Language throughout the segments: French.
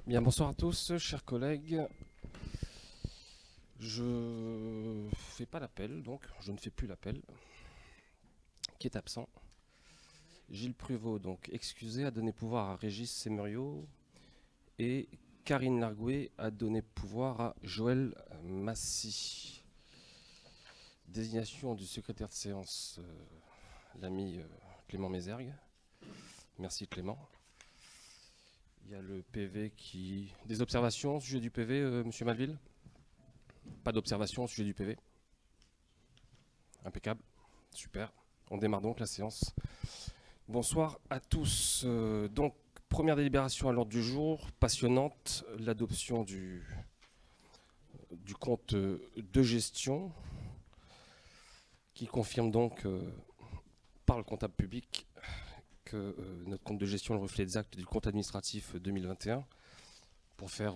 Bien, bonsoir à tous, chers collègues. Je fais pas l'appel, donc je ne fais plus l'appel, qui est absent. Gilles Pruvot, donc excusé, a donné pouvoir à Régis Semerio et Karine Largouet a donné pouvoir à Joël Massy. Désignation du secrétaire de séance, l'ami Clément Mézergue. Merci Clément. Il y a le PV qui... Des observations au sujet du PV, monsieur Malville? Pas d'observation au sujet du PV? Impeccable, super. On démarre donc la séance. Bonsoir à tous. Donc, première délibération à l'ordre du jour, passionnante, l'adoption du compte de gestion qui confirme donc par le comptable public que notre compte de gestion est le reflet exact du compte administratif 2021. Pour faire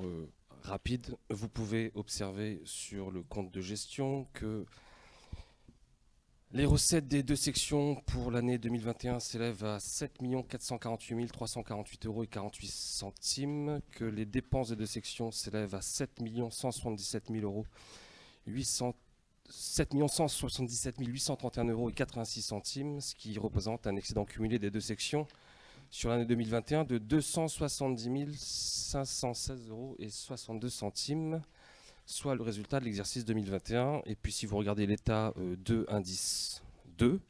rapide, vous pouvez observer sur le compte de gestion que les recettes des deux sections pour l'année 2021 s'élèvent à 7 448 348 euros et 48 centimes, que les dépenses des deux sections s'élèvent à 7 177 000 euros, 7 177 831 euros et 86 centimes, ce qui représente un excédent cumulé des deux sections sur l'année 2021 de 270 516 euros et 62 centimes, soit le résultat de l'exercice 2021. Et puis si vous regardez l'état de indice 2,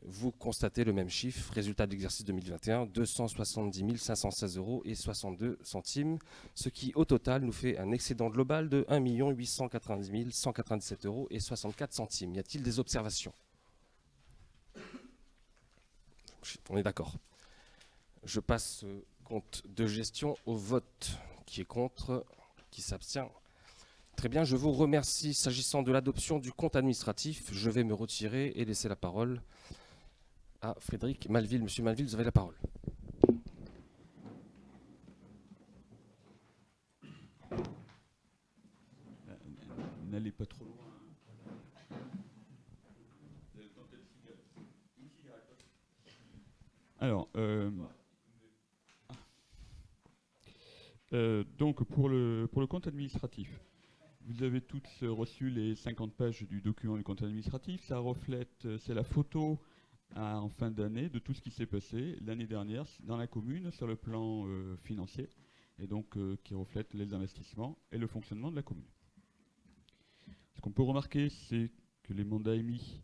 vous constatez le même chiffre, résultat de l'exercice 2021, 270 516 euros et 62 centimes, ce qui au total nous fait un excédent global de 1 890 197 euros et 64 centimes. Y a-t-il des observations? On est d'accord. Je passe compte de gestion au vote. Qui est contre? Qui s'abstient? Très bien, je vous remercie. S'agissant de l'adoption du compte administratif, je vais me retirer et laisser la parole à Frédéric Malville. Monsieur Malville, vous avez la parole. N'allez pas trop loin. Alors, donc pour le compte administratif, vous avez tous reçu les 50 pages du document du compte administratif. Ça reflète, c'est la photo en fin d'année de tout ce qui s'est passé l'année dernière dans la commune sur le plan financier, et donc qui reflète les investissements et le fonctionnement de la commune. Ce qu'on peut remarquer, c'est que les mandats émis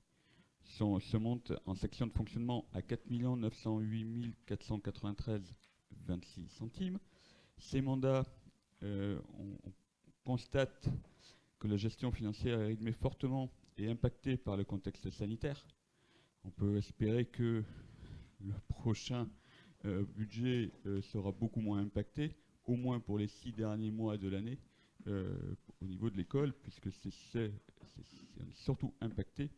se montent en section de fonctionnement à 4 908 493,26 centimes. Ces mandats, on constate que la gestion financière est rythmée fortement et impactée par le contexte sanitaire. On peut espérer que le prochain budget sera beaucoup moins impacté, au moins pour les 6 derniers mois de l'année, au niveau de l'école, puisque c'est surtout impacté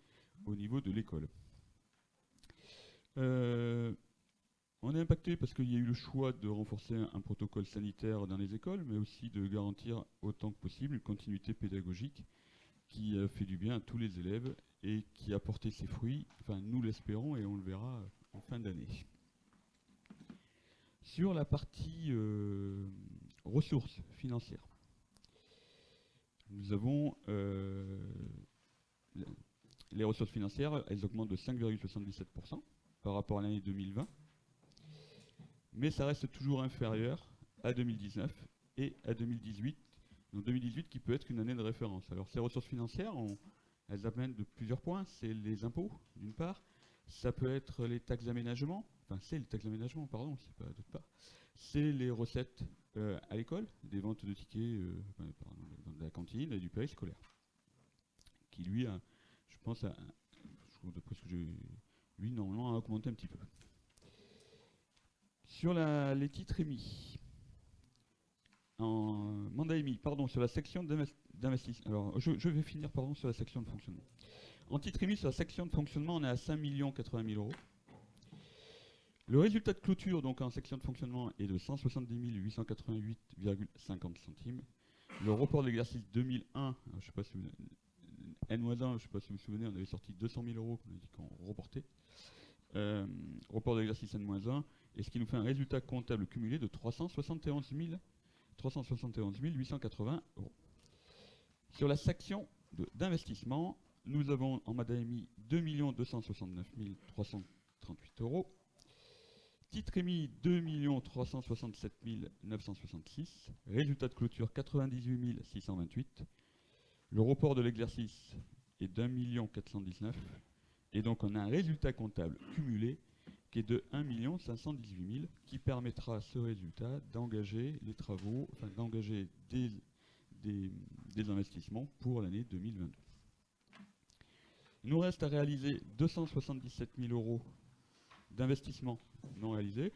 au niveau de l'école. On est impacté parce qu'il y a eu le choix de renforcer un protocole sanitaire dans les écoles, mais aussi de garantir autant que possible une continuité pédagogique qui fait du bien à tous les élèves et qui a porté ses fruits, enfin nous l'espérons et on le verra en fin d'année. Sur la partie ressources financières, nous avons les ressources financières, elles augmentent de 5,77% par rapport à l'année 2020, mais ça reste toujours inférieur à 2019 et à 2018. Donc 2018 qui peut être une année de référence. Alors ces ressources financières, elles amènent de plusieurs points. C'est les impôts, d'une part. Ça peut être les taxes d'aménagement. Enfin, c'est les taxes d'aménagement, pardon, c'est pas d'autre part. C'est les recettes à l'école, des ventes de tickets dans la cantine et du périscolaire. Qui lui a, je pense, d'après ce que lui normalement a augmenté un petit peu. Sur les titres émis, en mandat émis, pardon, sur la section d'investissement. Alors, je vais finir, pardon, sur la section de fonctionnement. En titre émis, sur la section de fonctionnement, on est à 5 080 000 euros. Le résultat de clôture, donc en section de fonctionnement, est de 170 888,50 centimes. Le report de l'exercice 2001, je ne sais pas si vous... N-1, je ne sais pas si vous vous souvenez, on avait sorti 200 000 euros qu'on a dit qu'on reportait. Report de l'exercice N-1, et ce qui nous fait un résultat comptable cumulé de 371 371 880 euros. Sur la section d'investissement, nous avons en Madami 2 269 338 euros. Titre émis 2 367 966. Résultat de clôture 98 628. Le report de l'exercice est d'1 419 000. Et donc on a un résultat comptable cumulé qui est de 1 518 000, qui permettra à ce résultat d'engager les travaux, enfin d'engager des investissements pour l'année 2022. Il nous reste à réaliser 277 000 euros d'investissement non réalisés.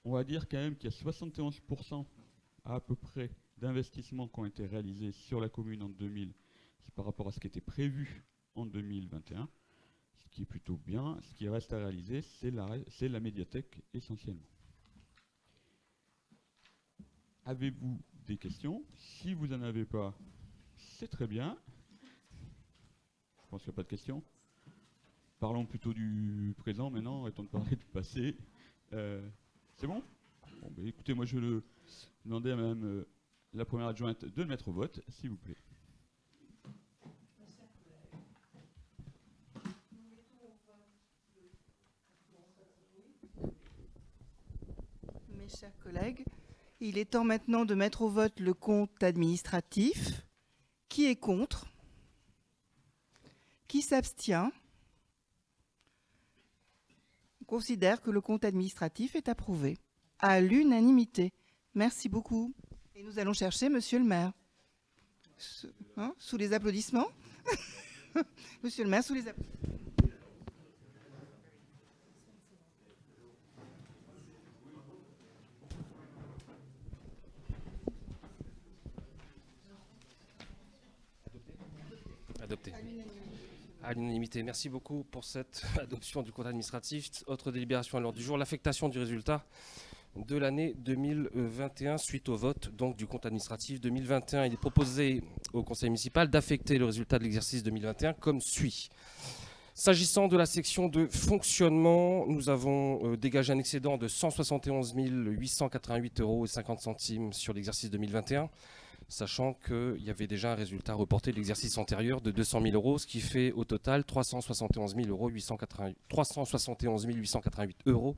On va dire quand même qu'il y a 71% à peu près d'investissements qui ont été réalisés sur la commune en 2000 par rapport à ce qui était prévu en 2021, ce qui est plutôt bien. Ce qui reste à réaliser, c'est la médiathèque essentiellement. Avez-vous des questions? Si vous n'en avez pas, c'est très bien. Je pense qu'il n'y a pas de questions. Parlons plutôt du présent maintenant, arrêtons de parler du passé. C'est bon? Bon, bah, écoutez, moi je vais demander à Madame la première adjointe de le mettre au vote, s'il vous plaît. Mes chers collègues, il est temps maintenant de mettre au vote le compte administratif. Qui est contre? Qui s'abstient? On considère que le compte administratif est approuvé à l'unanimité. Merci beaucoup. Et nous allons chercher Monsieur le maire. Sous les applaudissements. Monsieur le maire, sous les applaudissements. Adopté. À l'unanimité. Merci beaucoup pour cette adoption du compte administratif. Autre délibération à l'ordre du jour, l'affectation du résultat de l'année 2021 suite au vote donc, du compte administratif 2021. Il est proposé au conseil municipal d'affecter le résultat de l'exercice 2021 comme suit. S'agissant de la section de fonctionnement, nous avons dégagé un excédent de 171 888,50 € sur l'exercice 2021. Sachant qu'il y avait déjà un résultat reporté de l'exercice antérieur de 200 000 euros, ce qui fait au total 371 888 euros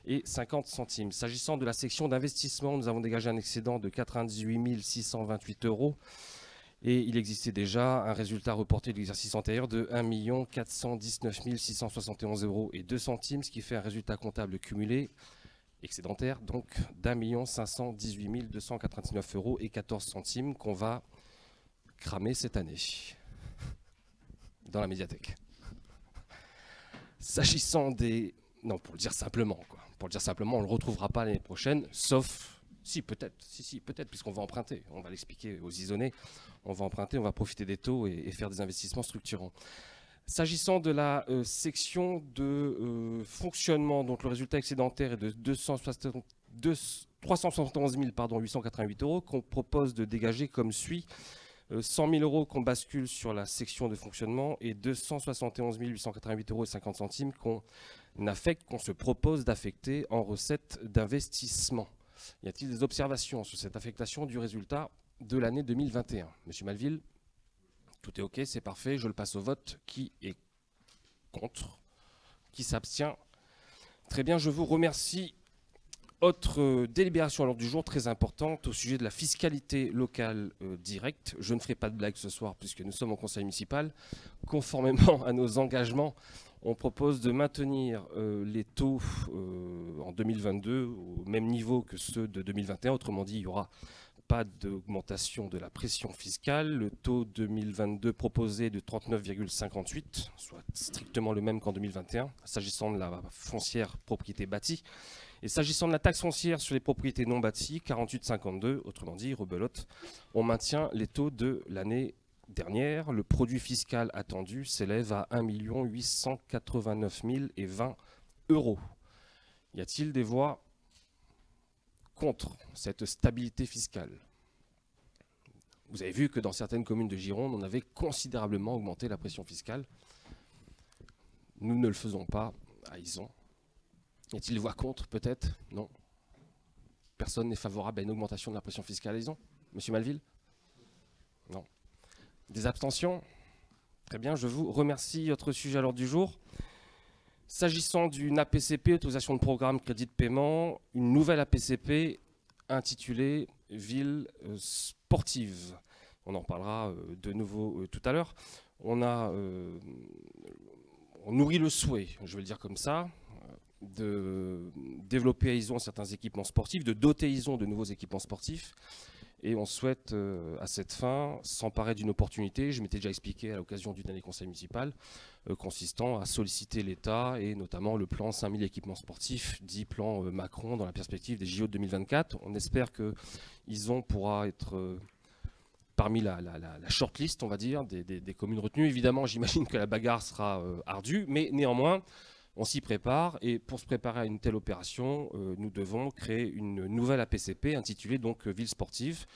et 50 centimes. S'agissant de la section d'investissement, nous avons dégagé un excédent de 98 628 euros et il existait déjà un résultat reporté de l'exercice antérieur de 1 419 671 euros et 2 centimes, ce qui fait un résultat comptable cumulé excédentaire, donc d'1 518 299 euros et 14 centimes qu'on va cramer cette année dans la médiathèque. S'agissant des... Non, pour le dire simplement, quoi. Pour le dire simplement, on ne le retrouvera pas l'année prochaine, sauf... Si, peut-être, peut-être, puisqu'on va emprunter. On va l'expliquer aux isonnés. On va emprunter, on va profiter des taux et faire des investissements structurants. S'agissant de la section de fonctionnement, donc le résultat excédentaire est de 371 888 euros qu'on propose de dégager comme suit. 100 000 euros qu'on bascule sur la section de fonctionnement et 271 888 euros et 50 centimes qu'on affecte, qu'on se propose d'affecter en recettes d'investissement. Y a-t-il des observations sur cette affectation du résultat de l'année 2021? Monsieur Malville? Tout est OK, c'est parfait. Je le passe au vote. Qui est contre? Qui s'abstient? Très bien, je vous remercie. Autre délibération à l'ordre du jour très importante au sujet de la fiscalité locale directe. Je ne ferai pas de blague ce soir puisque nous sommes au conseil municipal. Conformément à nos engagements, on propose de maintenir les taux en 2022 au même niveau que ceux de 2021. Autrement dit, il y aura pas d'augmentation de la pression fiscale. Le taux 2022 proposé est de 39,58, soit strictement le même qu'en 2021, s'agissant de la foncière propriété bâtie. Et s'agissant de la taxe foncière sur les propriétés non bâties, 48,52, autrement dit, rebelote, on maintient les taux de l'année dernière. Le produit fiscal attendu s'élève à 1 889 020 euros. Y a-t-il des voix contre cette stabilité fiscale? Vous avez vu que dans certaines communes de Gironde, on avait considérablement augmenté la pression fiscale. Nous ne le faisons pas à Izon. Y a-t-il des voix contre, peut-être? Non. Personne n'est favorable à une augmentation de la pression fiscalisation? Monsieur Malville? Non. Des abstentions? Très bien, je vous remercie. Autre sujet à l'ordre du jour. S'agissant d'une APCP, autorisation de programme crédit de paiement, une nouvelle APCP intitulée Ville sportive. On en parlera de nouveau tout à l'heure. On nourrit le souhait, je vais le dire comme ça, de développer à ISON certains équipements sportifs, de doter ISON de nouveaux équipements sportifs. Et on souhaite, à cette fin, s'emparer d'une opportunité, je m'étais déjà expliqué à l'occasion du dernier conseil municipal, consistant à solliciter l'État et notamment le plan 5000 équipements sportifs, dit plan Macron, dans la perspective des JO de 2024. On espère que ISON pourra être parmi la shortlist, on va dire, des communes retenues. Évidemment, j'imagine que la bagarre sera ardue, mais néanmoins, on s'y prépare, et pour se préparer à une telle opération, nous devons créer une nouvelle APCP intitulée donc Ville sportive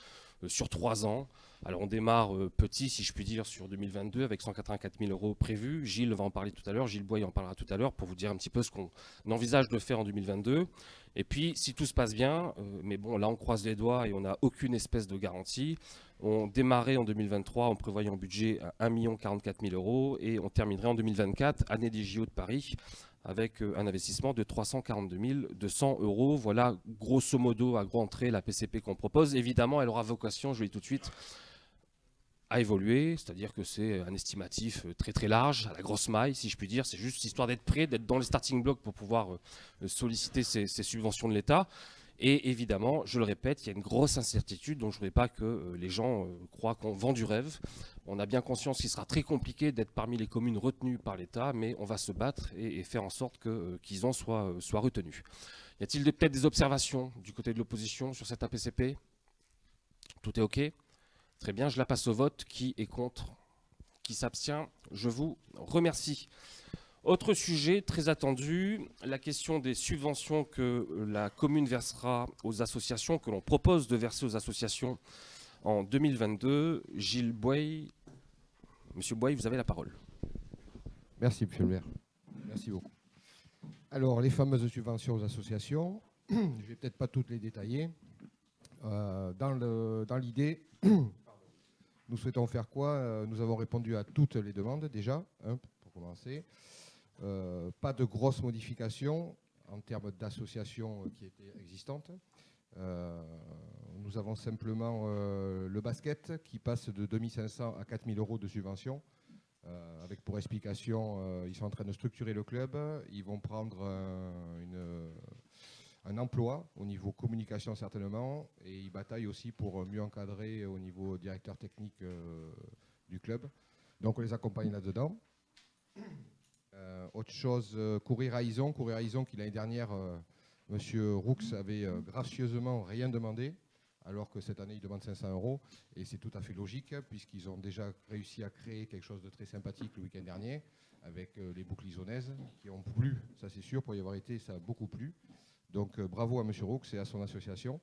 sur 3 ans. Alors on démarre petit, si je puis dire, sur 2022 avec 184 000 € prévus. Gilles va en parler tout à l'heure, Gilles Boye en parlera tout à l'heure pour vous dire un petit peu ce qu'on envisage de faire en 2022. Et puis si tout se passe bien, mais bon là on croise les doigts et on n'a aucune espèce de garantie, on démarrait en 2023 en prévoyant un budget à 1 044 000 € et on terminerait en 2024, année des JO de Paris, avec un investissement de 342 200 €. Voilà, grosso modo, à grande entrée, la PCP qu'on propose. Évidemment, elle aura vocation, je le dis tout de suite, à évoluer, c'est-à-dire que c'est un estimatif très très large, à la grosse maille, si je puis dire. C'est juste histoire d'être prêt, d'être dans les starting blocks pour pouvoir solliciter ces subventions de l'État. Et évidemment, je le répète, il y a une grosse incertitude, donc je ne voudrais pas que les gens croient qu'on vend du rêve. On a bien conscience qu'il sera très compliqué d'être parmi les communes retenues par l'État, mais on va se battre et faire en sorte qu'ils en soient retenus. Y a-t-il peut-être des observations du côté de l'opposition sur cette APCP? Tout est OK? Très bien, je la passe au vote. Qui est contre? Qui s'abstient? Je vous remercie. Autre sujet très attendu, la question des subventions que la commune versera aux associations, que l'on propose de verser aux associations en 2022. Gilles Boye, Monsieur Boye, vous avez la parole. Merci, Monsieur le maire. Merci beaucoup. Alors, les fameuses subventions aux associations, je ne vais peut-être pas toutes les détailler. Dans l'idée, nous souhaitons faire quoi? Nous avons répondu à toutes les demandes déjà, pour commencer. Pas de grosses modifications en termes d'associations qui étaient existantes. Nous avons simplement le basket qui passe de 2 500 à 4 000 € de subvention. Avec pour explication, ils sont en train de structurer le club. Ils vont prendre un emploi au niveau communication certainement. Et ils bataillent aussi pour mieux encadrer au niveau directeur technique du club. Donc on les accompagne là-dedans. Autre chose, courir à ISON qui l'année dernière, Monsieur Roux avait gracieusement rien demandé, alors que cette année il demande 500 €, et c'est tout à fait logique puisqu'ils ont déjà réussi à créer quelque chose de très sympathique le week-end dernier avec les boucles isonnaises qui ont plu, ça c'est sûr, pour y avoir été, ça a beaucoup plu. Donc bravo à Monsieur Roux et à son association.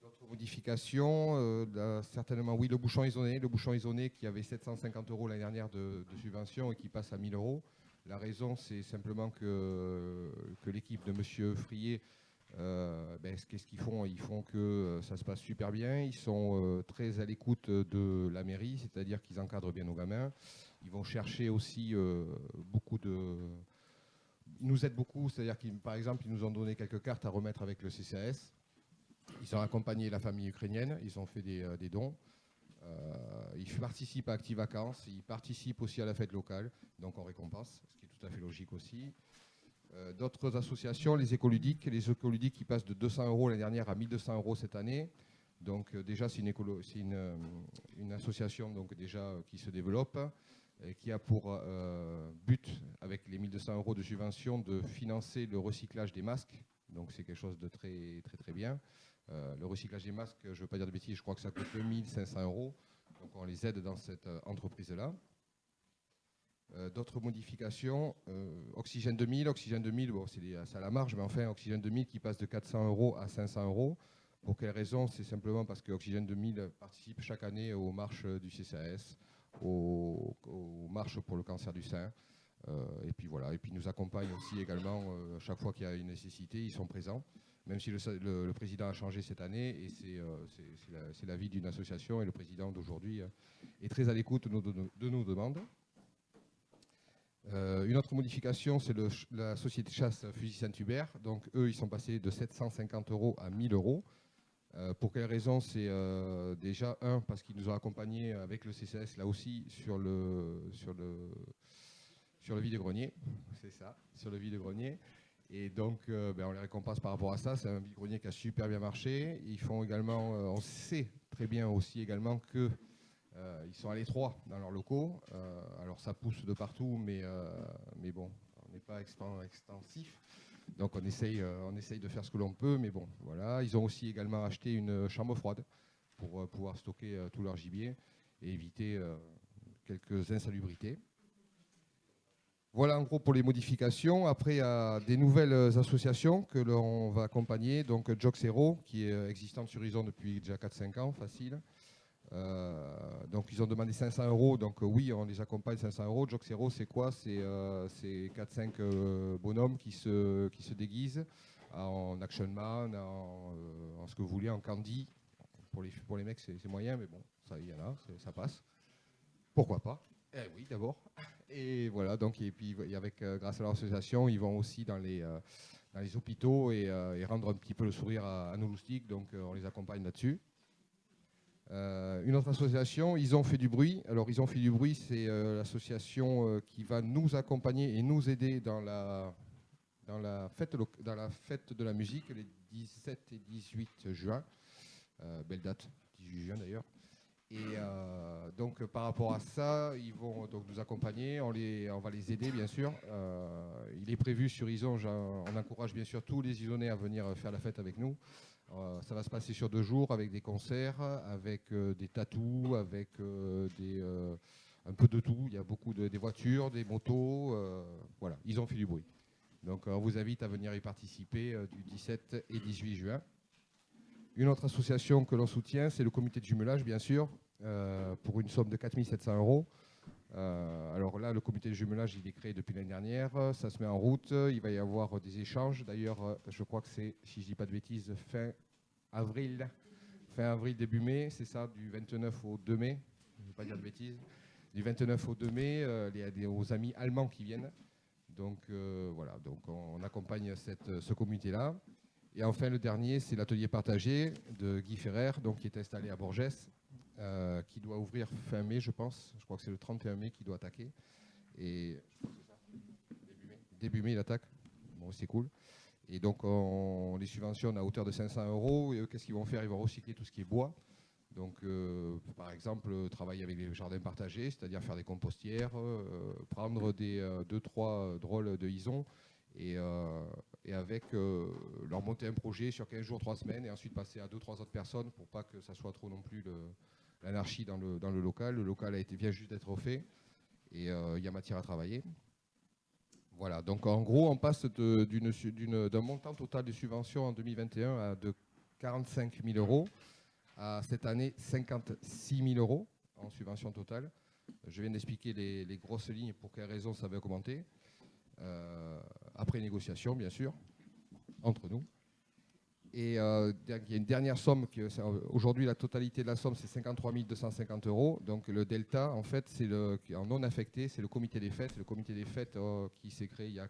D'autres modifications, certainement oui, le bouchon isoné qui avait 750 € l'année dernière de subvention et qui passe à 1 000 €. La raison, c'est simplement que l'équipe de Monsieur Frier, qu'est-ce qu'ils font? Ils font que ça se passe super bien. Ils sont très à l'écoute de la mairie, c'est-à-dire qu'ils encadrent bien nos gamins. Ils vont chercher aussi beaucoup de... Ils nous aident beaucoup, c'est-à-dire qu'ils, par exemple, ils nous ont donné quelques cartes à remettre avec le CCAS. Ils ont accompagné la famille ukrainienne, ils ont fait des dons. Ils participent à Active Vacances, ils participent aussi à la fête locale, donc on récompense, ce qui est tout à fait logique aussi. D'autres associations, les écoludiques qui passent de 200 € l'année dernière à 1 200 € cette année. Donc déjà, c'est une association donc, déjà, qui se développe et qui a pour but, avec les 1 200 € de subvention, de financer le recyclage des masques. Donc c'est quelque chose de très, très, très bien. Le recyclage des masques, je ne veux pas dire de bêtises, je crois que ça coûte 2 500 €. Donc on les aide dans cette entreprise-là. D'autres modifications, Oxygène 2000, bon, c'est à la marge, mais enfin Oxygène 2000 qui passe de 400 € à 500 €. Pour quelle raison? C'est simplement parce que Oxygène 2000 participe chaque année aux marches du CCAS, aux marches pour le cancer du sein. Et puis voilà, et puis ils nous accompagnent aussi également chaque fois qu'il y a une nécessité, ils sont présents, même si le président a changé cette année, et c'est la vie d'une association, et le président d'aujourd'hui est très à l'écoute de nos demandes. Une autre modification, c'est la société de chasse Fusil Saint-Hubert. Donc eux, ils sont passés de 750 € à 1000 €. Pour quelle raison? C'est déjà, parce qu'ils nous ont accompagnés avec le CCS, là aussi, sur le vide-grenier. C'est ça, sur le vide-grenier. Et donc, on les récompense par rapport à ça. C'est un vide-grenier qui a super bien marché. Ils font également, on sait très bien aussi également que ils sont à l'étroit dans leurs locaux. Alors ça pousse de partout, mais bon, on n'est pas extensif. Donc on essaye de faire ce que l'on peut, mais bon, voilà. Ils ont aussi également acheté une chambre froide pour pouvoir stocker tout leur gibier et éviter quelques insalubrités. Voilà en gros pour les modifications. Après, il y a des nouvelles associations que l'on va accompagner. Donc Joxero, qui est existante sur Ison depuis déjà 4-5 ans, facile. Donc ils ont demandé 500 €, donc oui, on les accompagne 500 €. Joxero, c'est quoi? C'est 4-5 bonhommes qui se déguisent en Action Man, en ce que vous voulez, en Candy. Pour les mecs, c'est moyen, mais bon, ça, il y en a, ça passe. Pourquoi pas? Oui, d'abord. Et voilà, donc, et puis grâce à leur association, ils vont aussi dans les hôpitaux et rendre un petit peu le sourire à nos loustiques, donc on les accompagne là-dessus. Une autre association, Ils ont fait du bruit. Alors, Ils ont fait du bruit, c'est l'association qui va nous accompagner et nous aider dans la fête de la musique, les 17 et 18 juin. Belle date, 18 juin d'ailleurs. Et donc, par rapport à ça, ils vont donc nous accompagner. On va les aider, bien sûr. Il est prévu sur Ison, on encourage bien sûr tous les Isonnais à venir faire la fête avec nous. Ça va se passer sur 2 jours avec des concerts, avec des tatous, avec un peu de tout. Il y a beaucoup des voitures, des motos. Voilà, Ils ont fait du bruit. Donc on vous invite à venir y participer du 17 et 18 juin. Une autre association que l'on soutient, c'est le comité de jumelage, bien sûr, pour une somme de 4 700 €. Alors là, le comité de jumelage, il est créé depuis l'année dernière. Ça se met en route. Il va y avoir des échanges. D'ailleurs, je crois que c'est, si je ne dis pas de bêtises, fin avril, début mai. C'est ça, du 29 au 2 mai. Je ne vais pas dire de bêtises. Du 29 au 2 mai, il y a aux amis allemands qui viennent. Donc voilà, donc on accompagne ce comité-là. Et enfin, le dernier, c'est l'atelier partagé de Guy Ferrer, donc, qui est installé à Borges, qui doit ouvrir fin mai, je pense. Je crois que c'est le 31 mai qui doit attaquer. Et début mai, il attaque. Bon, c'est cool. Et donc, on les subventionne à hauteur de 500 €. Et eux, qu'est-ce qu'ils vont faire? Ils vont recycler tout ce qui est bois. Donc, par exemple, travailler avec les jardins partagés, c'est-à-dire faire des compostières, prendre 2-3 drôles de Ison et avec leur monter un projet sur 15 jours, 3 semaines, et ensuite passer à 2-3 autres personnes pour pas que ça soit trop non plus l'anarchie dans le local. Le local vient juste d'être refait et il y a matière à travailler. Voilà, donc en gros, on passe d'un montant total de subventions en 2021 de 45 000 € à cette année 56 000 € en subvention totale. Je viens d'expliquer les grosses lignes pour quelles raisons ça va augmenter. Après négociation, bien sûr, entre nous. Et il y a une dernière somme. Aujourd'hui, la totalité de la somme, c'est 53 250 €. Donc le delta, en fait, c'est en non affecté, c'est le comité des fêtes. Le comité des fêtes qui s'est créé il y a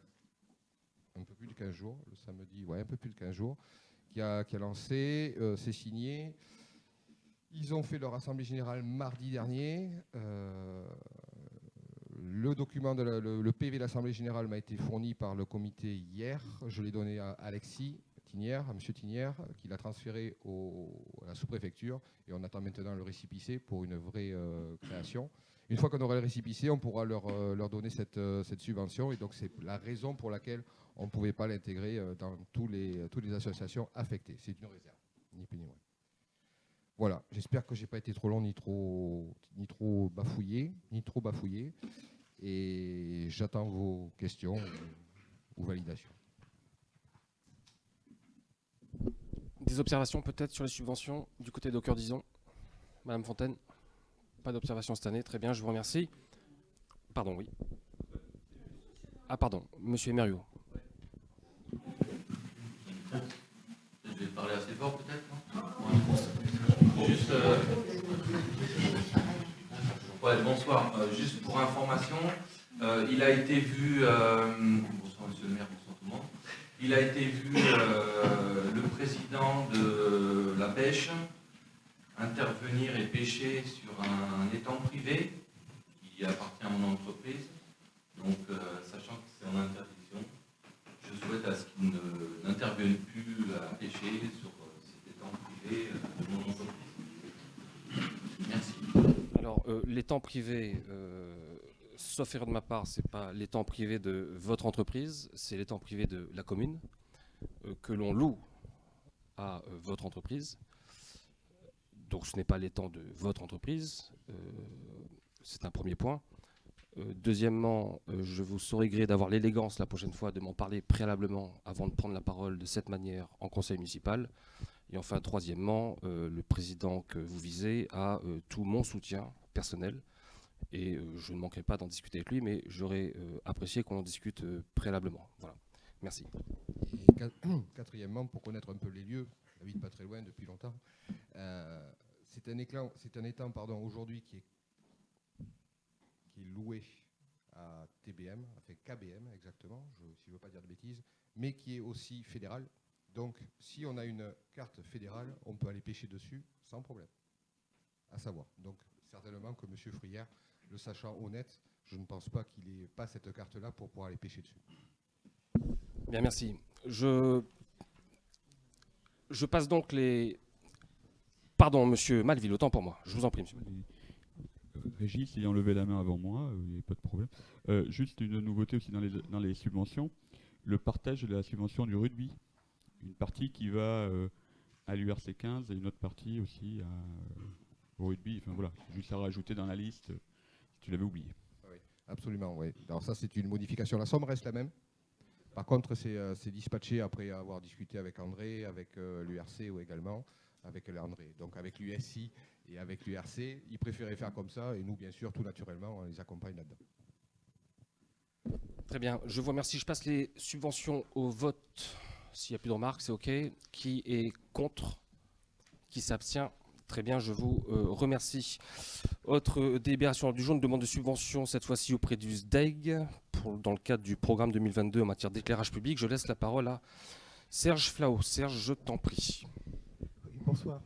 un peu plus de 15 jours, le samedi, un peu plus de 15 jours, qui a lancé, c'est signé. Ils ont fait leur assemblée générale mardi dernier. Le document, le PV de l'Assemblée générale m'a été fourni par le comité hier. Je l'ai donné à Alexis Tinière, à M. Tinière, qui l'a transféré à la sous-préfecture. Et on attend maintenant le récépissé pour une vraie création. Une fois qu'on aura le récépissé, on pourra leur donner cette subvention. Et donc, c'est la raison pour laquelle on ne pouvait pas l'intégrer dans toutes les associations affectées. C'est une réserve, ni plus ni moins. Voilà, j'espère que je n'ai pas été trop long ni trop bafouillé. Et j'attends vos questions ou validations. Des observations peut-être sur les subventions du côté de Cœur d'Ison? Madame Fontaine? Pas d'observation cette année, très bien, je vous remercie. Pardon, oui. Ah pardon, monsieur Emerio. Je vais parler assez fort peut-être, non? Juste, ouais, bonsoir. Juste pour information, il a été vu, bonsoir monsieur le maire, bonsoir tout le monde. Il a été vu le président de la pêche intervenir et pêcher sur un étang privé qui appartient à mon entreprise. Donc, sachant que c'est en interdiction, je souhaite à ce qu'il n'intervienne plus à pêcher sur cet étang privé de mon entreprise. Merci. Alors, l'étang privé, sauf erreur de ma part, c'est pas l'étang privé de votre entreprise, c'est l'étang privé de la commune, que l'on loue à votre entreprise. Donc ce n'est pas l'étang de votre entreprise, c'est un premier point. Deuxièmement, je vous saurai gré d'avoir l'élégance la prochaine fois de m'en parler préalablement avant de prendre la parole de cette manière en conseil municipal. Et enfin, troisièmement, le président que vous visez a tout mon soutien personnel et je ne manquerai pas d'en discuter avec lui, mais j'aurais apprécié qu'on en discute préalablement. Voilà. Merci. Et quatrièmement, pour connaître un peu les lieux, j'habite pas très loin depuis longtemps, c'est un étang aujourd'hui qui est loué à TBM, enfin KBM exactement, si je ne veux pas dire de bêtises, mais qui est aussi fédéral. Donc, si on a une carte fédérale, on peut aller pêcher dessus sans problème, à savoir. Donc, certainement que M. Frière, le sachant honnête, je ne pense pas qu'il n'ait pas cette carte-là pour pouvoir aller pêcher dessus. Bien, merci. Je passe donc les... Pardon, monsieur Malville, autant pour moi. Je vous en prie, monsieur Malville. Régis ayant levé la main avant moi, il n'y a pas de problème. Juste une nouveauté aussi dans les subventions, le partage de la subvention du rugby. Une partie qui va à l'URC 15 et une autre partie aussi au rugby. Enfin voilà, juste à rajouter dans la liste, si tu l'avais oublié. Oui, absolument, oui. Alors ça, c'est une modification. La somme reste la même. Par contre, c'est dispatché après avoir discuté avec André, avec l'URC ou également avec l'André. Donc avec l'USI et avec l'URC, ils préféraient faire comme ça et nous, bien sûr, tout naturellement, on les accompagne là-dedans. Très bien, je vous remercie. Je passe les subventions au vote. S'il n'y a plus de remarques, c'est OK. Qui est contre? Qui s'abstient? Très bien, je vous remercie. Autre délibération du jour, une demande de subvention, cette fois-ci auprès du SDEG, dans le cadre du programme 2022 en matière d'éclairage public. Je laisse la parole à Serge Flao. Serge, je t'en prie. Bonsoir.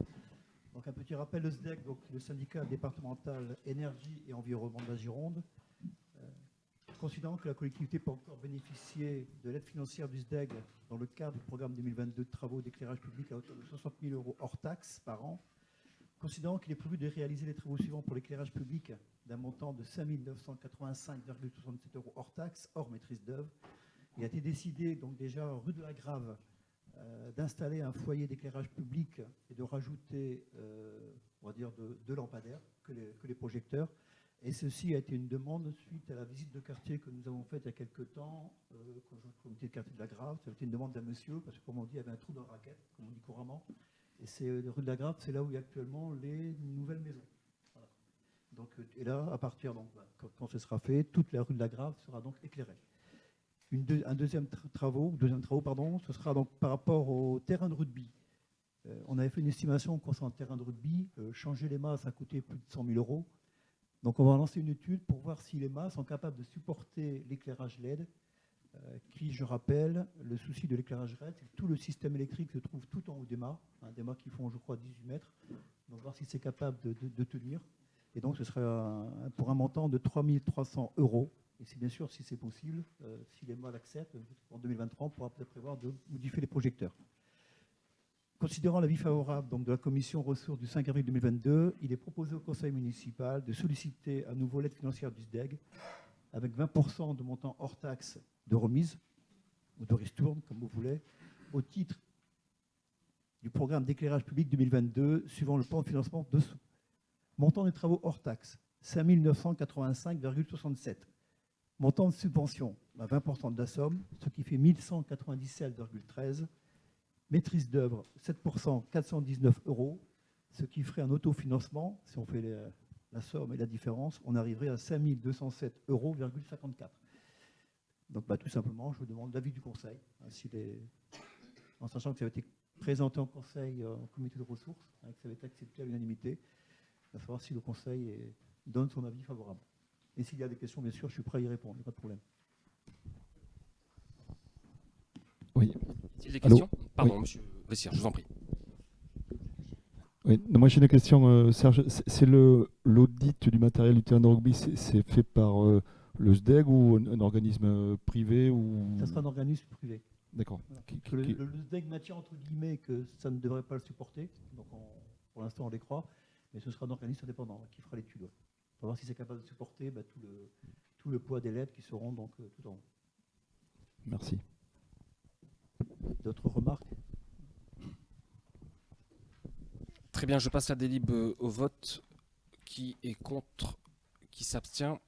Donc un petit rappel, le SDEG, donc le syndicat départemental énergie et environnement de la Gironde, considérant que la collectivité peut encore bénéficier de l'aide financière du SDEG dans le cadre du programme 2022 de travaux d'éclairage public à hauteur de 60 000 € hors taxes par an, considérant qu'il est prévu de réaliser les travaux suivants pour l'éclairage public d'un montant de 5 985,67 € hors taxes, hors maîtrise d'œuvre, il a été décidé donc déjà rue de la Grave d'installer un foyer d'éclairage public et de rajouter, on va dire, deux lampadaires que les projecteurs. Et ceci a été une demande suite à la visite de quartier que nous avons faite il y a quelques temps, au comité de quartier de la Grave. Ça a été une demande d'un monsieur, parce que comme on dit, il y avait un trou dans la raquette, comme on dit couramment. Et c'est rue de la Grave, c'est là où il y a actuellement les nouvelles maisons. Voilà. Donc, et là, à partir, donc, quand ce sera fait, toute la rue de la Grave sera donc éclairée. Un deuxième travaux, ce sera donc par rapport au terrain de rugby. On avait fait une estimation concernant le terrain de rugby. Changer les mâts, ça a coûté plus de 100 000 €. Donc on va lancer une étude pour voir si les mâts sont capables de supporter l'éclairage LED, qui, je rappelle, le souci de l'éclairage LED, c'est que tout le système électrique se trouve tout en haut des mâts qui font, je crois, 18 mètres. Donc voir si c'est capable de tenir. Et donc ce serait pour un montant de 3 300 €. Et c'est bien sûr, si c'est possible, si les mâts l'acceptent, en 2023, on pourra peut-être prévoir de modifier les projecteurs. Considérant l'avis favorable donc, de la commission ressources du 5 avril 2022, il est proposé au conseil municipal de solliciter à nouveau l'aide financière du SDEG avec 20% de montant hors taxe de remise, ou de ristourne, comme vous voulez, au titre du programme d'éclairage public 2022, suivant le plan de financement dessous. Montant des travaux hors taxe, 5 985,67 €. Montant de subvention, 20% de la somme, ce qui fait 1 197,13 €. Maîtrise d'œuvre, 7%, 419 €, ce qui ferait un autofinancement, si on fait la somme et la différence, on arriverait à 5 207,54 €. Donc tout simplement, je vous demande l'avis du Conseil, hein, en sachant que ça avait été présenté en Conseil, en comité de ressources, hein, que ça avait été accepté à l'unanimité. Il va falloir si le Conseil donne son avis favorable. Et s'il y a des questions, bien sûr, je suis prêt à y répondre, il n'y a pas de problème. Oui. Y a-t-il des questions? Allô? Pardon, Oui. monsieur Vessière, je vous en prie. Oui, non, moi j'ai une question, Serge. C'est l'audit du matériel du terrain de rugby, c'est fait par le SDEG ou un organisme privé ou... Ça sera un organisme privé. D'accord. Voilà. Le SDEG maintient entre guillemets que ça ne devrait pas le supporter, donc pour l'instant on les croit, mais ce sera un organisme indépendant qui fera l'étude. Ouais. Pour voir si c'est capable de supporter tout le poids des lettres qui seront donc tout en haut. Merci. D'autres remarques? Très bien, je passe la délib au vote. Qui est contre? Qui s'abstient?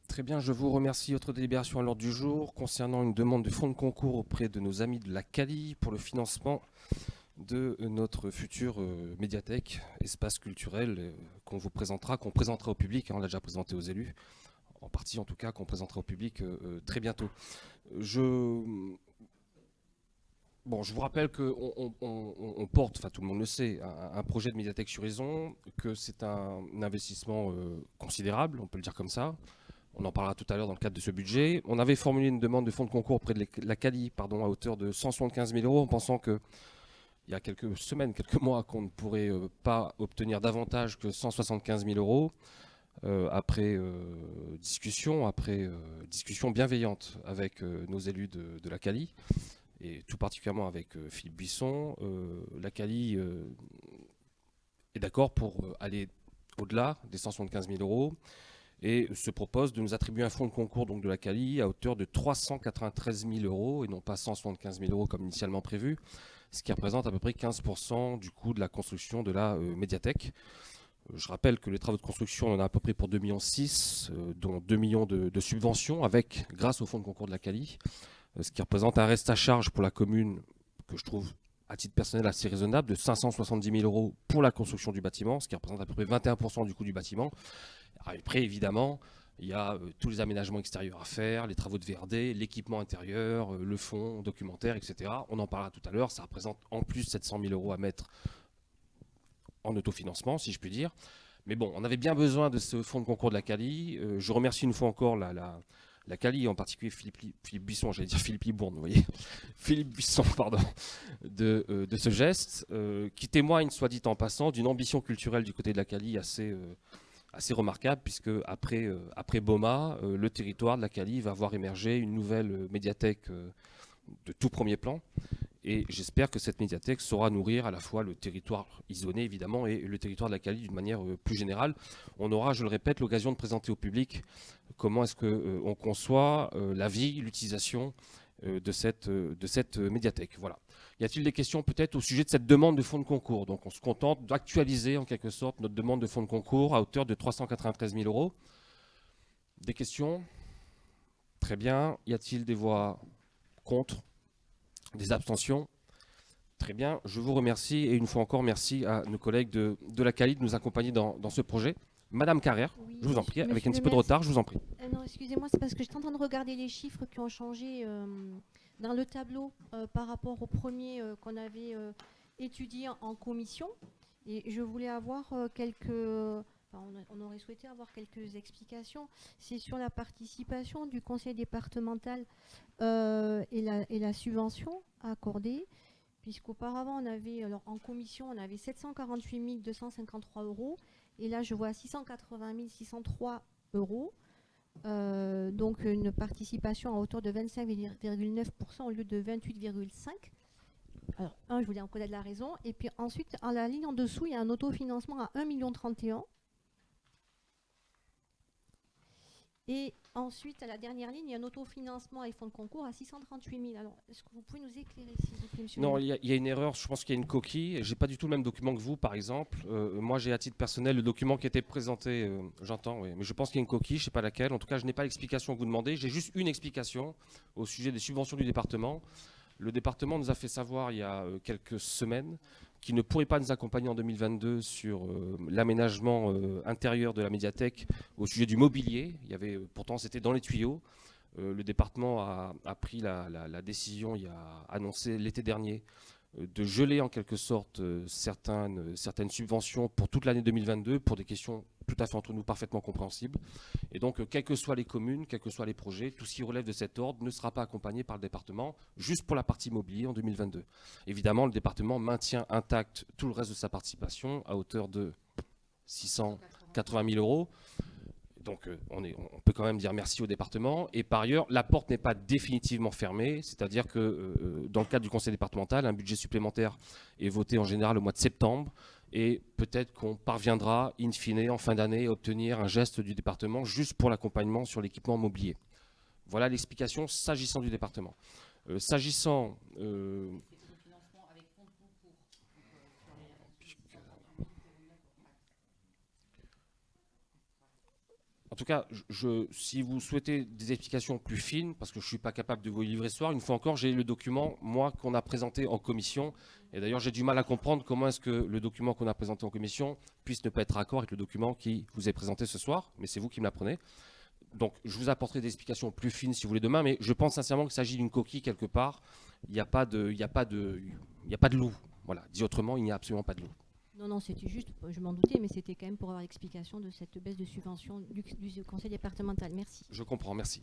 Très bien, je vous remercie. Autre délibération à l'ordre du jour concernant une demande de fonds de concours auprès de nos amis de la CALI pour le financement de notre future médiathèque, espace culturel qu'on vous présentera, qu'on présentera au public. On l'a déjà présenté aux élus, en partie en tout cas, qu'on présentera au public très bientôt. Bon, je vous rappelle qu'on porte, enfin tout le monde le sait, un projet de médiathèque sur Izon, que c'est un investissement considérable, on peut le dire comme ça. On en parlera tout à l'heure dans le cadre de ce budget. On avait formulé une demande de fonds de concours auprès de la CALI, à hauteur de 175 000 €, en pensant qu'il y a quelques semaines, quelques mois, qu'on ne pourrait pas obtenir davantage que 175 000 €, après discussion bienveillante avec nos élus de la CALI, et tout particulièrement avec Philippe Buisson. La CALI est d'accord pour aller au-delà des 175 000 € et se propose de nous attribuer un fonds de concours donc de la CALI à hauteur de 393 000 € et non pas 175 000 € comme initialement prévu, ce qui représente à peu près 15% du coût de la construction de la médiathèque. Je rappelle que les travaux de construction, on en a à peu près pour 2,6 millions, dont 2 millions de subventions grâce au fonds de concours de la CALI, ce qui représente un reste à charge pour la commune que je trouve à titre personnel assez raisonnable, de 570 000 € pour la construction du bâtiment, ce qui représente à peu près 21% du coût du bâtiment. Après, évidemment, il y a tous les aménagements extérieurs à faire, les travaux de VRD, l'équipement intérieur, le fonds documentaire, etc. On en parlera tout à l'heure, ça représente en plus 700 000 € à mettre en autofinancement, si je puis dire. Mais bon, on avait bien besoin de ce fonds de concours de la CALI. Je remercie une fois encore la CALI, en particulier Philippe Buisson, j'allais dire Philippe Libourne, vous voyez, Philippe Buisson, pardon, de ce geste, qui témoigne, soit dit en passant, d'une ambition culturelle du côté de la CALI assez remarquable, puisque après Boma, le territoire de la CALI va voir émerger une nouvelle médiathèque de tout premier plan. Et j'espère que cette médiathèque saura nourrir à la fois le territoire isonné, évidemment, et le territoire de la CALI d'une manière plus générale. On aura, je le répète, l'occasion de présenter au public comment est-ce qu'on conçoit la vie, l'utilisation de cette médiathèque. Voilà. Y a-t-il des questions peut-être au sujet de cette demande de fonds de concours? Donc on se contente d'actualiser en quelque sorte notre demande de fonds de concours à hauteur de 393 000 €. Des questions? Très bien. Y a-t-il des voix contre? Des abstentions? Très bien, je vous remercie et une fois encore merci à nos collègues de la CALI de nous accompagner dans ce projet. Madame Carrère, Oui, je vous en prie, avec monsieur un petit le peu de maire, retard, je vous en prie. non, excusez-moi, c'est parce que j'étais en train de regarder les chiffres qui ont changé dans le tableau par rapport au premier qu'on avait étudié en commission. Et je voulais avoir on aurait souhaité avoir quelques explications. C'est sur la participation du conseil départemental et la subvention accordée. Puisqu'auparavant, en commission, on avait 748 253 €. Et là, je vois 680 603 €. Donc, une participation à hauteur de 25,9% au lieu de 28,5%. Alors, je voulais en connaître la raison. Et puis ensuite, en la ligne en dessous, il y a un autofinancement à 1,31 million. Et ensuite, à la dernière ligne, il y a un autofinancement et fonds de concours à 638 000. Alors, est-ce que vous pouvez nous éclairer, s'il vous plaît, monsieur? Non, il y a une erreur, je pense qu'il y a une coquille. Je n'ai pas du tout le même document que vous, par exemple. Moi, j'ai à titre personnel le document qui était présenté, j'entends, oui, mais je pense qu'il y a une coquille, je ne sais pas laquelle. En tout cas, je n'ai pas l'explication que vous demandez. J'ai juste une explication au sujet des subventions du département. Le département nous a fait savoir il y a quelques semaines qu'il ne pourrait pas nous accompagner en 2022 sur l'aménagement intérieur de la médiathèque au sujet du mobilier. Pourtant, c'était dans les tuyaux. Le département a pris la décision, il a annoncé l'été dernier, de geler en quelque sorte certaines subventions pour toute l'année 2022 pour des questions tout à fait entre nous parfaitement compréhensibles. Et donc, quelles que soient les communes, quels que soient les projets, tout ce qui relève de cet ordre ne sera pas accompagné par le département, juste pour la partie immobilier en 2022. Évidemment, le département maintient intact tout le reste de sa participation à hauteur de 680 000 euros. Donc on peut quand même dire merci au département. Et par ailleurs, la porte n'est pas définitivement fermée, c'est-à-dire que dans le cadre du conseil départemental, un budget supplémentaire est voté en général au mois de septembre, et peut-être qu'on parviendra, in fine, en fin d'année, à obtenir un geste du département juste pour l'accompagnement sur l'équipement mobilier. Voilà l'explication s'agissant du département. S'agissant... En tout cas, si vous souhaitez des explications plus fines, parce que je ne suis pas capable de vous livrer ce soir, une fois encore, j'ai le document, moi, qu'on a présenté en commission. Et d'ailleurs, j'ai du mal à comprendre comment est-ce que le document qu'on a présenté en commission puisse ne pas être raccord avec le document qui vous est présenté ce soir. Mais c'est vous qui me l'apprenez. Donc, je vous apporterai des explications plus fines si vous voulez demain. Mais je pense sincèrement qu'il s'agit d'une coquille quelque part. Il n'y a pas de loup. Voilà. Dit autrement, il n'y a absolument pas de loup. Non, c'était juste, je m'en doutais, mais c'était quand même pour avoir l'explication de cette baisse de subvention du conseil départemental. Merci. Je comprends, merci.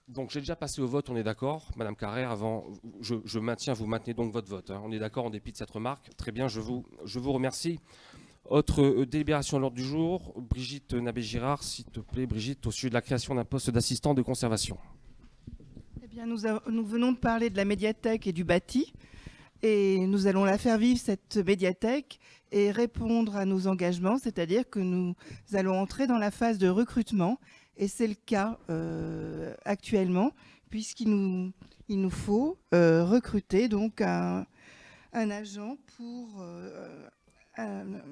Donc j'ai déjà passé au vote, on est d'accord. Madame Carrère, avant, je maintiens, vous maintenez donc votre vote. Hein. On est d'accord en dépit de cette remarque. Très bien, je vous remercie. Autre délibération à l'ordre du jour. Brigitte Nabé-Girard, s'il te plaît, Brigitte, au sujet de la création d'un poste d'assistant de conservation. Eh bien, nous venons de parler de la médiathèque et du bâti. Et nous allons la faire vivre, cette médiathèque, et répondre à nos engagements, c'est-à-dire que nous allons entrer dans la phase de recrutement, et c'est le cas actuellement, puisqu'il nous faut recruter donc un agent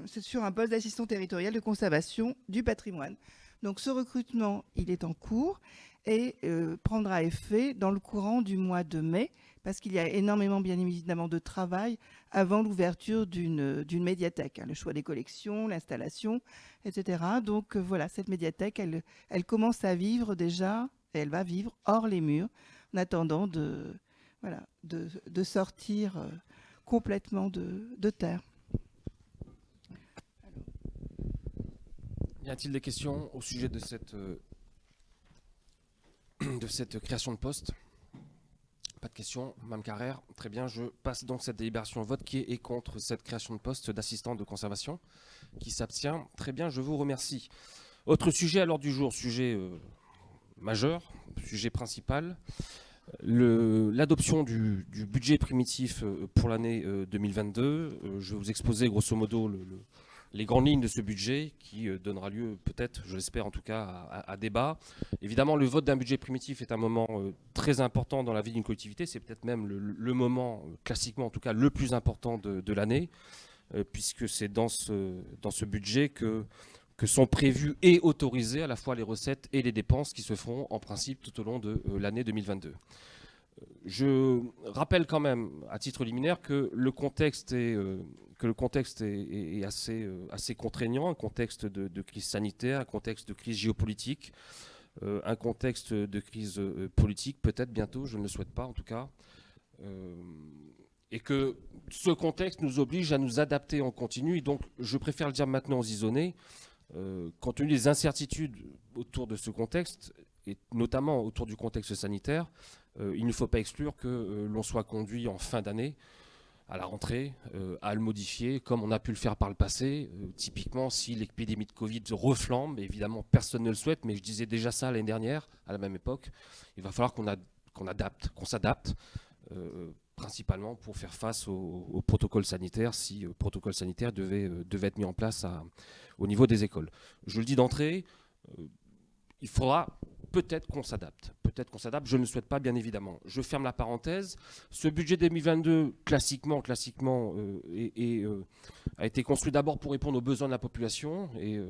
c'est sur un poste d'assistant territorial de conservation du patrimoine. Donc ce recrutement, il est en cours et prendra effet dans le courant du mois de mai, parce qu'il y a énormément, bien évidemment, de travail avant l'ouverture d'une médiathèque. Hein, le choix des collections, l'installation, etc. Donc voilà, cette médiathèque, elle commence à vivre déjà, et elle va vivre hors les murs, en attendant de sortir complètement de terre. Y a-t-il des questions au sujet de cette création de poste? Pas de questions, Mme Carrère. Très bien, je passe donc cette délibération au vote. Qui est contre cette création de poste d'assistant de conservation? Qui s'abstient? Très bien, je vous remercie. Autre sujet à l'ordre du jour, sujet majeur, sujet principal. L'adoption du budget primitif pour l'année 2022. Je vais vous exposer grosso modo les grandes lignes de ce budget qui donnera lieu peut-être, je l'espère en tout cas, à débat. Évidemment, le vote d'un budget primitif est un moment très important dans la vie d'une collectivité. C'est peut-être même le moment, classiquement en tout cas, le plus important de l'année, puisque c'est dans ce budget que sont prévues et autorisées à la fois les recettes et les dépenses qui se feront en principe tout au long de l'année 2022. Je rappelle quand même, à titre liminaire, que le contexte est assez contraignant, un contexte de crise sanitaire, un contexte de crise géopolitique, un contexte de crise politique, peut-être bientôt, je ne le souhaite pas en tout cas, et que ce contexte nous oblige à nous adapter en continu. Et donc, je préfère le dire maintenant aux isonnés, compte tenu des incertitudes autour de ce contexte, et notamment autour du contexte sanitaire, il ne faut pas exclure que l'on soit conduit en fin d'année, à la rentrée, à le modifier comme on a pu le faire par le passé. Typiquement, si l'épidémie de Covid reflambe, évidemment personne ne le souhaite, mais je disais déjà ça l'année dernière, à la même époque, il va falloir qu'on s'adapte, principalement pour faire face au protocole sanitaire, si le protocole sanitaire devait être mis en place au niveau des écoles. Je le dis d'entrée, il faudra peut-être qu'on s'adapte. Je ne le souhaite pas, bien évidemment. Je ferme la parenthèse. Ce budget 2022, classiquement, a été construit d'abord pour répondre aux besoins de la population. Et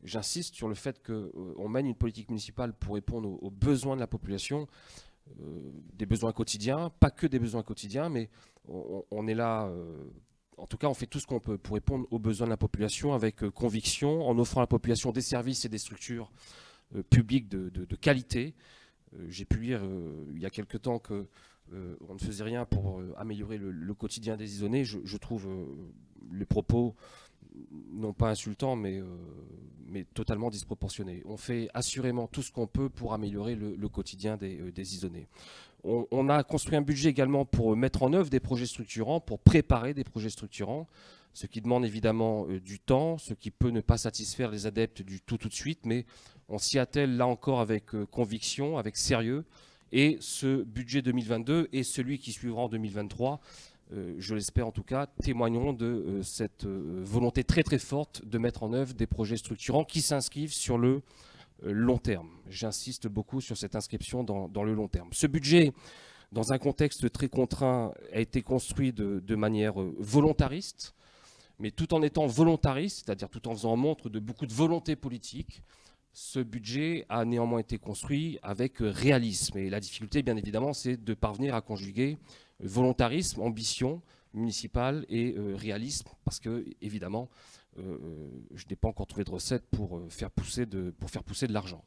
j'insiste sur le fait qu'on mène une politique municipale pour répondre aux besoins de la population, des besoins quotidiens, pas que des besoins quotidiens, mais on est là... En tout cas, on fait tout ce qu'on peut pour répondre aux besoins de la population avec conviction, en offrant à la population des services et des structures public de qualité. J'ai pu lire il y a quelque temps que on ne faisait rien pour améliorer le quotidien des isonnés. Je trouve les propos non pas insultants, mais totalement disproportionnés. On fait assurément tout ce qu'on peut pour améliorer le quotidien des isonnés. On a construit un budget également pour mettre en œuvre des projets structurants, pour préparer des projets structurants, ce qui demande évidemment du temps, ce qui peut ne pas satisfaire les adeptes du tout de suite, mais on s'y attelle là encore avec conviction, avec sérieux. Et ce budget 2022 et celui qui suivra en 2023, je l'espère en tout cas, témoigneront de cette volonté très très forte de mettre en œuvre des projets structurants qui s'inscrivent sur le long terme. J'insiste beaucoup sur cette inscription dans le long terme. Ce budget, dans un contexte très contraint, a été construit de manière volontariste, mais tout en étant volontariste, c'est-à-dire tout en faisant montre de beaucoup de volonté politique. Ce budget a néanmoins été construit avec réalisme. Et la difficulté, bien évidemment, c'est de parvenir à conjuguer volontarisme, ambition municipale et réalisme, parce que, évidemment, je n'ai pas encore trouvé de recette pour faire pousser de l'argent.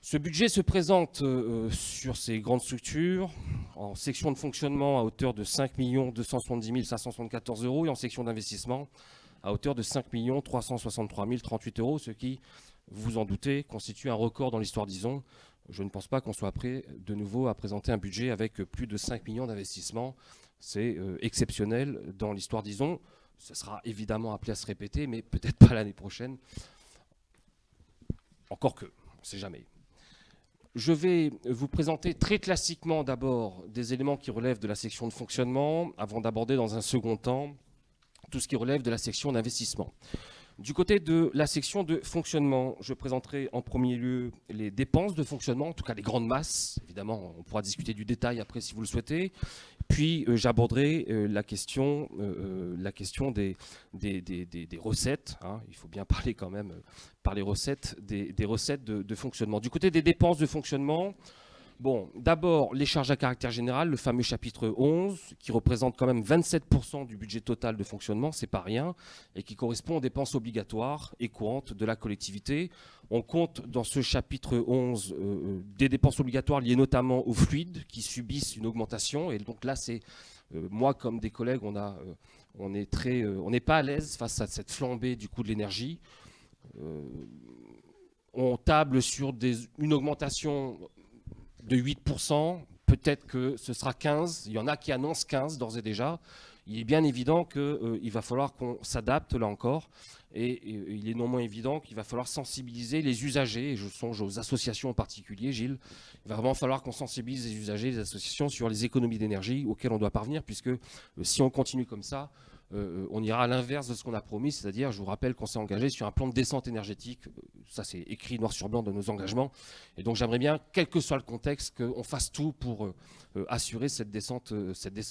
Ce budget se présente sur ces grandes structures en section de fonctionnement à hauteur de 5 270 574 € et en section d'investissement à hauteur de 5 363 038 €, ce qui, vous en doutez, constitue un record dans l'histoire d'Ison. Je ne pense pas qu'on soit prêt de nouveau à présenter un budget avec plus de 5 millions d'investissements. C'est exceptionnel dans l'histoire d'Ison. Ça sera évidemment appelé à se répéter, mais peut-être pas l'année prochaine. Encore que, on ne sait jamais. Je vais vous présenter très classiquement d'abord des éléments qui relèvent de la section de fonctionnement, avant d'aborder dans un second temps tout ce qui relève de la section d'investissement. Du côté de la section de fonctionnement, je présenterai en premier lieu les dépenses de fonctionnement, en tout cas les grandes masses. Évidemment, on pourra discuter du détail après si vous le souhaitez. Puis j'aborderai la question des recettes. Hein. Il faut bien parler quand même par les recettes, des recettes de fonctionnement. Du côté des dépenses de fonctionnement, bon, d'abord, les charges à caractère général, le fameux chapitre 11, qui représente quand même 27% du budget total de fonctionnement, c'est pas rien, et qui correspond aux dépenses obligatoires et courantes de la collectivité. On compte dans ce chapitre 11 des dépenses obligatoires liées notamment aux fluides, qui subissent une augmentation, et donc là, c'est moi comme des collègues, on n'est pas à l'aise face à cette flambée du coût de l'énergie. On table sur une augmentation de 8%, peut-être que ce sera 15%, il y en a qui annoncent 15% d'ores et déjà. Il est bien évident qu'il va falloir qu'on s'adapte là encore, et il est non moins évident qu'il va falloir sensibiliser les usagers, et je songe aux associations en particulier, Gilles, il va vraiment falloir qu'on sensibilise les usagers, les associations sur les économies d'énergie auxquelles on doit parvenir, puisque si on continue comme ça, on ira à l'inverse de ce qu'on a promis, c'est-à-dire, je vous rappelle qu'on s'est engagé sur un plan de descente énergétique, ça c'est écrit noir sur blanc dans nos engagements, et donc j'aimerais bien, quel que soit le contexte, qu'on fasse tout pour assurer cette descente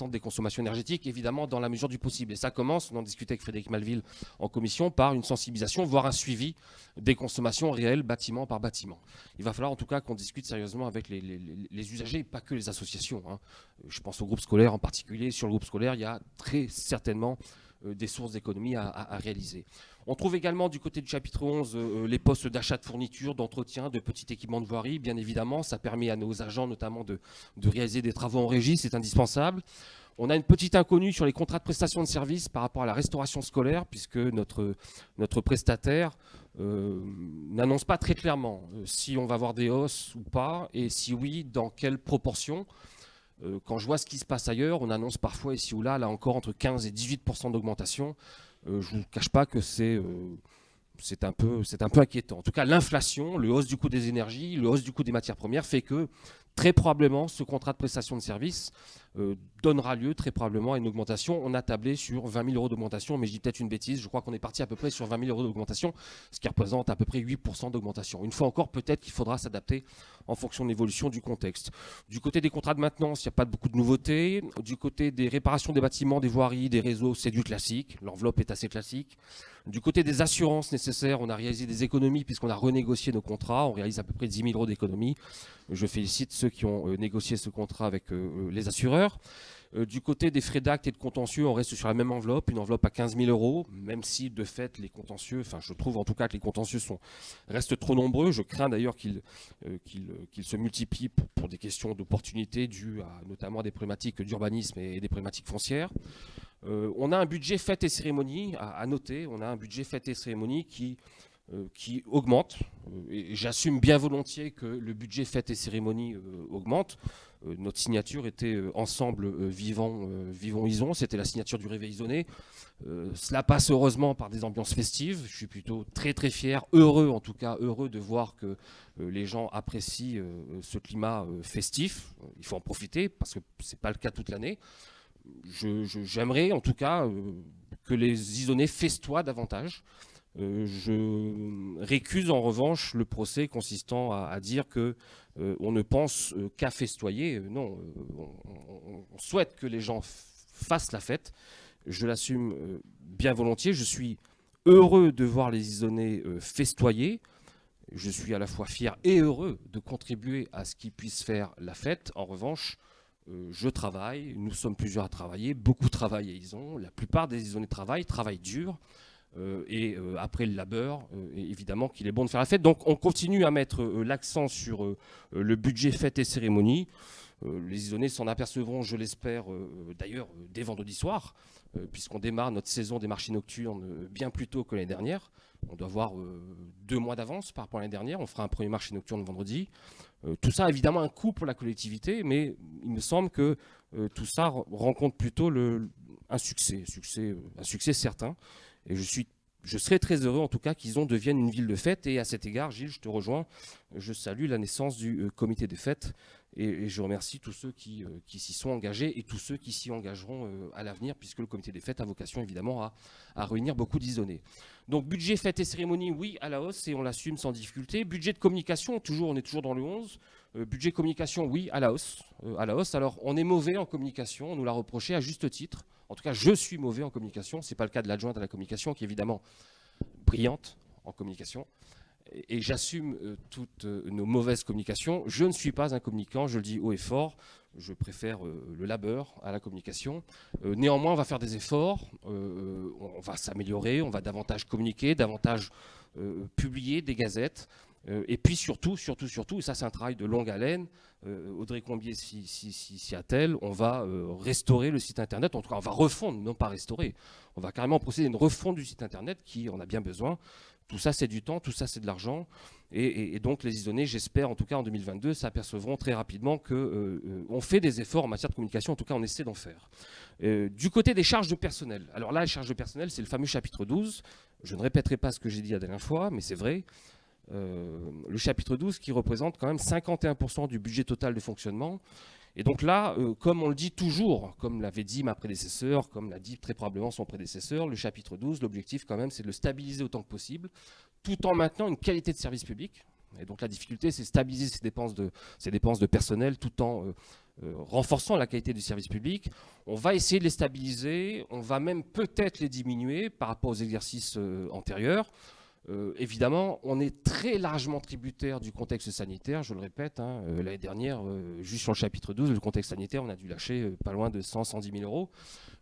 des consommations énergétiques, évidemment dans la mesure du possible. Et ça commence, on en discutait avec Frédéric Malville en commission, par une sensibilisation, voire un suivi des consommations réelles, bâtiment par bâtiment. Il va falloir en tout cas qu'on discute sérieusement avec les usagers, pas que les associations. Hein. Je pense au groupe scolaire en particulier. Sur le groupe scolaire, il y a très certainement des sources d'économie à réaliser. On trouve également du côté du chapitre 11 les postes d'achat de fournitures, d'entretien, de petits équipements de voirie. Bien évidemment, ça permet à nos agents notamment de réaliser des travaux en régie, c'est indispensable. On a une petite inconnue sur les contrats de prestation de services par rapport à la restauration scolaire, puisque notre prestataire n'annonce pas très clairement si on va avoir des hausses ou pas, et si oui, dans quelle proportion. Quand je vois ce qui se passe ailleurs, on annonce parfois ici ou là encore entre 15 et 18% d'augmentation. Je ne vous cache pas que c'est un peu inquiétant. En tout cas, l'inflation, le hausse du coût des énergies, le hausse du coût des matières premières fait que très probablement ce contrat de prestation de service donnera lieu très probablement à une augmentation. On a tablé sur 20 000 € d'augmentation, mais je dis peut-être une bêtise, je crois qu'on est parti à peu près sur 20 000 € d'augmentation, ce qui représente à peu près 8% d'augmentation. Une fois encore, peut-être qu'il faudra s'adapter en fonction de l'évolution du contexte. Du côté des contrats de maintenance, il n'y a pas beaucoup de nouveautés. Du côté des réparations des bâtiments, des voiries, des réseaux, c'est du classique. L'enveloppe est assez classique. Du côté des assurances nécessaires, on a réalisé des économies puisqu'on a renégocié nos contrats. On réalise à peu près 10 000 € d'économies. Je félicite ceux qui ont négocié ce contrat avec les assureurs. Du côté des frais d'acte et de contentieux, on reste sur la même enveloppe, une enveloppe à 15 000 €, même si de fait les contentieux, enfin je trouve en tout cas que les contentieux restent trop nombreux. Je crains d'ailleurs qu'ils se multiplient pour des questions d'opportunité dues notamment à des problématiques d'urbanisme et des problématiques foncières. On a un budget fêtes et cérémonies à noter, on a un budget fêtes et cérémonies qui augmente, et j'assume bien volontiers que le budget fêtes et cérémonies augmente. Notre signature était ensemble vivons Ison, c'était la signature du Réveil Isonnais. Cela passe heureusement par des ambiances festives. Je suis plutôt très très fier, heureux en tout cas, heureux de voir que les gens apprécient ce climat festif. Il faut en profiter parce que ce n'est pas le cas toute l'année. J'aimerais en tout cas que les Isonnais festoient davantage. Je récuse en revanche le procès consistant à dire que on ne pense qu'à festoyer. Non, on souhaite que les gens fassent la fête. Je l'assume bien volontiers. Je suis heureux de voir les Isonnais festoyer. Je suis à la fois fier et heureux de contribuer à ce qu'ils puissent faire la fête. En revanche, je travaille, nous sommes plusieurs à travailler, beaucoup travaillent à Ison. La plupart des Isonnais travaillent dur. Après le labeur, évidemment qu'il est bon de faire la fête. Donc on continue à mettre l'accent sur le budget fêtes et cérémonies. Les Isonnais s'en apercevront, je l'espère, d'ailleurs dès vendredi soir, puisqu'on démarre notre saison des marchés nocturnes bien plus tôt que l'année dernière. On doit avoir 2 mois d'avance par rapport à l'année dernière. On fera un premier marché nocturne vendredi. Tout ça a évidemment un coût pour la collectivité, mais il me semble que tout ça rencontre plutôt un succès certain. Et je serais très heureux en tout cas qu'Ison devienne une ville de fête. Et à cet égard, Gilles, je te rejoins. Je salue la naissance du comité des fêtes et je remercie tous ceux qui s'y sont engagés et tous ceux qui s'y engageront à l'avenir, puisque le comité des fêtes a vocation évidemment à réunir beaucoup d'Isonnais. Donc budget fêtes et cérémonies, oui, à la hausse, et on l'assume sans difficulté. Budget de communication, on est toujours dans le 11. Budget communication, oui, à la hausse. Alors on est mauvais en communication, on nous l'a reproché à juste titre. En tout cas, je suis mauvais en communication. Ce n'est pas le cas de l'adjointe à la communication, qui est évidemment brillante en communication. Et j'assume toutes nos mauvaises communications. Je ne suis pas un communicant, je le dis haut et fort. Je préfère le labeur à la communication. Néanmoins, on va faire des efforts. On va s'améliorer, on va davantage communiquer, davantage publier des gazettes. Et puis surtout, et ça c'est un travail de longue haleine, Audrey Combier s'y attelle, on va restaurer le site internet, en tout cas on va refondre, non pas restaurer, on va carrément procéder à une refonte du site internet qui en a bien besoin. Tout ça c'est du temps, tout ça c'est de l'argent, et donc les Isonnais, j'espère en tout cas en 2022, s'apercevront très rapidement qu'on fait des efforts en matière de communication, en tout cas on essaie d'en faire. Du côté des charges de personnel, alors là les charges de personnel c'est le fameux chapitre 12, je ne répéterai pas ce que j'ai dit la dernière fois, mais c'est vrai. Le chapitre 12 qui représente quand même 51% du budget total de fonctionnement. Et donc là, comme on le dit toujours, comme l'avait dit ma prédécesseure, comme l'a dit très probablement son prédécesseur, le chapitre 12, l'objectif quand même, c'est de le stabiliser autant que possible, tout en maintenant une qualité de service public. Et donc la difficulté, c'est stabiliser ces dépenses de personnel tout en renforçant la qualité du service public. On va essayer de les stabiliser, on va même peut-être les diminuer par rapport aux exercices antérieurs. Évidemment, on est très largement tributaire du contexte sanitaire, je le répète. L'année dernière, juste sur le chapitre 12, le contexte sanitaire, on a dû lâcher pas loin de 110 000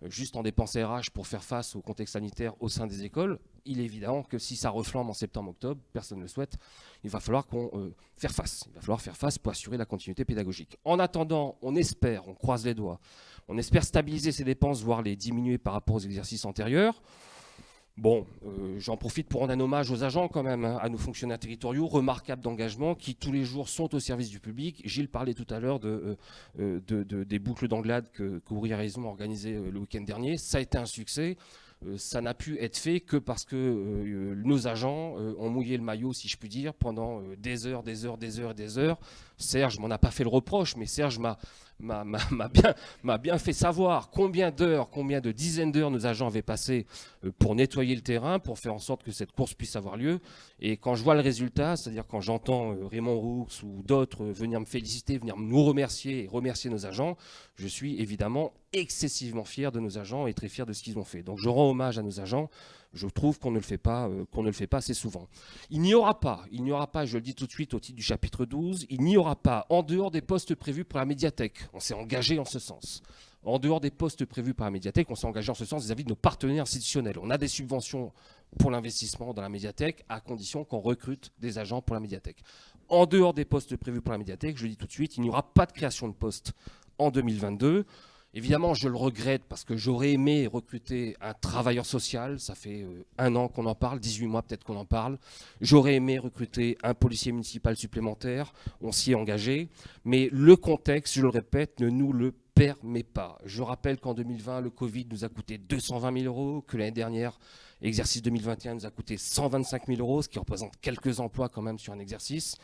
€, juste en dépenses RH pour faire face au contexte sanitaire au sein des écoles. Il est évident que si ça reflambe en septembre-octobre, personne ne le souhaite, il va falloir faire face. Il va falloir faire face pour assurer la continuité pédagogique. En attendant, on espère, on croise les doigts, on espère stabiliser ces dépenses, voire les diminuer par rapport aux exercices antérieurs. Bon, j'en profite pour rendre un hommage aux agents quand même, à nos fonctionnaires territoriaux, remarquables d'engagement, qui tous les jours sont au service du public. Gilles parlait tout à l'heure des boucles d'Anglade que Ouvrière et Ison a organisées le week-end dernier. Ça a été un succès. Ça n'a pu être fait que parce que nos agents ont mouillé le maillot, si je puis dire, pendant des heures. Serge m'en a pas fait le reproche, mais Serge m'a bien fait savoir combien d'heures, combien de dizaines d'heures nos agents avaient passé pour nettoyer le terrain, pour faire en sorte que cette course puisse avoir lieu. Et quand je vois le résultat, c'est-à-dire quand j'entends Raymond Roux ou d'autres venir me féliciter, venir nous remercier et remercier nos agents, je suis évidemment excessivement fier de nos agents et très fier de ce qu'ils ont fait. Donc je rends hommage à nos agents. Je trouve qu'on ne le fait pas assez souvent. Il n'y aura pas, je le dis tout de suite au titre du chapitre 12, il n'y aura pas, en dehors des postes prévus pour la médiathèque, on s'est engagé en ce sens, En dehors des postes prévus par la médiathèque, on s'est engagé en ce sens vis-à-vis de nos partenaires institutionnels. On a des subventions pour l'investissement dans la médiathèque, à condition qu'on recrute des agents pour la médiathèque. En dehors des postes prévus pour la médiathèque, je le dis tout de suite, il n'y aura pas de création de postes en 2022. Évidemment, je le regrette parce que j'aurais aimé recruter un travailleur social. Ça fait 1 an qu'on en parle, 18 mois peut-être qu'on en parle. J'aurais aimé recruter un policier municipal supplémentaire. On s'y est engagé. Mais le contexte, je le répète, ne nous le permet pas. Je rappelle qu'en 2020, le Covid nous a coûté 220 000 euros, que l'année dernière, l'exercice 2021 nous a coûté 125 000 euros, ce qui représente quelques emplois quand même sur un exercice.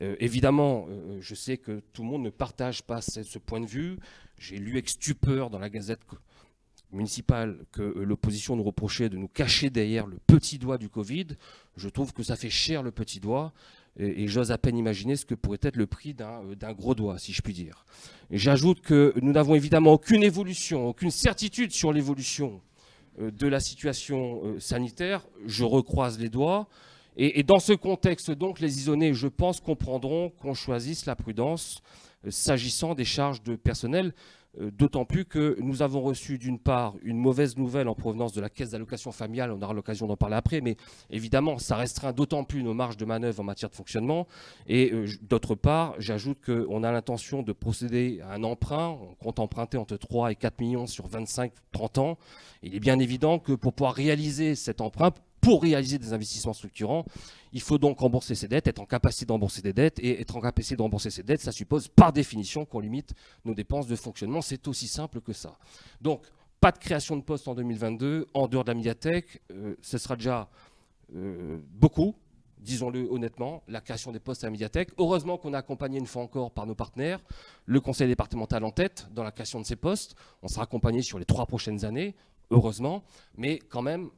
Évidemment, je sais que tout le monde ne partage pas ce point de vue. J'ai lu avec stupeur dans la Gazette municipale que l'opposition nous reprochait de nous cacher derrière le petit doigt du Covid. Je trouve que ça fait cher le petit doigt et j'ose à peine imaginer ce que pourrait être le prix d'un gros doigt, si je puis dire. J'ajoute que nous n'avons évidemment aucune évolution, aucune certitude sur l'évolution de la situation sanitaire. Je recroise les doigts. Et dans ce contexte, donc, les isonnés, je pense, comprendront qu'on choisisse la prudence s'agissant des charges de personnel, d'autant plus que nous avons reçu d'une part une mauvaise nouvelle en provenance de la caisse d'allocation familiale, on aura l'occasion d'en parler après, mais évidemment, ça restreint d'autant plus nos marges de manœuvre en matière de fonctionnement. Et d'autre part, j'ajoute qu'on a l'intention de procéder à un emprunt, on compte emprunter entre 3 et 4 millions sur 25-30 ans. Il est bien évident que pour pouvoir réaliser cet emprunt, pour réaliser des investissements structurants, il faut donc rembourser ses dettes, être en capacité de rembourser des dettes. Et être en capacité de rembourser ses dettes, ça suppose par définition qu'on limite nos dépenses de fonctionnement. C'est aussi simple que ça. Donc, pas de création de postes en 2022, en dehors de la médiathèque. Ce sera déjà beaucoup, disons-le honnêtement, la création des postes à la médiathèque. Heureusement qu'on a accompagné une fois encore par nos partenaires, le conseil départemental en tête dans la création de ces postes. On sera accompagné sur les 3 prochaines années, heureusement, mais quand même,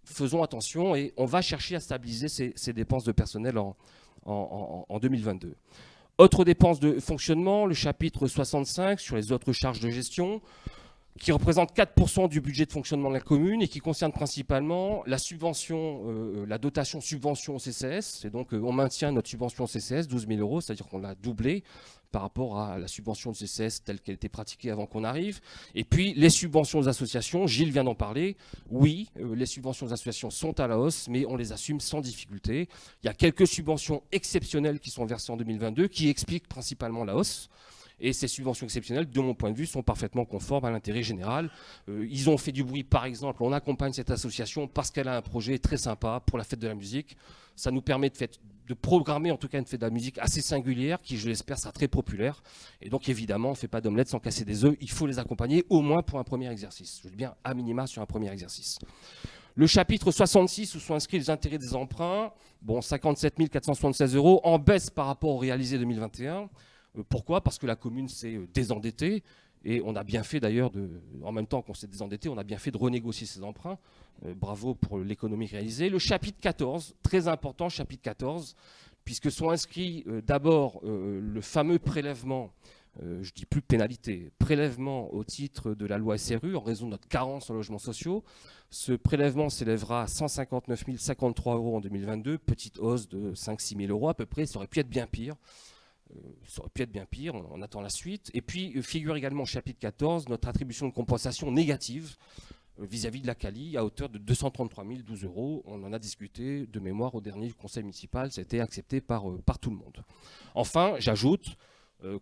faisons attention et on va chercher à stabiliser ces dépenses de personnel en 2022. Autre dépense de fonctionnement, le chapitre 65 sur les autres charges de gestion, qui représente 4% du budget de fonctionnement de la commune et qui concerne principalement la subvention, la dotation subvention au CCS. Et donc on maintient notre subvention au CCS, 12 000 euros, c'est-à-dire qu'on l'a doublé par rapport à la subvention de CCS telle qu'elle était pratiquée avant qu'on arrive. Et puis les subventions aux associations, Gilles vient d'en parler. Oui, les subventions aux associations sont à la hausse, mais on les assume sans difficulté. Il y a quelques subventions exceptionnelles qui sont versées en 2022 qui expliquent principalement la hausse. Et ces subventions exceptionnelles, de mon point de vue, sont parfaitement conformes à l'intérêt général. Ils ont fait du bruit, par exemple. On accompagne cette association parce qu'elle a un projet très sympa pour la fête de la musique. Ça nous permet de programmer en tout cas une fête de la musique assez singulière qui, je l'espère, sera très populaire. Et donc, évidemment, on ne fait pas d'omelette sans casser des œufs. Il faut les accompagner au moins pour un premier exercice. Je dis bien à minima sur un premier exercice. Le chapitre 66 où sont inscrits les intérêts des emprunts, bon, 57 476 euros, en baisse par rapport au réalisé 2021. Pourquoi ? Parce que la commune s'est désendettée et on a bien fait d'ailleurs, en même temps qu'on s'est désendetté, on a bien fait de renégocier ses emprunts. Bravo pour l'économie réalisée. Le chapitre 14, très important, chapitre 14, puisque sont inscrits d'abord le fameux prélèvement, je dis plus pénalité, prélèvement au titre de la loi SRU en raison de notre carence en logements sociaux. Ce prélèvement s'élèvera à 159 053 euros en 2022, petite hausse de 5-6 000 euros à peu près, ça aurait pu être bien pire. Ça aurait pu être bien pire, on attend la suite. Et puis figure également au chapitre 14 notre attribution de compensation négative vis-à-vis de la CALI à hauteur de 233 012 euros. On en a discuté de mémoire au dernier conseil municipal, ça a été accepté par tout le monde. Enfin, j'ajoute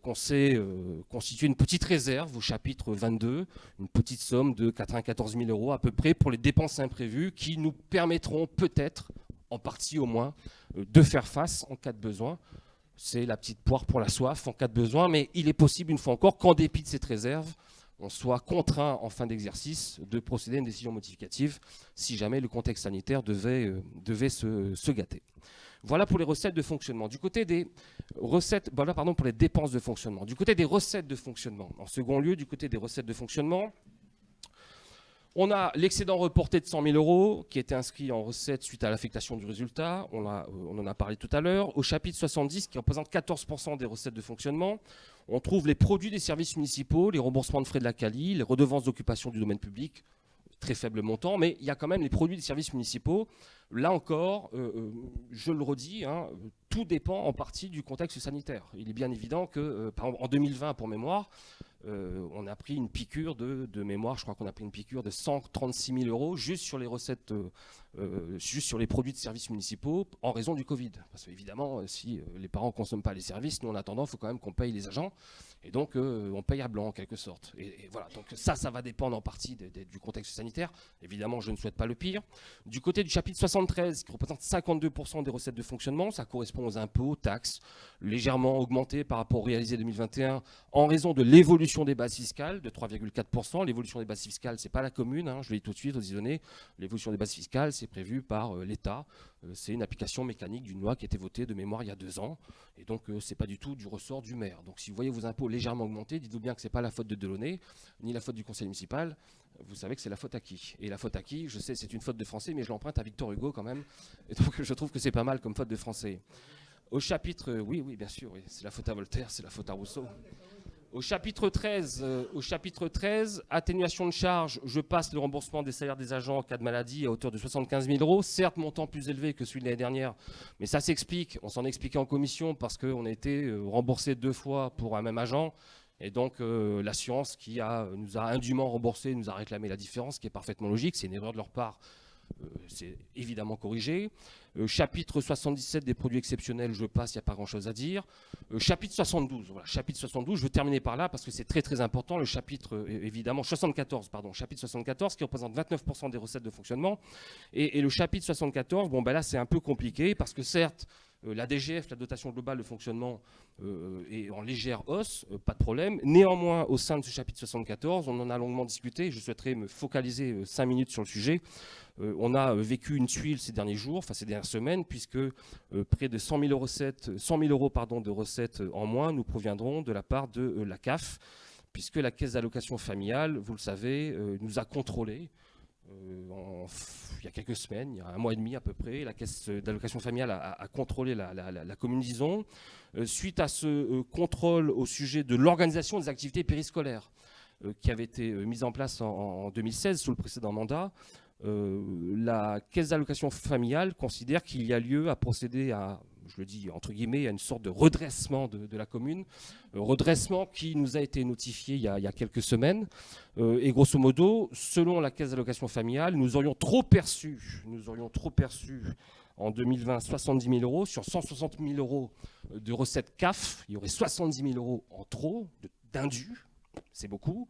qu'on s'est constitué une petite réserve au chapitre 22, une petite somme de 94 000 euros à peu près pour les dépenses imprévues qui nous permettront peut-être, en partie au moins, de faire face en cas de besoin. C'est la petite poire pour la soif en cas de besoin, mais il est possible une fois encore qu'en dépit de cette réserve, on soit contraint en fin d'exercice de procéder à une décision modificative si jamais le contexte sanitaire devait se gâter. Voilà pour les recettes de fonctionnement. Du côté des recettes, voilà pardon pour les dépenses de fonctionnement. Du côté des recettes de fonctionnement, en second lieu, du côté des recettes de fonctionnement, on a l'excédent reporté de 100 000 euros qui était inscrit en recette suite à l'affectation du résultat. On en a parlé tout à l'heure. Au chapitre 70, qui représente 14% des recettes de fonctionnement, on trouve les produits des services municipaux, les remboursements de frais de la CALI, les redevances d'occupation du domaine public, très faible montant, mais il y a quand même les produits des services municipaux. Là encore, je le redis, tout dépend en partie du contexte sanitaire. Il est bien évident que, par exemple, en 2020, pour mémoire, on a pris une piqûre de mémoire, je crois qu'on a pris une piqûre de 136 000 euros juste sur les recettes, juste sur les produits de services municipaux en raison du Covid. Parce qu'évidemment, si les parents ne consomment pas les services, nous en attendant, il faut quand même qu'on paye les agents. Et donc, on paye à blanc en quelque sorte. Et voilà, donc ça va dépendre en partie du contexte sanitaire. Évidemment, je ne souhaite pas le pire. Du côté du chapitre 73, qui représente 52% des recettes de fonctionnement, ça correspond aux impôts, taxes, légèrement augmentés par rapport au réalisé 2021 en raison de l'évolution des bases fiscales de 3,4%. L'évolution des bases fiscales, c'est pas la commune, hein, je le dis tout de suite aux isonnés. L'évolution des bases fiscales, c'est prévu par l'État. C'est une application mécanique d'une loi qui a été votée de mémoire il y a 2 ans. Et donc, c'est pas du tout du ressort du maire. Donc, si vous voyez vos impôts légèrement augmentés, dites-vous bien que c'est pas la faute de Delaunay, ni la faute du conseil municipal. Vous savez que c'est la faute à qui? Et la faute à qui? Je sais, c'est une faute de français, mais je l'emprunte à Victor Hugo quand même. Et donc, je trouve que c'est pas mal comme faute de français. Au chapitre, oui, bien sûr, oui, c'est la faute à Voltaire, c'est la faute à Rousseau. Au chapitre 13, atténuation de charges, je passe le remboursement des salaires des agents en cas de maladie à hauteur de 75 000 euros, certes montant plus élevé que celui de l'année dernière, mais ça s'explique, on s'en expliquait en commission parce qu'on a été remboursé 2 fois pour un même agent, et donc l'assurance qui nous a indûment remboursé nous a réclamé la différence, ce qui est parfaitement logique, c'est une erreur de leur part. C'est évidemment corrigé. Chapitre 77 des produits exceptionnels, je passe, il n'y a pas grand-chose à dire. Chapitre 72, voilà, chapitre 72, je veux terminer par là parce que c'est très très important. Le chapitre, évidemment, chapitre 74 qui représente 29% des recettes de fonctionnement. Et le chapitre 74, bon ben là c'est un peu compliqué parce que certes, la DGF, la dotation globale de fonctionnement, est en légère hausse, pas de problème. Néanmoins, au sein de ce chapitre 74, on en a longuement discuté. Je souhaiterais me focaliser 5 minutes sur le sujet. On a vécu une tuile ces derniers jours, enfin ces dernières semaines, puisque près de 100 000 euros de recettes en moins nous proviendront de la part de la CAF, puisque la caisse d'allocation familiale, vous le savez, nous a contrôlés. Il y a quelques semaines, il y a 1 mois et demi à peu près, la caisse d'allocation familiale a contrôlé la commune d'Ison suite à ce contrôle au sujet de l'organisation des activités périscolaires qui avait été mise en place en 2016 sous le précédent mandat. La caisse d'allocation familiale considère qu'il y a lieu à procéder à, je le dis entre guillemets, à une sorte de redressement de la commune, redressement qui nous a été notifié il y a quelques semaines. Et grosso modo, selon la caisse d'allocation familiale, nous aurions trop perçu en 2020 70 000 euros sur 160 000 euros de recettes CAF. Il y aurait 70 000 euros en trop d'indus, c'est beaucoup.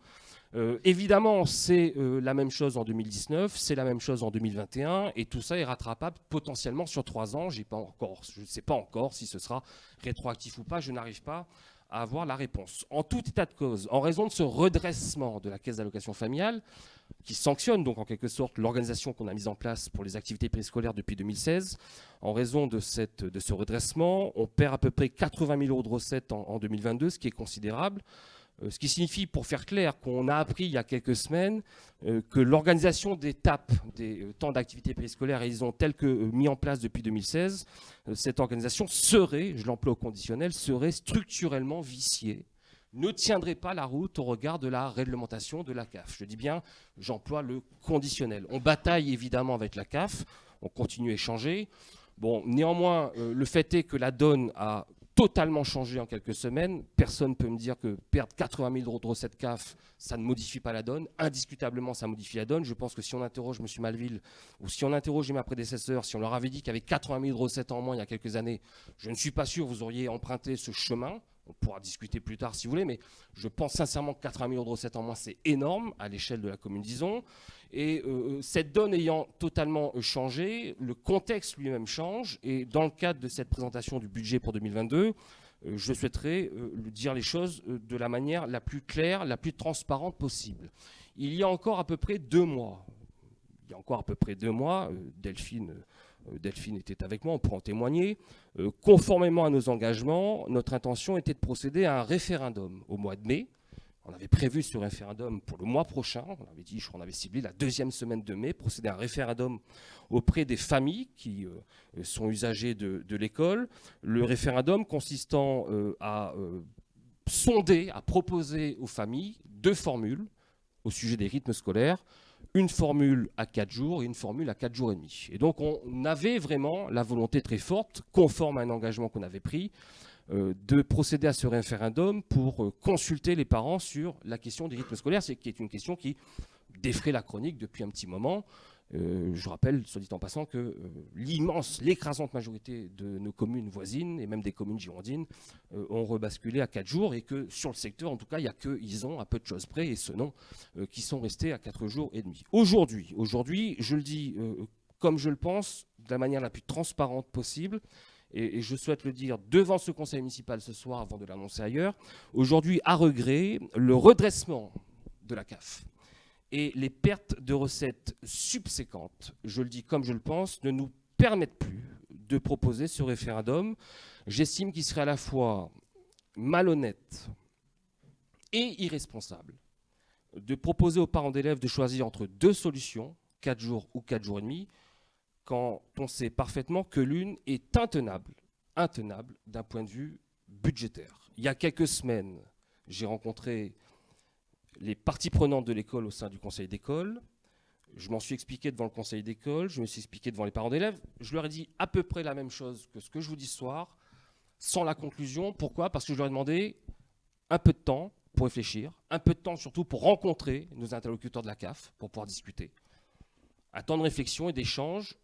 Évidemment, c'est la même chose en 2019, c'est la même chose en 2021, et tout ça est rattrapable potentiellement sur 3 ans. Je ne sais pas encore si ce sera rétroactif ou pas, je n'arrive pas à avoir la réponse. En tout état de cause, en raison de ce redressement de la caisse d'allocation familiale, qui sanctionne donc en quelque sorte l'organisation qu'on a mise en place pour les activités périscolaires depuis 2016, en raison de ce redressement, on perd à peu près 80 000 euros de recettes en 2022, ce qui est considérable. Ce qui signifie, pour faire clair, qu'on a appris il y a quelques semaines que l'organisation des TAP, des temps d'activité périscolaire, ils ont tel que mis en place depuis 2016, cette organisation serait, je l'emploie au conditionnel, serait structurellement viciée, ne tiendrait pas la route au regard de la réglementation de la CAF. Je dis bien, j'emploie le conditionnel. On bataille évidemment avec la CAF, on continue à échanger. Bon, néanmoins, le fait est que la donne a totalement changé en quelques semaines. Personne ne peut me dire que perdre 80 000 euros de recettes CAF, ça ne modifie pas la donne. Indiscutablement, ça modifie la donne. Je pense que si on interroge M. Malville ou si on interrogeait ma prédécesseur, si on leur avait dit qu'il y avait 80 000 de recettes en moins il y a quelques années, je ne suis pas sûr que vous auriez emprunté ce chemin. On pourra discuter plus tard si vous voulez, mais je pense sincèrement que 80 000 euros de recettes en moins, c'est énorme à l'échelle de la commune d'Ison. Et cette donne ayant totalement changé, le contexte lui-même change. Et dans le cadre de cette présentation du budget pour 2022, je souhaiterais dire les choses de la manière la plus claire, la plus transparente possible. Il y a encore à peu près 2 mois, Delphine était avec moi, on pourra en témoigner. Conformément à nos engagements, notre intention était de procéder à un référendum au mois de mai. On avait prévu ce référendum pour le mois prochain. On avait dit, je crois qu'on avait ciblé la 2e semaine de mai, procéder à un référendum auprès des familles qui sont usagers de l'école. Le référendum consistant à sonder, à proposer aux familles 2 formules au sujet des rythmes scolaires. Une formule à 4 jours et une formule à 4 jours et demi. Et donc on avait vraiment la volonté très forte, conforme à un engagement qu'on avait pris, de procéder à ce référendum pour consulter les parents sur la question des rythmes scolaires, qui est une question qui défraie la chronique depuis un petit moment. Je rappelle, soit dit en passant, que l'écrasante majorité de nos communes voisines, et même des communes girondines, ont rebasculé à 4 jours, et que sur le secteur, en tout cas, il n'y a que Ison, à peu de choses près, et ce nom, qui sont restés à 4 jours et demi. Aujourd'hui, je le dis comme je le pense, de la manière la plus transparente possible, et je souhaite le dire devant ce conseil municipal ce soir avant de l'annoncer ailleurs. Aujourd'hui, à regret, le redressement de la CAF et les pertes de recettes subséquentes, je le dis comme je le pense, ne nous permettent plus de proposer ce référendum. J'estime qu'il serait à la fois malhonnête et irresponsable de proposer aux parents d'élèves de choisir entre 2 solutions, 4 jours ou 4 jours et demi, quand on sait parfaitement que l'une est intenable d'un point de vue budgétaire. Il y a quelques semaines, j'ai rencontré les parties prenantes de l'école au sein du conseil d'école. Je m'en suis expliqué devant le conseil d'école, je me suis expliqué devant les parents d'élèves. Je leur ai dit à peu près la même chose que ce que je vous dis ce soir, sans la conclusion. Pourquoi ? Parce que je leur ai demandé un peu de temps pour réfléchir, un peu de temps surtout pour rencontrer nos interlocuteurs de la CAF, pour pouvoir discuter. Un temps de réflexion et d'échange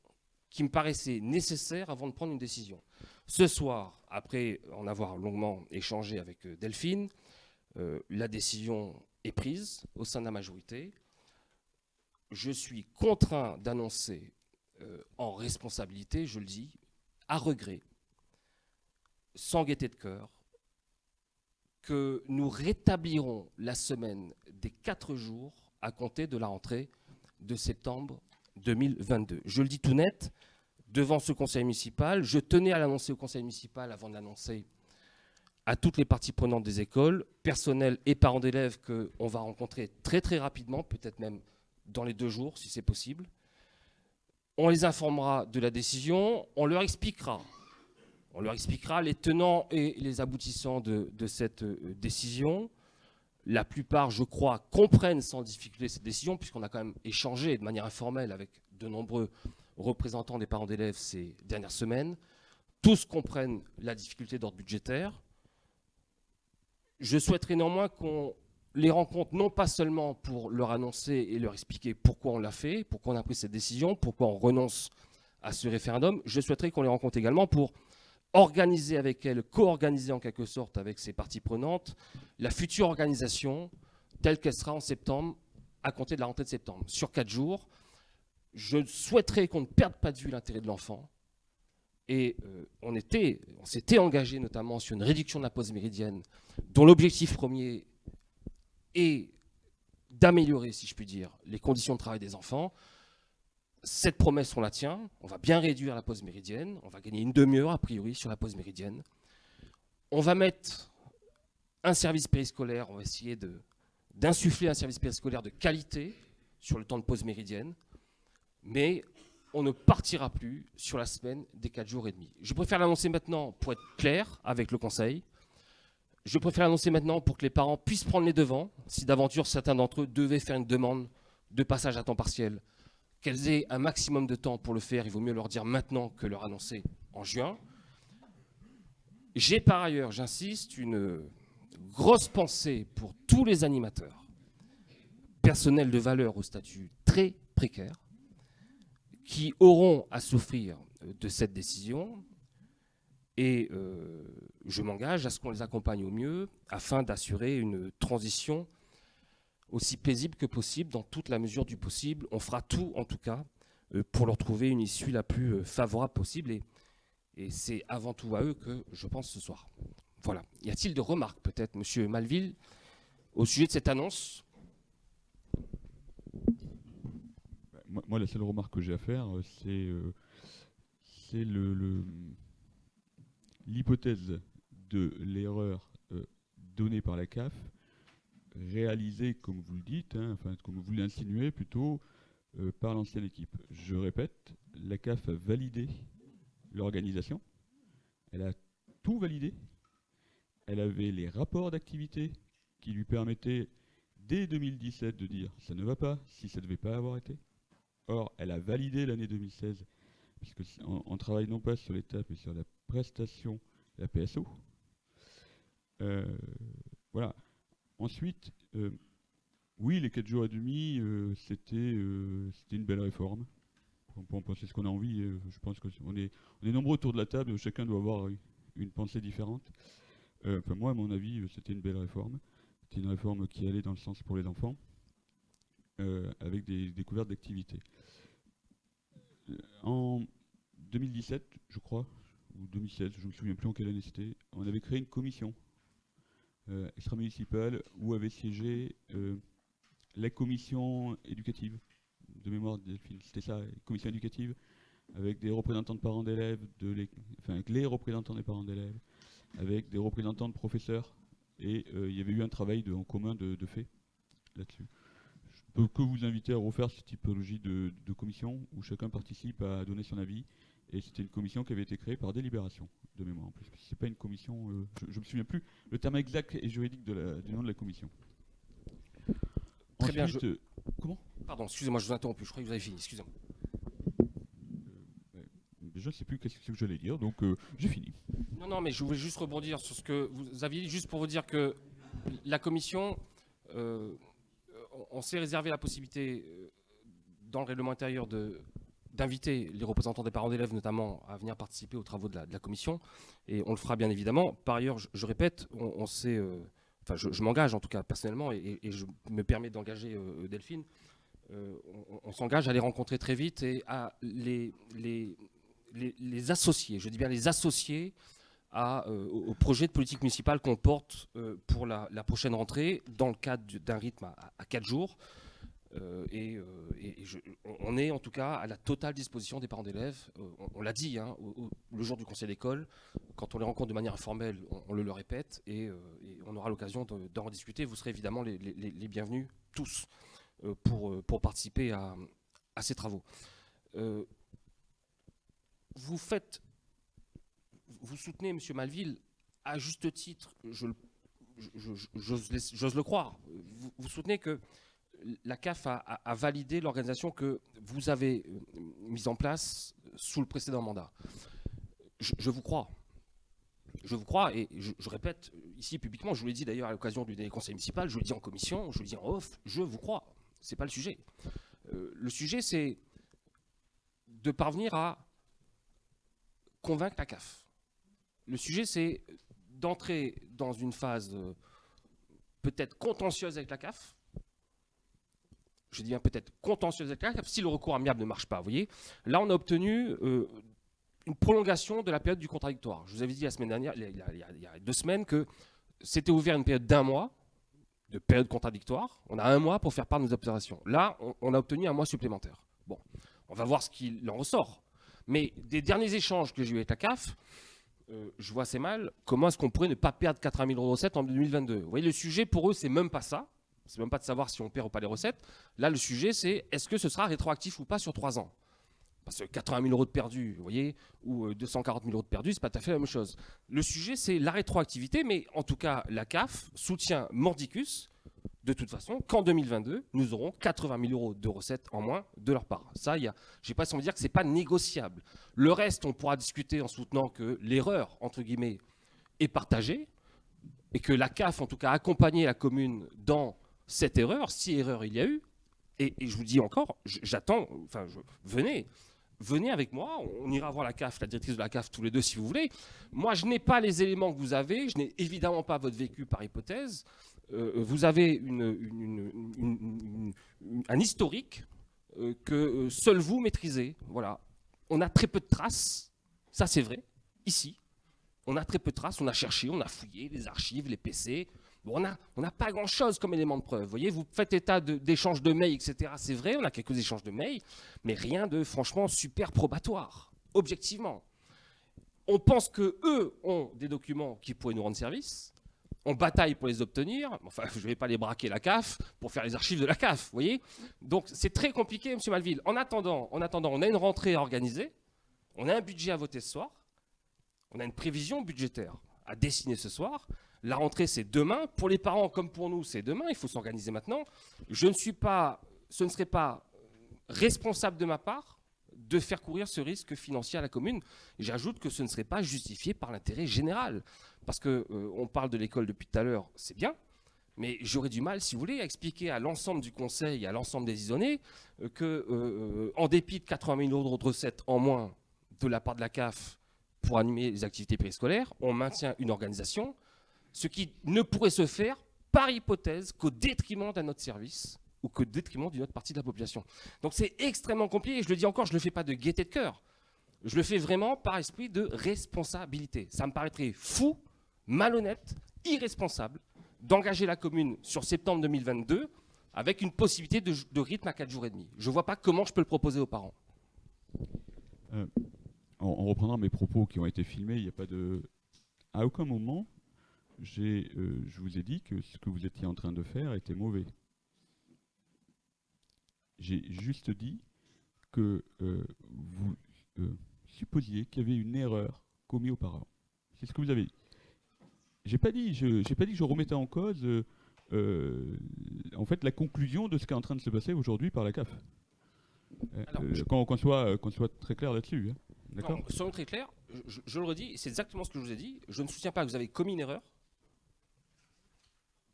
qui me paraissait nécessaire avant de prendre une décision. Ce soir, après en avoir longuement échangé avec Delphine, la décision est prise au sein de la majorité. Je suis contraint d'annoncer en responsabilité, je le dis, à regret, sans gaieté de cœur, que nous rétablirons la semaine des 4 jours à compter de la rentrée de septembre 2022. Je le dis tout net, devant ce conseil municipal, je tenais à l'annoncer au conseil municipal avant de l'annoncer à toutes les parties prenantes des écoles, personnel et parents d'élèves qu'on va rencontrer très très rapidement, peut-être même dans les 2 jours si c'est possible. On les informera de la décision, on leur expliquera les tenants et les aboutissants de cette décision. La plupart, je crois, comprennent sans difficulté cette décision, puisqu'on a quand même échangé de manière informelle avec de nombreux représentants des parents d'élèves ces dernières semaines. Tous comprennent la difficulté d'ordre budgétaire. Je souhaiterais néanmoins qu'on les rencontre, non pas seulement pour leur annoncer et leur expliquer pourquoi on l'a fait, pourquoi on a pris cette décision, pourquoi on renonce à ce référendum. Je souhaiterais qu'on les rencontre également pour organiser avec elles, co-organiser en quelque sorte avec ces parties prenantes, la future organisation telle qu'elle sera en septembre, à compter de la rentrée de septembre. Sur 4 jours, je souhaiterais qu'on ne perde pas de vue l'intérêt de l'enfant. Et on s'était engagé notamment sur une réduction de la pause méridienne, dont l'objectif premier est d'améliorer, si je puis dire, les conditions de travail des enfants. Cette promesse, on la tient. On va bien réduire la pause méridienne. On va gagner une demi-heure, a priori, sur la pause méridienne. On va mettre un service périscolaire. On va essayer d'insuffler un service périscolaire de qualité sur le temps de pause méridienne. Mais on ne partira plus sur la semaine des 4 jours et demi. Je préfère l'annoncer maintenant pour être clair avec le conseil. Je préfère l'annoncer maintenant pour que les parents puissent prendre les devants. Si d'aventure certains d'entre eux devaient faire une demande de passage à temps partiel, qu'elles aient un maximum de temps pour le faire, il vaut mieux leur dire maintenant que leur annoncer en juin. J'ai par ailleurs, j'insiste, une grosse pensée pour tous les animateurs, personnels de valeur au statut très précaire, qui auront à souffrir de cette décision. Et je m'engage à ce qu'on les accompagne au mieux afin d'assurer une transition aussi paisible que possible, dans toute la mesure du possible. On fera tout, en tout cas, pour leur trouver une issue la plus favorable possible. Et c'est avant tout à eux que je pense ce soir. Voilà. Y a-t-il de remarques, peut-être, Monsieur Malville, au sujet de cette annonce ? Moi, la seule remarque que j'ai à faire, c'est l'hypothèse de l'erreur donnée par la CAF, réalisée, comme vous le dites, enfin, comme vous l'insinuez plutôt, par l'ancienne équipe. Je répète, la CAF a validé l'organisation, elle a tout validé, elle avait les rapports d'activité qui lui permettaient, dès 2017, de dire « ça ne va pas si ça ne devait pas avoir été ». Or, elle a validé l'année 2016, puisqu'on travaille non pas sur l'étape, mais sur la prestation, la PSO, Voilà. Ensuite, oui, les 4 jours et demi, c'était une belle réforme. On peut en penser ce qu'on a envie. Je pense qu'on est nombreux autour de la table. Chacun doit avoir une pensée différente. Enfin, moi, à mon avis, c'était une belle réforme. C'était une réforme qui allait dans le sens pour les enfants, avec des découvertes d'activités. En 2017, je crois, ou 2016, je ne me souviens plus en quelle année c'était, on avait créé une commission extra-municipale où avait siégé la commission éducative, de mémoire Delphine, c'était ça, commission éducative, avec des représentants de parents d'élèves, avec les représentants des parents d'élèves, avec des représentants de professeurs, et il y avait eu un travail en commun de fait là-dessus. Je peux que vous inviter à refaire cette typologie de commission où chacun participe à donner son avis, et c'était une commission qui avait été créée par délibération, de mémoire en plus. C'est pas une commission, je me souviens plus le terme exact et juridique du nom de la commission. Très Ensuite, bien. Comment ? Pardon, excusez-moi, je vous ai interrompu. Je croyais que vous avez fini. Excusez-moi. Je ne sais plus qu'est-ce que j'allais dire, donc j'ai fini. Non, mais je voulais juste rebondir sur ce que vous aviez dit, juste pour vous dire que la commission, on s'est réservé la possibilité, dans le règlement intérieur, d'inviter les représentants des parents d'élèves, notamment, à venir participer aux travaux de la commission, et on le fera bien évidemment. Par ailleurs, je répète, on s'est... Enfin, je m'engage en tout cas personnellement, et je me permets d'engager Delphine. On s'engage à les rencontrer très vite et à les associer, je dis bien les associer au projet de politique municipale qu'on porte pour la prochaine rentrée, dans le cadre d'un rythme à 4 jours. On est en tout cas à la totale disposition des parents d'élèves. On l'a dit, hein, le jour du conseil d'école, quand on les rencontre de manière informelle, on le répète, et on aura l'occasion d'en discuter. Vous serez évidemment les bienvenus tous pour participer à ces travaux. Vous soutenez M. Malville à juste titre, j'ose le croire. Vous soutenez que la CAF a validé l'organisation que vous avez mise en place sous le précédent mandat. Je vous crois. Je vous crois, et je répète ici publiquement, je vous l'ai dit d'ailleurs à l'occasion du conseil municipal, je vous l'ai dit en commission, je vous l'ai dit en off, je vous crois. Ce n'est pas le sujet. Le sujet, c'est de parvenir à convaincre la CAF. Le sujet, c'est d'entrer dans une phase peut-être contentieuse avec la CAF. Je dis bien peut-être contentieuse avec la CAF, si le recours amiable ne marche pas. Vous voyez, là, on a obtenu une prolongation de la période du contradictoire. Je vous avais dit la semaine dernière, il y a 2 semaines, que c'était ouvert une période d'1 mois de période contradictoire. On a 1 mois pour faire part de nos observations. Là, on a obtenu 1 mois supplémentaire. Bon, on va voir ce qu'il en ressort. Mais des derniers échanges que j'ai eu avec la CAF, je vois assez mal comment est-ce qu'on pourrait ne pas perdre 80 000 € de recettes en 2022. Vous voyez, le sujet pour eux, c'est même pas ça. C'est même pas de savoir si on perd ou pas les recettes. Là, le sujet, c'est est-ce que ce sera rétroactif ou pas sur 3 ans. Parce que 80 000 € de perdus, vous voyez, ou 240 000 € de perdus, c'est pas tout à fait la même chose. Le sujet, c'est la rétroactivité, mais en tout cas, la CAF soutient mordicus, de toute façon, qu'en 2022, nous aurons 80 000 € de recettes en moins de leur part. Ça, je ne sais pas si on veut dire que ce n'est pas négociable. Le reste, on pourra discuter en soutenant que l'erreur, entre guillemets, est partagée, et que la CAF, en tout cas, a accompagné la commune dans cette erreur, si erreur il y a eu. Et je vous dis encore, j'attends, enfin, venez avec moi, on ira voir la CAF, la directrice de la CAF, tous les deux, si vous voulez. Moi, je n'ai pas les éléments que vous avez, je n'ai évidemment pas votre vécu par hypothèse. Vous avez un historique que seul vous maîtrisez. Voilà. On a très peu de traces, ça c'est vrai, ici. On a très peu de traces, on a cherché, on a fouillé les archives, les PC. Bon, on n'a pas grand-chose comme élément de preuve. Vous voyez, vous faites état d'échanges de mails, etc. C'est vrai, on a quelques échanges de mails, mais rien de franchement super probatoire, objectivement. On pense qu'eux ont des documents qui pourraient nous rendre service. On bataille pour les obtenir. Enfin, je ne vais pas les braquer la CAF pour faire les archives de la CAF, vous voyez. Donc, c'est très compliqué, M. Malville. En attendant, on a une rentrée à organiser. On a un budget à voter ce soir. On a une prévision budgétaire à dessiner ce soir. La rentrée, c'est demain. Pour les parents comme pour nous, c'est demain. Il faut s'organiser maintenant. Ce ne serait pas responsable de ma part de faire courir ce risque financier à la commune. J'ajoute que ce ne serait pas justifié par l'intérêt général. Parce qu'on parle de l'école depuis tout à l'heure, c'est bien, mais j'aurais du mal, si vous voulez, à expliquer à l'ensemble du conseil et à l'ensemble des isonnés qu'en dépit de 80 000 euros de recettes en moins de la part de la CAF pour animer les activités périscolaires, on maintient une organisation, ce qui ne pourrait se faire par hypothèse qu'au détriment d'un autre service ou qu'au détriment d'une autre partie de la population. Donc c'est extrêmement compliqué, et je le dis encore, je ne le fais pas de gaieté de cœur, je le fais vraiment par esprit de responsabilité. Ça me paraîtrait fou, malhonnête, irresponsable d'engager la commune sur septembre 2022 avec une possibilité de rythme à 4 jours et demi. Je ne vois pas comment je peux le proposer aux parents. En reprenant mes propos qui ont été filmés, il n'y a pas de... À aucun moment, je vous ai dit que ce que vous étiez en train de faire était mauvais. J'ai juste dit que vous supposiez qu'il y avait une erreur commise auparavant. C'est ce que vous avez dit. J'ai pas dit que je remettais en cause en fait la conclusion de ce qui est en train de se passer aujourd'hui par la CAF. Qu'on soit très clair là-dessus. Hein. D'accord. Non, soyons très clairs, je le redis, c'est exactement ce que je vous ai dit. Je ne soutiens pas que vous avez commis une erreur.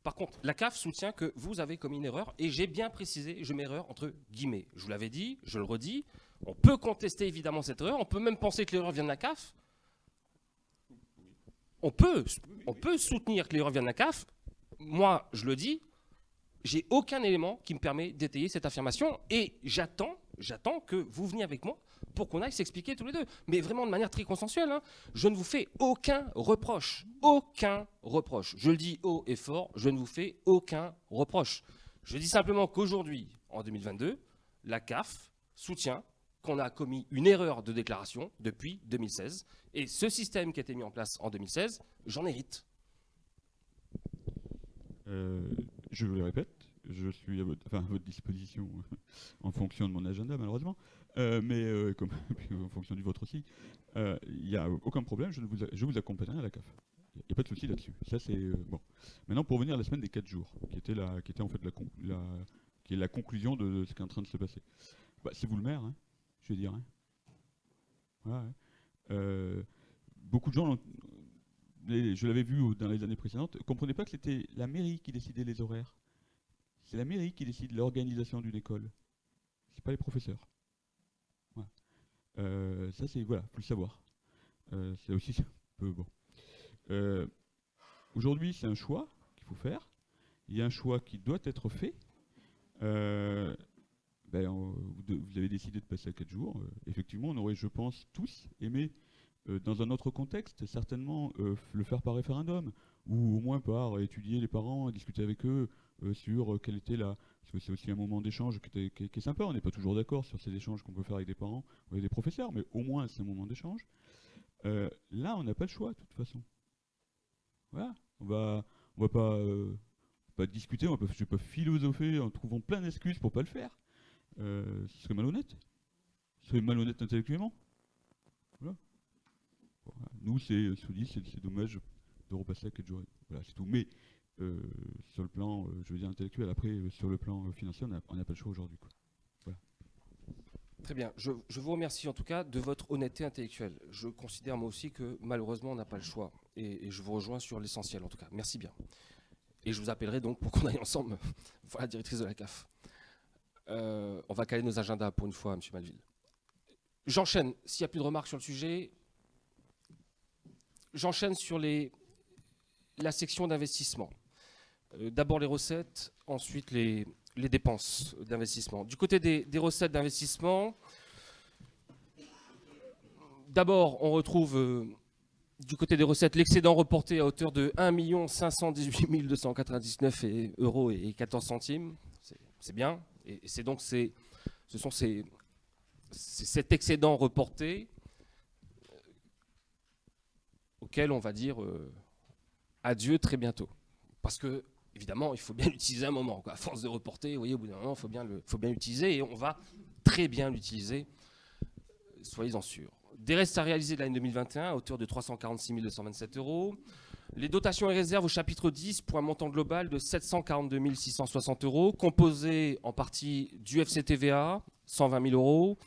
Par contre, la CAF soutient que vous avez commis une erreur, et j'ai bien précisé, je mets erreur entre guillemets. Je vous l'avais dit, je le redis, on peut contester évidemment cette erreur, on peut même penser que l'erreur vient de la CAF. On peut soutenir que l'erreur vient de la CAF. Moi, je le dis, j'ai aucun élément qui me permet d'étayer cette affirmation, et j'attends que vous veniez avec moi pour qu'on aille s'expliquer tous les deux. Mais vraiment de manière très consensuelle. Hein. Je ne vous fais aucun reproche. Aucun reproche. Je le dis haut et fort, je ne vous fais aucun reproche. Je dis simplement qu'aujourd'hui, en 2022, la CAF soutient qu'on a commis une erreur de déclaration depuis 2016. Et ce système qui a été mis en place en 2016, j'en hérite. Je vous le répète, je suis à votre disposition en fonction de mon agenda, malheureusement, mais en fonction du vôtre aussi. Il n'y a aucun problème, je vous accompagnerai à la CAF. Il n'y a pas de souci là-dessus. Ça, c'est bon. Maintenant, pour revenir à la semaine des 4 jours, qui était en fait qui est la conclusion de ce qui est en train de se passer. Bah, c'est vous le maire, hein, je vais dire. Hein. Voilà, hein. Beaucoup de gens, je l'avais vu dans les années précédentes, ne comprenaient pas que c'était la mairie qui décidait les horaires. C'est la mairie qui décide l'organisation d'une école. C'est pas les professeurs. Voilà. Ça, c'est voilà, faut le savoir. C'est aussi un peu bon. Aujourd'hui, c'est un choix qu'il faut faire. Il y a un choix qui doit être fait. Vous avez décidé de passer à 4 jours. Effectivement, on aurait, je pense, tous aimé, dans un autre contexte, certainement le faire par référendum, ou au moins par étudier les parents, discuter avec eux sur quelle était la... Parce que c'est aussi un moment d'échange qui est sympa. On n'est pas toujours d'accord sur ces échanges qu'on peut faire avec des parents ou avec des professeurs, mais au moins c'est un moment d'échange. Là, on n'a pas le choix, de toute façon. Voilà. On va pas discuter, je ne vais pas philosopher en trouvant plein d'excuses pour pas le faire. Ce serait malhonnête. Ce serait malhonnête intellectuellement. Voilà. Nous, c'est dommage de repasser à 4 jours. Voilà, c'est tout. Mais sur le plan, je veux dire, intellectuel, après, sur le plan financier, on n'a pas le choix aujourd'hui. Voilà. Très bien. Je vous remercie en tout cas de votre honnêteté intellectuelle. Je considère moi aussi que malheureusement, on n'a pas le choix. Et je vous rejoins sur l'essentiel en tout cas. Merci bien. Et je vous appellerai donc pour qu'on aille ensemble voir la directrice de la CAF. On va caler nos agendas pour une fois, M. Malville. J'enchaîne. S'il n'y a plus de remarques sur le sujet, j'enchaîne sur la section d'investissement. D'abord les recettes, ensuite les dépenses d'investissement. Du côté des recettes d'investissement, d'abord on retrouve du côté des recettes l'excédent reporté à hauteur de 1 518 299 euros et 14 centimes. C'est bien. Et c'est donc c'est cet excédent reporté auquel on va dire adieu très bientôt. Parce que, évidemment, il faut bien l'utiliser un moment. Quoi. À force de reporter, vous voyez, au bout d'un moment, il faut bien l'utiliser et on va très bien l'utiliser, soyez-en sûrs. Des restes à réaliser de l'année 2021 à hauteur de 346 227 euros. Les dotations et réserves au chapitre 10 pour un montant global de 742 660 euros, composé en partie du FCTVA, 120 000 euros,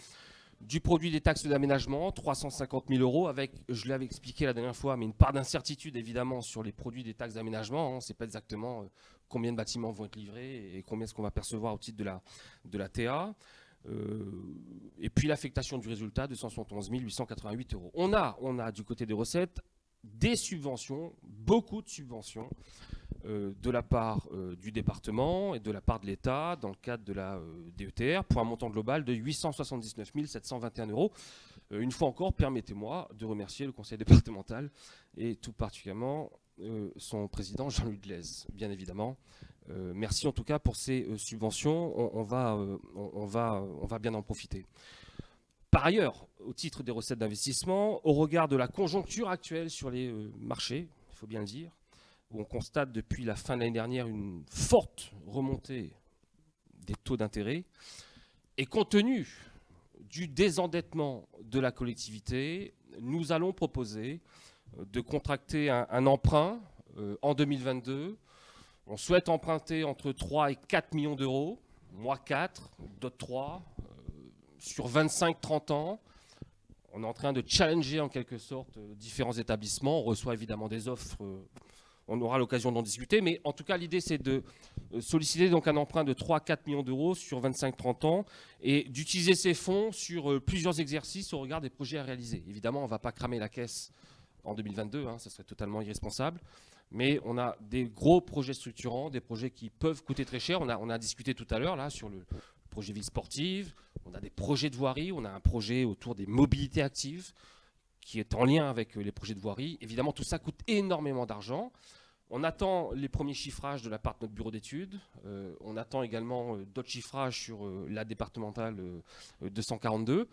Du produit des taxes d'aménagement, 350 000 euros, avec, je l'avais expliqué la dernière fois, mais une part d'incertitude évidemment sur les produits des taxes d'aménagement. On ne sait pas exactement combien de bâtiments vont être livrés et combien est-ce qu'on va percevoir au titre de la TA. Et puis l'affectation du résultat, 271 888 euros. On a du côté des recettes des subventions, beaucoup de subventions, de la part du département et de la part de l'État dans le cadre de la DETR pour un montant global de 879 721 euros. Une fois encore, permettez-moi de remercier le conseil départemental et tout particulièrement son président Jean-Louis Glaise, bien évidemment. Merci en tout cas pour ces subventions, on va bien en profiter. Par ailleurs, au titre des recettes d'investissement, au regard de la conjoncture actuelle sur les marchés, il faut bien le dire, où on constate depuis la fin de l'année dernière une forte remontée des taux d'intérêt, et compte tenu du désendettement de la collectivité, nous allons proposer de contracter un emprunt en 2022. On souhaite emprunter entre 3 et 4 millions d'euros, moi 4, d'autres 3, sur 25-30 ans. On est en train de challenger en quelque sorte différents établissements. On reçoit évidemment des offres, on aura l'occasion d'en discuter, mais en tout cas l'idée c'est de solliciter donc un emprunt de 3 à 4 millions d'euros sur 25-30 ans et d'utiliser ces fonds sur plusieurs exercices au regard des projets à réaliser. Évidemment, on ne va pas cramer la caisse en 2022, ça serait totalement irresponsable, mais on a des gros projets structurants, des projets qui peuvent coûter très cher. On a discuté tout à l'heure là sur le projet ville sportive, on a des projets de voirie, on a un projet autour des mobilités actives qui est en lien avec les projets de voirie. Évidemment, tout ça coûte énormément d'argent. On attend les premiers chiffrages de la part de notre bureau d'études. On attend également d'autres chiffrages sur la départementale 242.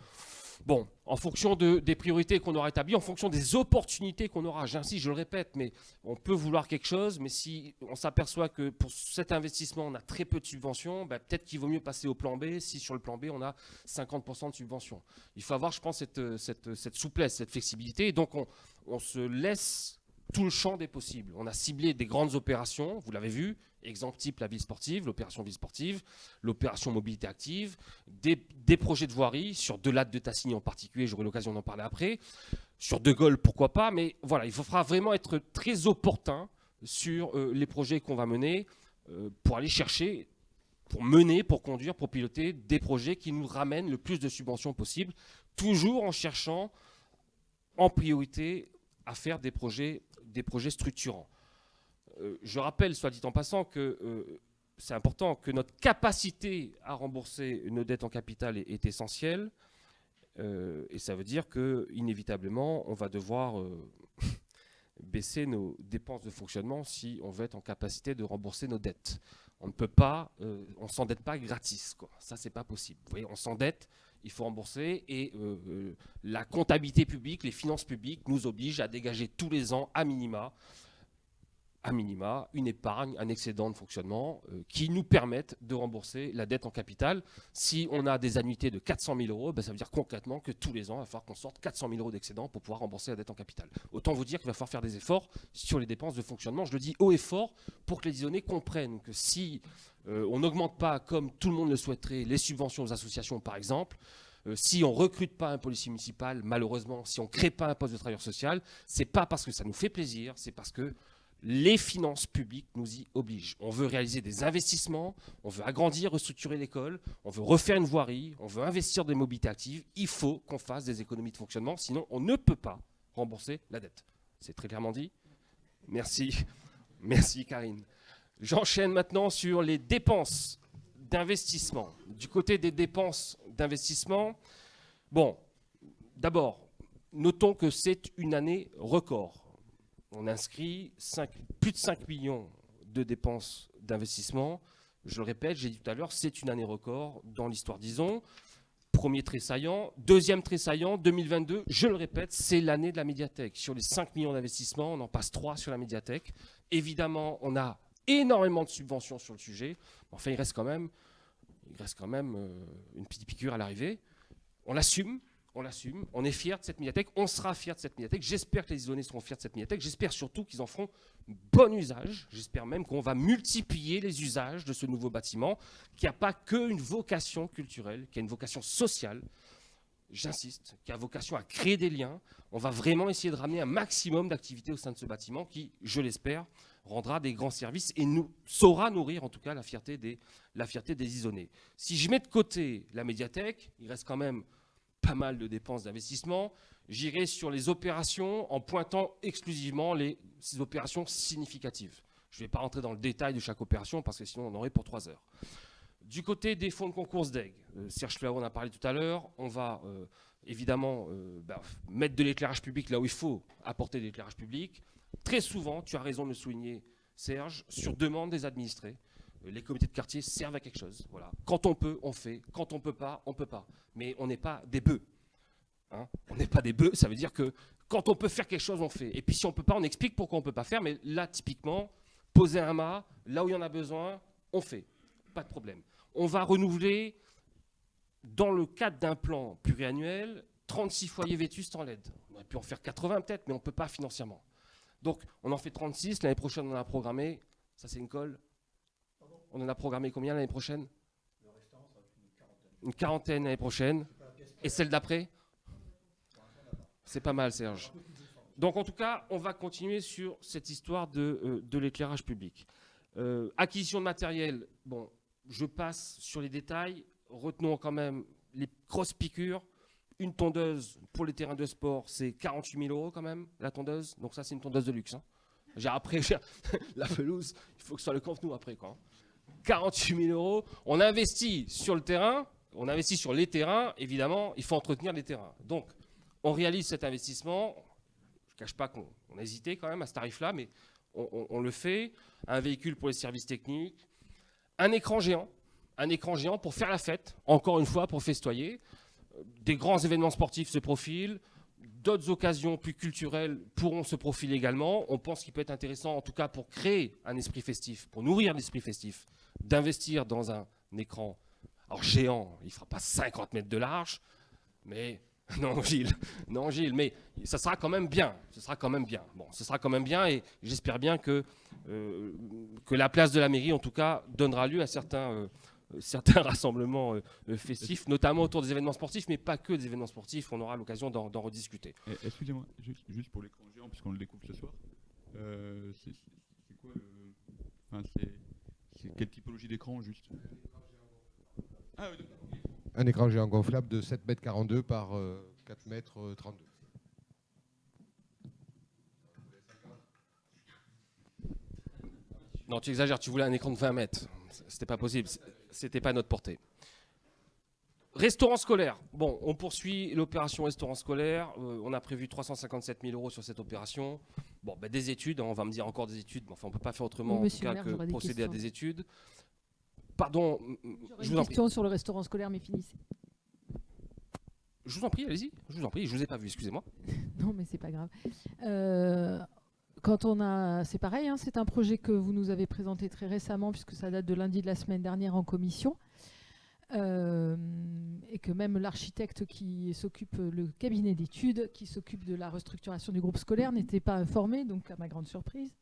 Bon, en fonction des priorités qu'on aura établies, en fonction des opportunités qu'on aura, j'insiste, je le répète, mais on peut vouloir quelque chose, mais si on s'aperçoit que pour cet investissement, on a très peu de subventions, peut-être qu'il vaut mieux passer au plan B si sur le plan B, on a 50% de subventions. Il faut avoir, je pense, cette souplesse, cette flexibilité, et donc on se laisse tout le champ des possibles. On a ciblé des grandes opérations, vous l'avez vu, exemple type la ville sportive, l'opération ville sportive, l'opération mobilité active, des projets de voirie, sur Delade de Tassigny en particulier, j'aurai l'occasion d'en parler après, sur De Gaulle, pourquoi pas, mais voilà, il faudra vraiment être très opportun sur les projets qu'on va mener pour aller chercher, pour mener, pour conduire, pour piloter des projets qui nous ramènent le plus de subventions possible, toujours en cherchant en priorité à faire des projets structurants. Je rappelle, soit dit en passant, que c'est important que notre capacité à rembourser nos dettes en capital est essentielle. Et ça veut dire qu'inévitablement, on va devoir baisser nos dépenses de fonctionnement si on veut être en capacité de rembourser nos dettes. On ne peut pas, on ne s'endette pas gratis, quoi. Ça, c'est pas possible. Vous voyez, on s'endette, il faut rembourser, et la comptabilité publique, les finances publiques nous obligent à dégager tous les ans, à minima, une épargne, un excédent de fonctionnement qui nous permettent de rembourser la dette en capital. Si on a des annuités de 400 000 euros, ça veut dire concrètement que tous les ans, il va falloir qu'on sorte 400 000 euros d'excédent pour pouvoir rembourser la dette en capital. Autant vous dire qu'il va falloir faire des efforts sur les dépenses de fonctionnement. Je le dis haut et fort pour que les Dijonais comprennent que si on n'augmente pas, comme tout le monde le souhaiterait, les subventions aux associations par exemple, si on ne recrute pas un policier municipal, malheureusement, si on ne crée pas un poste de travailleur social, c'est pas parce que ça nous fait plaisir, c'est parce que les finances publiques nous y obligent. On veut réaliser des investissements, on veut agrandir, restructurer l'école, on veut refaire une voirie, on veut investir dans des mobilités actives. Il faut qu'on fasse des économies de fonctionnement, sinon on ne peut pas rembourser la dette. C'est très clairement dit. Merci. Merci Karine. J'enchaîne maintenant sur les dépenses d'investissement. Du côté des dépenses d'investissement, bon, d'abord, notons que c'est une année record. On inscrit plus de 5 millions de dépenses d'investissement. Je le répète, j'ai dit tout à l'heure, c'est une année record dans l'histoire d'Ison. Premier tressaillant. Deuxième tressaillant, 2022, je le répète, c'est l'année de la médiathèque. Sur les 5 millions d'investissements, on en passe 3 sur la médiathèque. Évidemment, on a énormément de subventions sur le sujet. Enfin, il reste quand même une petite piqûre à l'arrivée. On l'assume. On est fiers de cette médiathèque, on sera fiers de cette médiathèque. J'espère que les Isonnais seront fiers de cette médiathèque. J'espère surtout qu'ils en feront bon usage. J'espère même qu'on va multiplier les usages de ce nouveau bâtiment qui n'a pas qu'une vocation culturelle, qui a une vocation sociale. j'insiste, qui a vocation à créer des liens. On va vraiment essayer de ramener un maximum d'activités au sein de ce bâtiment qui, je l'espère, rendra des grands services et saura nourrir en tout cas la fierté des Isonnais. Si je mets de côté la médiathèque, il reste quand même pas mal de dépenses d'investissement. J'irai sur les opérations en pointant exclusivement ces opérations significatives. Je ne vais pas rentrer dans le détail de chaque opération parce que sinon on en aurait pour 3 heures. Du côté des fonds de concours SDEG, Serge Fleurot en a parlé tout à l'heure, on va évidemment mettre de l'éclairage public là où il faut apporter de l'éclairage public. Très souvent, tu as raison de le souligner, Serge, sur demande des administrés, les comités de quartier servent à quelque chose. Voilà. Quand on peut, on fait. Quand on ne peut pas, on ne peut pas. Mais on n'est pas des bœufs. Hein, on n'est pas des bœufs, ça veut dire que quand on peut faire quelque chose, on fait. Et puis si on ne peut pas, on explique pourquoi on ne peut pas faire. Mais là, typiquement, poser un mât, là où il y en a besoin, on fait. Pas de problème. On va renouveler, dans le cadre d'un plan pluriannuel, 36 foyers vétustes en LED. On aurait pu en faire 80 peut-être, mais on ne peut pas financièrement. Donc, on en fait 36. L'année prochaine, on en a programmé. Ça, c'est une colle. On en a programmé combien l'année prochaine? Une quarantaine l'année prochaine. Et celle d'après? C'est pas mal, Serge. Donc, en tout cas, on va continuer sur cette histoire de l'éclairage public. Acquisition de matériel. Bon, je passe sur les détails. Retenons quand même les grosses piqûres. Une tondeuse pour les terrains de sport, c'est 48 000 € quand même, la tondeuse. Donc ça, c'est une tondeuse de luxe. Hein. Après, la pelouse, il faut que ce soit le Camp Nou après. Quoi. 48 000 €. On investit sur le terrain, on investit sur les terrains. Évidemment, il faut entretenir les terrains. Donc, on réalise cet investissement. Je ne cache pas qu'on a hésité quand même à ce tarif-là, mais on le fait. Un véhicule pour les services techniques. Un écran géant pour faire la fête, encore une fois, pour festoyer. Des grands événements sportifs se profilent, d'autres occasions plus culturelles pourront se profiler également. On pense qu'il peut être intéressant, en tout cas pour créer un esprit festif, pour nourrir l'esprit festif, d'investir dans un écran géant. Il ne fera pas 50 mètres de large, mais non Gilles, mais ça sera quand même bien. Ce sera quand même bien et j'espère bien que la place de la mairie, en tout cas, donnera lieu à certains rassemblements festifs, notamment autour des événements sportifs, mais pas que des événements sportifs. On aura l'occasion d'en rediscuter. Excusez-moi, juste pour l'écran géant, puisqu'on le découvre ce soir, c'est quoi c'est quelle typologie d'écran juste? Ah, oui, un écran géant gonflable de 7,42 m par 4,32 m. Non, tu exagères, tu voulais un écran de 20 mètres. C'était pas possible, c'était pas à notre portée. Restaurant scolaire. Bon, on poursuit l'opération restaurant scolaire. On a prévu 357 000 € sur cette opération. Bon, des études, on va me dire encore des études, mais enfin, on ne peut pas faire autrement en tout cas que procéder à des études. Pardon, je vous en prie. Question sur le restaurant scolaire, mais finissez. Je vous en prie, allez-y. Je vous en prie, je ne vous ai pas vu, excusez-moi. Non, mais c'est pas grave. C'est pareil, hein, c'est un projet que vous nous avez présenté très récemment, puisque ça date de lundi de la semaine dernière en commission. Et que même l'architecte qui s'occupe, le cabinet d'études qui s'occupe de la restructuration du groupe scolaire n'était pas informé, donc à ma grande surprise.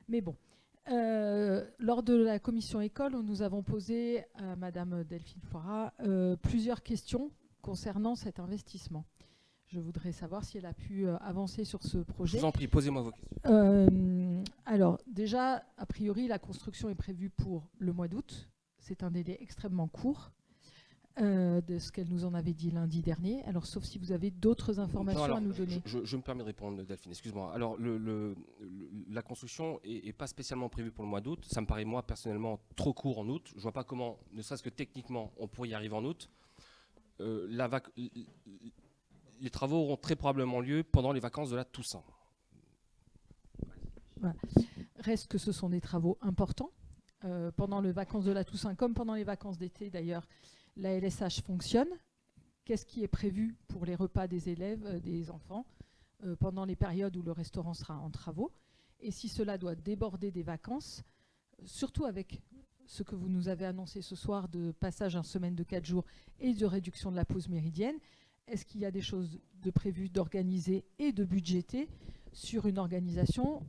Mais bon, lors de la commission école, nous avons posé à Madame Delphine Foirat plusieurs questions concernant cet investissement. Je voudrais savoir si elle a pu avancer sur ce projet. Je vous en prie, posez-moi vos questions. Alors déjà, a priori, la construction est prévue pour le mois d'août. C'est un délai extrêmement court de ce qu'elle nous en avait dit lundi dernier. Alors, sauf si vous avez d'autres informations à nous donner. Je me permets de répondre, Delphine, excuse-moi. Alors, la construction n'est pas spécialement prévue pour le mois d'août. Ça me paraît, moi, personnellement, trop court en août. Je ne vois pas comment, ne serait-ce que techniquement, on pourrait y arriver en août. Les travaux auront très probablement lieu pendant les vacances de la Toussaint. Voilà. Reste que ce sont des travaux importants. Pendant les vacances de la Toussaint, comme pendant les vacances d'été d'ailleurs, la LSH fonctionne. Qu'est-ce qui est prévu pour les repas des élèves, des enfants, pendant les périodes où le restaurant sera en travaux? Et si cela doit déborder des vacances, surtout avec ce que vous nous avez annoncé ce soir de passage en semaine de 4 jours et de réduction de la pause méridienne, est-ce qu'il y a des choses de prévues d'organiser et de budgéter sur une organisation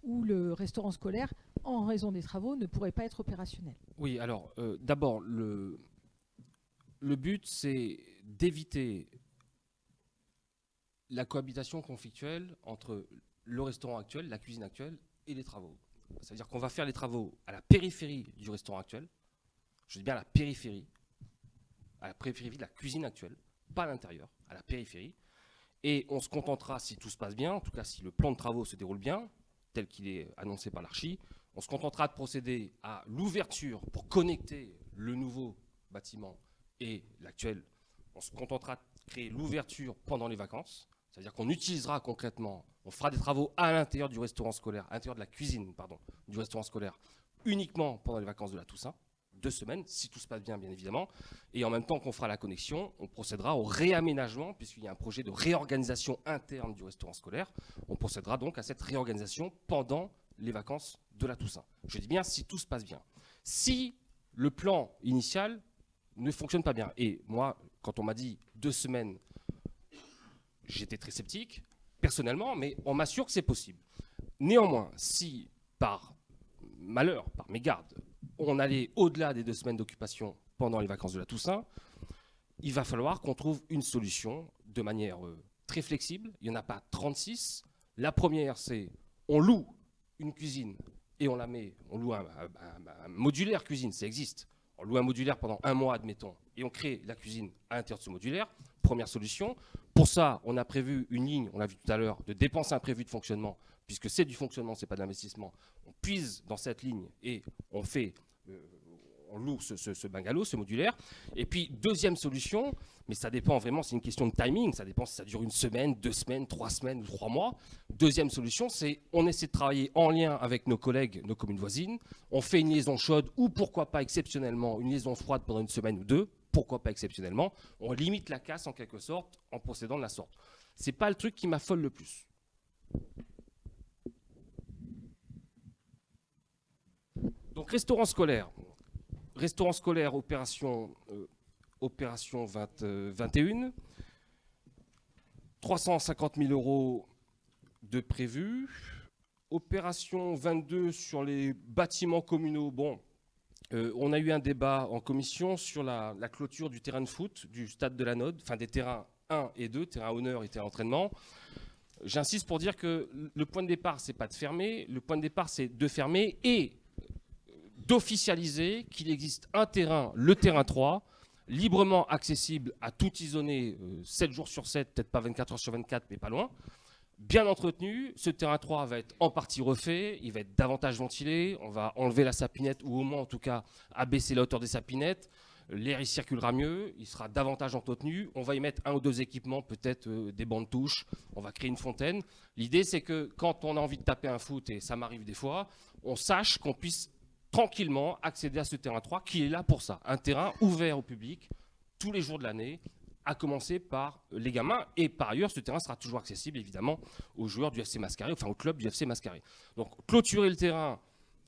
où le restaurant scolaire, en raison des travaux, ne pourrait pas être opérationnel? Oui, alors d'abord, le but, c'est d'éviter la cohabitation conflictuelle entre le restaurant actuel, la cuisine actuelle et les travaux. C'est-à-dire qu'on va faire les travaux à la périphérie du restaurant actuel, je dis bien à la périphérie de la cuisine actuelle, pas à l'intérieur, à la périphérie. Et on se contentera, si tout se passe bien, en tout cas si le plan de travaux se déroule bien, tel qu'il est annoncé par l'archi, on se contentera de procéder à l'ouverture pour connecter le nouveau bâtiment et l'actuel. On se contentera de créer l'ouverture pendant les vacances, c'est-à-dire qu'on utilisera concrètement, on fera des travaux à l'intérieur du restaurant scolaire, à l'intérieur de la cuisine, pardon, du restaurant scolaire, uniquement pendant les vacances de la Toussaint, 2 semaines, si tout se passe bien, bien évidemment. Et en même temps qu'on fera la connexion, on procédera au réaménagement, puisqu'il y a un projet de réorganisation interne du restaurant scolaire. On procédera donc à cette réorganisation pendant les vacances de la Toussaint. Je dis bien si tout se passe bien. Si le plan initial ne fonctionne pas bien, et moi, quand on m'a dit 2 semaines, j'étais très sceptique, personnellement, mais on m'assure que c'est possible. Néanmoins, si par malheur, par mégarde, on allait au-delà des 2 semaines d'occupation pendant les vacances de la Toussaint, il va falloir qu'on trouve une solution de manière très flexible. Il n'y en a pas 36. La première, c'est on loue une cuisine et on loue un modulaire cuisine, ça existe. On loue un modulaire pendant 1 mois, admettons, et on crée la cuisine à l'intérieur de ce modulaire. Première solution. Pour ça, on a prévu une ligne, on l'a vu tout à l'heure, de dépenses imprévues de fonctionnement, puisque c'est du fonctionnement, ce n'est pas de l'investissement. On puise dans cette ligne et on loue ce bungalow, ce modulaire. Et puis, deuxième solution, mais ça dépend vraiment, c'est une question de timing, ça dépend si ça dure 1 semaine, 2 semaines, 3 semaines ou 3 mois. Deuxième solution, c'est on essaie de travailler en lien avec nos collègues, nos communes voisines. On fait une liaison chaude ou pourquoi pas exceptionnellement une liaison froide pendant 1 semaine ou 2. Pourquoi pas exceptionnellement. On limite la casse en quelque sorte en procédant de la sorte. C'est pas le truc qui m'affole le plus. Donc restaurant scolaire. Restaurant scolaire, opération 21. 350 000 € de prévus. Opération 22 sur les bâtiments communaux. Bon, on a eu un débat en commission sur la clôture du terrain de foot du stade de la Node, enfin des terrains 1 et 2, terrain honneur et terrain entraînement. J'insiste pour dire que le point de départ, c'est pas de fermer, le point de départ, c'est de fermer et d'officialiser qu'il existe un terrain, le terrain 3, librement accessible à tout isonné 7 jours sur 7, peut-être pas 24 heures sur 24, mais pas loin. Bien entretenu, ce terrain 3 va être en partie refait, il va être davantage ventilé, on va enlever la sapinette ou au moins en tout cas abaisser la hauteur des sapinettes, l'air il circulera mieux, il sera davantage entretenu, on va y mettre 1 ou 2 équipements, peut-être des bancs de touche, on va créer une fontaine. L'idée c'est que quand on a envie de taper un foot, et ça m'arrive des fois, on sache qu'on puisse tranquillement accéder à ce terrain 3 qui est là pour ça, un terrain ouvert au public tous les jours de l'année, à commencer par les gamins. Et par ailleurs, ce terrain sera toujours accessible, évidemment, aux joueurs du FC Mascaré, enfin au club du FC Mascaré. Donc, clôturer le terrain,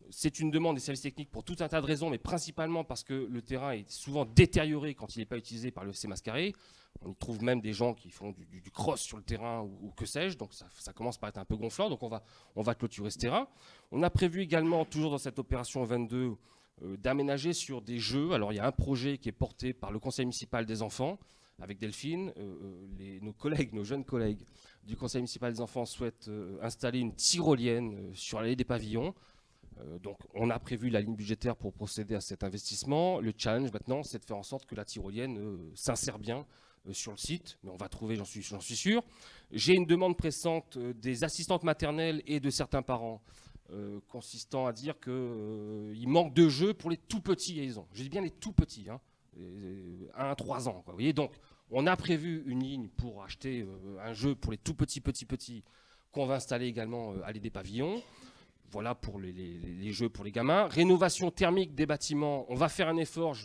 c'est une demande des services techniques pour tout un tas de raisons, mais principalement parce que le terrain est souvent détérioré quand il n'est pas utilisé par le FC Mascaré. On y trouve même des gens qui font du cross sur le terrain ou que sais-je, donc ça commence par être un peu gonflant. Donc, on va clôturer ce terrain. On a prévu également, toujours dans cette opération 22, d'aménager sur des jeux. Alors, il y a un projet qui est porté par le conseil municipal des enfants, avec Delphine, nos jeunes collègues du conseil municipal des enfants souhaitent installer une tyrolienne sur l'allée des pavillons. Donc on a prévu la ligne budgétaire pour procéder à cet investissement. Le challenge maintenant, c'est de faire en sorte que la tyrolienne s'insère bien sur le site, mais on va trouver, j'en suis sûr. J'ai une demande pressante des assistantes maternelles et de certains parents consistant à dire qu'il manque de jeux pour les tout petits. Je dis bien les tout petits, 1 à 3 ans. Quoi, vous voyez, donc, on a prévu une ligne pour acheter un jeu pour les tout petits qu'on va installer également à l'allée des pavillons. Voilà pour les jeux pour les gamins. Rénovation thermique des bâtiments. On va faire un effort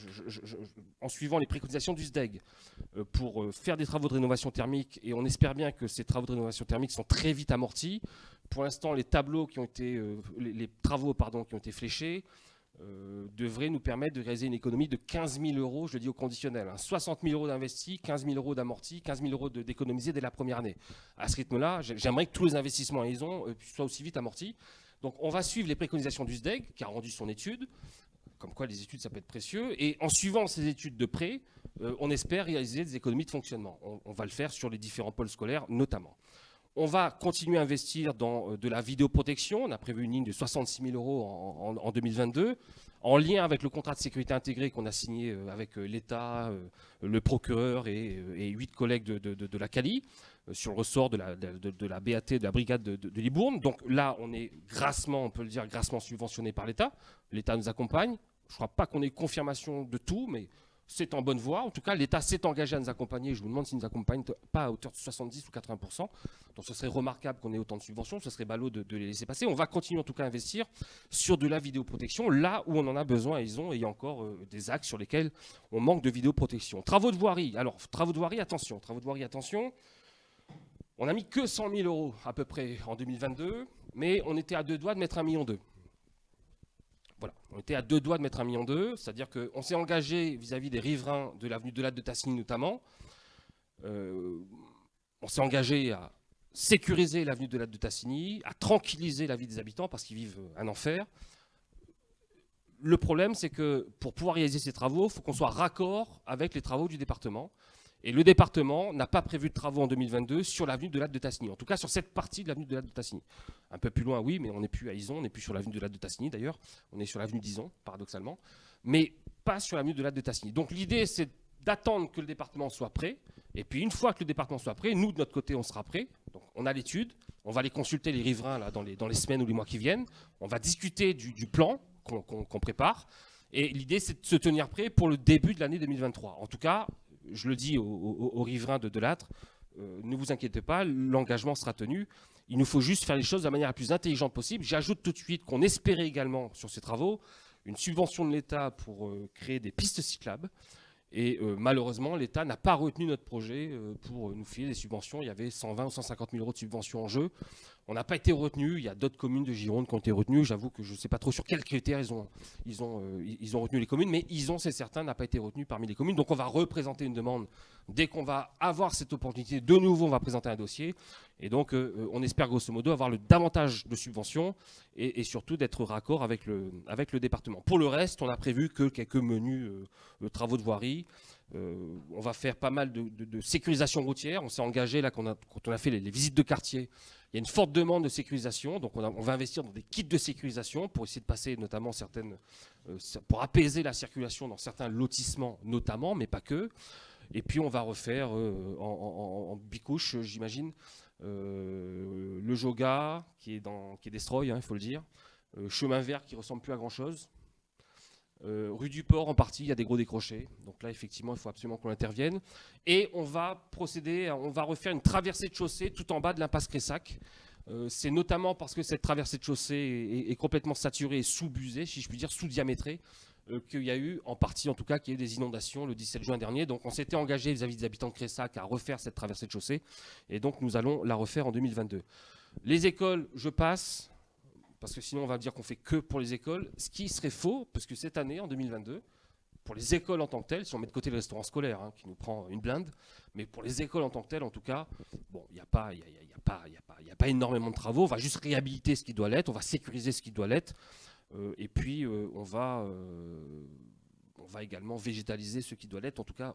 en suivant les préconisations du SDEG pour faire des travaux de rénovation thermique. Et on espère bien que ces travaux de rénovation thermique sont très vite amortis. Pour l'instant, les travaux qui ont été fléchés devrait nous permettre de réaliser une économie de 15 000 €, je le dis au conditionnel. 60 000 € d'investis, 15 000 € d'amortis, 15 000 € d'économiser dès la première année. À ce rythme-là, j'aimerais que tous les investissements à Aison soient aussi vite amortis. Donc on va suivre les préconisations du SDEG, qui a rendu son étude. Comme quoi les études, ça peut être précieux. Et en suivant ces études de près, on espère réaliser des économies de fonctionnement. On va le faire sur les différents pôles scolaires notamment. On va continuer à investir dans de la vidéoprotection. On a prévu une ligne de 66 000 € en 2022, en lien avec le contrat de sécurité intégré qu'on a signé avec l'État, le procureur et 8 collègues de la CALI, sur le ressort de la BAT, de la brigade de Libourne. Donc là, on est grassement, on peut le dire, grassement subventionné par l'État. L'État nous accompagne. Je ne crois pas qu'on ait confirmation de tout, mais c'est en bonne voie. En tout cas, l'État s'est engagé à nous accompagner. Je vous demande s'il ne nous accompagne pas à hauteur de 70 ou 80%. Donc ce serait remarquable qu'on ait autant de subventions. Ce serait ballot de les laisser passer. On va continuer en tout cas à investir sur de la vidéoprotection, là où on en a besoin. Il y a encore des axes sur lesquels on manque de vidéoprotection. Travaux de voirie. Alors, travaux de voirie, attention. Travaux de voirie, attention. On n'a mis que 100 000 € à peu près en 2022, mais on était à 2 doigts de mettre 1,2 million. Voilà, on était à 2 doigts de mettre 1,2 million, c'est-à-dire qu'on s'est engagé vis-à-vis des riverains de l'avenue de l'Ade de Tassigny notamment. On s'est engagé à sécuriser l'avenue de l'Ade de Tassigny, à tranquilliser la vie des habitants parce qu'ils vivent un enfer. Le problème, c'est que pour pouvoir réaliser ces travaux, il faut qu'on soit raccord avec les travaux du département. Et le département n'a pas prévu de travaux en 2022 sur l'avenue de l'Ade de Tassigny. En tout cas, sur cette partie de l'avenue de l'Ade de Tassigny. Un peu plus loin, oui, mais on n'est plus à Ison, on n'est plus sur l'avenue de l'Ade de Tassigny d'ailleurs. On est sur l'avenue d'Ison, paradoxalement. Mais pas sur l'avenue de l'Ade de Tassigny. Donc l'idée, c'est d'attendre que le département soit prêt. Et puis une fois que le département soit prêt, nous, de notre côté, on sera prêt. Donc on a l'étude. On va aller consulter les riverains là, dans les semaines ou les mois qui viennent. On va discuter du plan qu'on prépare. Et l'idée, c'est de se tenir prêt pour le début de l'année 2023. En tout cas, je le dis aux riverains de Delattre, ne vous inquiétez pas, l'engagement sera tenu. Il nous faut juste faire les choses de la manière la plus intelligente possible. J'ajoute tout de suite qu'on espérait également sur ces travaux une subvention de l'État pour créer des pistes cyclables. Et malheureusement, l'État n'a pas retenu notre projet pour nous filer des subventions. Il y avait 120 ou 150 000 € de subventions en jeu. On n'a pas été retenu. Il y a d'autres communes de Gironde qui ont été retenues. J'avoue que je ne sais pas trop sur quels critères ils ont retenu les communes, mais Ison, c'est certain, n'a pas été retenu parmi les communes. Donc on va représenter une demande. Dès qu'on va avoir cette opportunité, de nouveau, on va présenter un dossier. Et donc on espère grosso modo avoir davantage de subventions et surtout d'être raccord avec le département. Pour le reste, on a prévu que quelques menus travaux de voirie. On va faire pas mal de sécurisation routière. On s'est engagé là quand on a fait les visites de quartier. Il y a une forte demande de sécurisation, donc on va investir dans des kits de sécurisation pour essayer de passer notamment pour apaiser la circulation dans certains lotissements notamment, mais pas que. Et puis on va refaire en bicouche, j'imagine, le Joga qui est destroy, il faut le dire, chemin vert qui ressemble plus à grand chose. Rue du Port en partie, il y a des gros décrochés. Donc là, effectivement, il faut absolument qu'on intervienne. Et on va refaire une traversée de chaussée tout en bas de l'impasse Cressac. C'est notamment parce que cette traversée de chaussée est complètement saturée et sous-busée, si je puis dire, sous-diamétrée, qu'il y a eu, en partie en tout cas, qu'il y a eu des inondations le 17 juin dernier. Donc on s'était engagé vis-à-vis des habitants de Cressac à refaire cette traversée de chaussée. Et donc nous allons la refaire en 2022. Les écoles, je passe, parce que sinon on va dire qu'on fait que pour les écoles, ce qui serait faux, parce que cette année, en 2022, pour les écoles en tant que telles, si on met de côté le restaurant scolaire, qui nous prend une blinde, mais pour les écoles en tant que telles, en tout cas, bon, il n'y a pas énormément de travaux. On va juste réhabiliter ce qui doit l'être, on va sécuriser ce qui doit l'être, et puis on va également végétaliser ce qui doit l'être. En tout cas,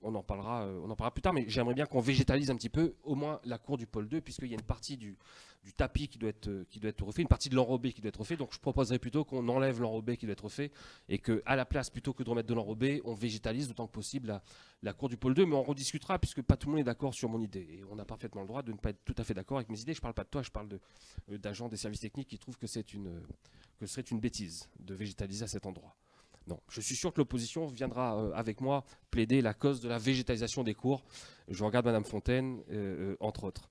on en parlera plus tard, mais j'aimerais bien qu'on végétalise un petit peu, au moins la cour du pôle 2, puisqu'il y a une partie du tapis qui doit être refait, une partie de l'enrobé qui doit être refait. Donc je proposerais plutôt qu'on enlève l'enrobé qui doit être refait et qu'à la place, plutôt que de remettre de l'enrobé, on végétalise d'autant que possible la cour du pôle 2. Mais on rediscutera puisque pas tout le monde est d'accord sur mon idée. Et on a parfaitement le droit de ne pas être tout à fait d'accord avec mes idées. Je ne parle pas de toi, je parle d'agents des services techniques qui trouvent que ce serait une bêtise de végétaliser à cet endroit. Non, je suis sûr que l'opposition viendra avec moi plaider la cause de la végétalisation des cours. Je regarde Madame Fontaine, entre autres.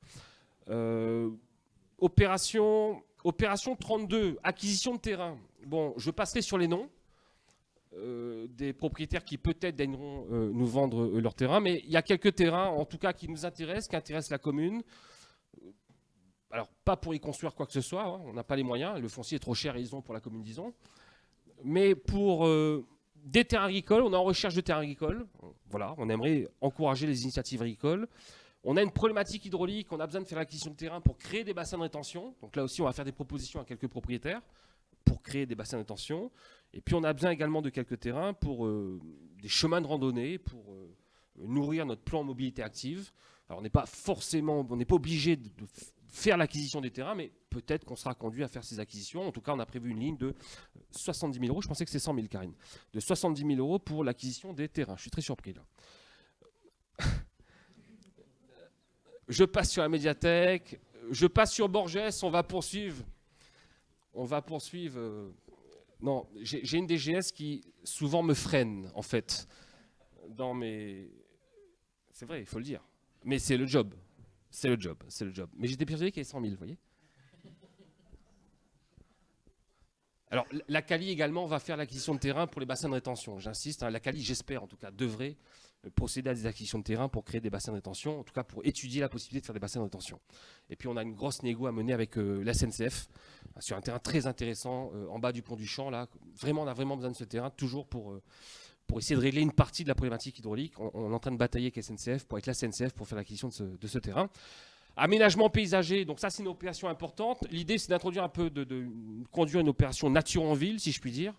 Opération 32, acquisition de terrain. Bon, je passerai sur les noms des propriétaires qui peut-être daigneront nous vendre leur terrain, mais il y a quelques terrains, en tout cas, qui nous intéressent, qui intéressent la commune. Alors, pas pour y construire quoi que ce soit, on n'a pas les moyens, le foncier est trop cher, ils ont pour la commune d'Ison. Mais pour des terrains agricoles, on est en recherche de terrains agricoles. Voilà, on aimerait encourager les initiatives agricoles. On a une problématique hydraulique, on a besoin de faire l'acquisition de terrain pour créer des bassins de rétention. Donc là aussi, on va faire des propositions à quelques propriétaires. pour créer des bassins de tension. Et puis on a besoin également de quelques terrains pour des chemins de randonnée, pour nourrir notre plan mobilité active. Alors on n'est pas obligé de faire l'acquisition des terrains, mais peut-être qu'on sera conduit à faire ces acquisitions. En tout cas, on a prévu une ligne de 70 000 euros. Je pensais que c'était 100 000, Karine. De 70 000 euros pour l'acquisition des terrains. Je suis très surpris là. Je passe sur la médiathèque. Je passe sur Borges. On va poursuivre. Non, j'ai une DGS qui souvent me freine, en fait. C'est vrai, il faut le dire. Mais c'est le job. C'est le job. Mais j'étais persuadé qu'il y avait 100 000, vous voyez. Alors, la Cali également va faire l'acquisition de terrain pour les bassins de rétention. J'insiste, la Cali, j'espère en tout cas, devrait procéder à des acquisitions de terrain pour créer des bassins de rétention, en tout cas pour étudier la possibilité de faire des bassins de rétention. Et puis on a une grosse négo à mener avec la SNCF sur un terrain très intéressant en bas du pont du Champ. Là. Vraiment, on a vraiment besoin de ce terrain, toujours pour essayer de régler une partie de la problématique hydraulique. On est en train de batailler avec SNCF pour être la SNCF pour faire l'acquisition de ce terrain. Aménagement paysager, donc ça c'est une opération importante. L'idée c'est d'introduire un peu, de conduire une opération nature en ville, si je puis dire.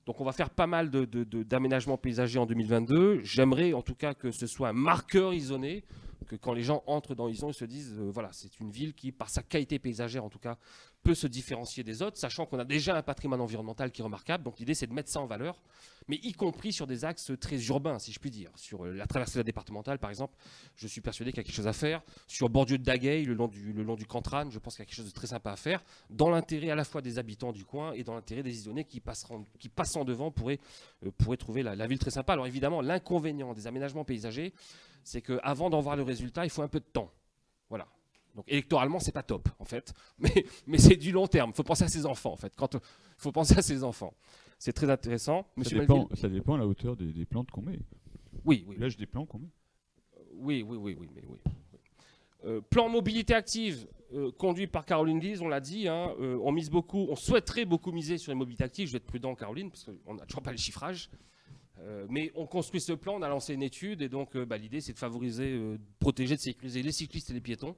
Donc on va faire pas mal d'aménagement paysager en 2022. J'aimerais en tout cas que ce soit un marqueur isonné, que quand les gens entrent dans Ison, ils se disent, voilà, c'est une ville qui, par sa qualité paysagère en tout cas, peut se différencier des autres, sachant qu'on a déjà un patrimoine environnemental qui est remarquable. Donc l'idée, c'est de mettre ça en valeur, mais y compris sur des axes très urbains, si je puis dire. Sur la traversée de la départementale, par exemple, je suis persuadé qu'il y a quelque chose à faire. Sur Bordieu de Daguet, le long du Cantrane, je pense qu'il y a quelque chose de très sympa à faire, dans l'intérêt à la fois des habitants du coin et dans l'intérêt des Isonnais qui passant devant pourraient trouver la ville très sympa. Alors évidemment, l'inconvénient des aménagements paysagers, c'est qu'avant d'en voir le résultat, il faut un peu de temps. Voilà. Donc électoralement, c'est pas top, en fait. Mais c'est du long terme. Il faut penser à ses enfants, en fait. Il faut penser à ses enfants. C'est très intéressant. Ça dépend à la hauteur des plantes qu'on met. Oui. L'âge des plants qu'on met. Oui. Plan mobilité active, conduit par Caroline Guise, on l'a dit. On souhaiterait beaucoup miser sur les mobilités actives. Je vais être prudent, Caroline, parce qu'on n'a toujours pas le chiffrage. Mais on construit ce plan, on a lancé une étude, et donc l'idée c'est de favoriser, de protéger, de sécuriser les cyclistes et les piétons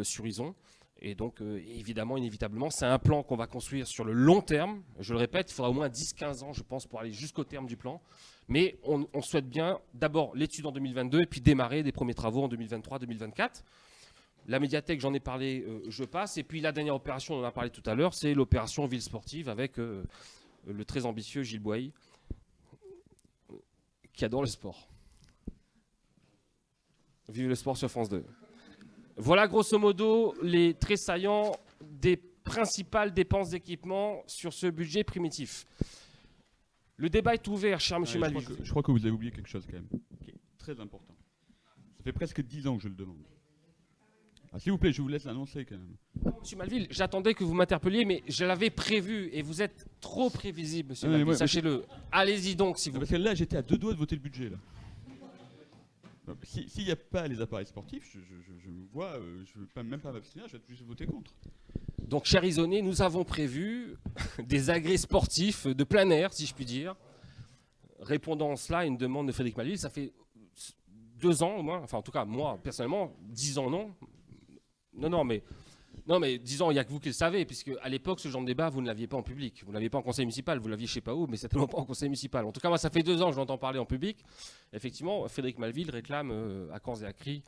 sur Ison. Et donc évidemment, inévitablement, c'est un plan qu'on va construire sur le long terme. Je le répète, il faudra au moins 10-15 ans, je pense, pour aller jusqu'au terme du plan. Mais on souhaite bien d'abord l'étude en 2022 et puis démarrer des premiers travaux en 2023-2024. La médiathèque, j'en ai parlé, je passe. Et puis la dernière opération, on en a parlé tout à l'heure, c'est l'opération Ville Sportive avec le très ambitieux Gilles Boyer, qui adore le sport. Vive le sport sur France 2. Voilà grosso modo les traits saillants des principales dépenses d'équipement sur ce budget primitif. Le débat est ouvert, cher M. Malville. Je crois que vous avez oublié quelque chose quand même, qui est très important. Ça fait presque 10 ans que je le demande. S'il vous plaît, je vous laisse l'annoncer quand même. Monsieur Malville, j'attendais que vous m'interpelliez, mais je l'avais prévu et vous êtes trop prévisible, monsieur Malville, sachez-le. Allez-y donc, si vous voulez. Parce que là, j'étais à 2 doigts de voter le budget. Là. S'il n'y a pas les appareils sportifs, je ne veux même pas m'abstenir, je vais juste voter contre. Donc, cher Isonné, nous avons prévu des agrès sportifs de plein air, si je puis dire. Répondant en cela à une demande de Frédéric Malville, ça fait 2 ans au moins, enfin en tout cas moi personnellement, 10 ans non. Non, mais disons, il n'y a que vous qui le savez, puisque à l'époque, ce genre de débat, vous ne l'aviez pas en public. Vous ne l'aviez pas en conseil municipal, vous l'aviez je ne sais pas où, mais certainement pas en conseil municipal. En tout cas, moi, ça fait 2 ans que je l'entends parler en public. Effectivement, Frédéric Malville réclame à corps et à cri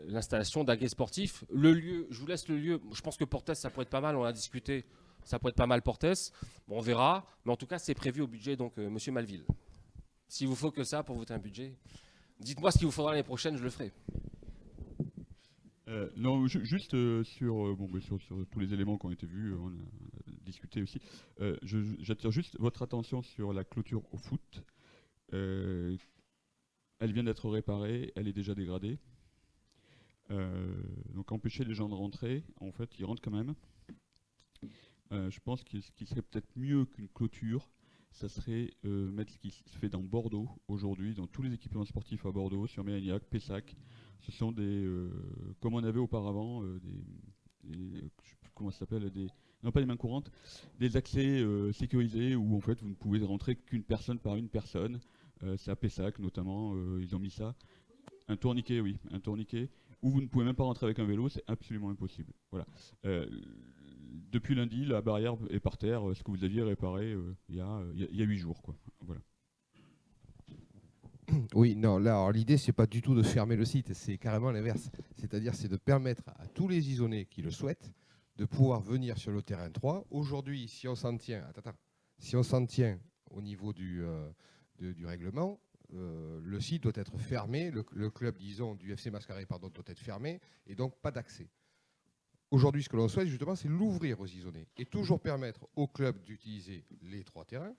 l'installation d'agrès sportifs. Le lieu, je vous laisse le lieu. Je pense que Portès, ça pourrait être pas mal, on a discuté. Ça pourrait être pas mal Portès. Bon, on verra. Mais en tout cas, c'est prévu au budget, donc, monsieur Malville. S'il vous faut que ça pour voter un budget, dites-moi ce qu'il vous faudra l'année prochaine, je le ferai. Non, juste sur tous les éléments qui ont été vus, on a discuté aussi. J'attire juste votre attention sur la clôture au foot. Elle vient d'être réparée, elle est déjà dégradée. Donc empêcher les gens de rentrer, en fait, ils rentrent quand même. Je pense que ce qui serait peut-être mieux qu'une clôture, ça serait mettre ce qui se fait dans Bordeaux aujourd'hui, dans tous les équipements sportifs à Bordeaux, sur Mérignac, Pessac. Ce sont des, comme on avait auparavant, je sais plus comment ça s'appelle, non pas des mains courantes, des accès sécurisés où en fait vous ne pouvez rentrer qu'une personne par une personne. C'est à Pessac notamment, ils ont mis ça. Un tourniquet, oui, un tourniquet, où vous ne pouvez même pas rentrer avec un vélo, c'est absolument impossible. Voilà. depuis lundi, la barrière est par terre, ce que vous aviez réparé il y a 8 jours, quoi. Voilà. Oui, non, là, alors, l'idée, c'est pas du tout de fermer le site, c'est carrément l'inverse. C'est-à-dire, c'est de permettre à tous les isonnés qui le souhaitent de pouvoir venir sur le terrain 3. Aujourd'hui, si on s'en tient, si on s'en tient au niveau du règlement, le site doit être fermé, le club, disons, du FC Mascaré, pardon, doit être fermé, et donc pas d'accès. Aujourd'hui, ce que l'on souhaite, justement, c'est l'ouvrir aux isonnés et toujours permettre au club d'utiliser les 3 terrains,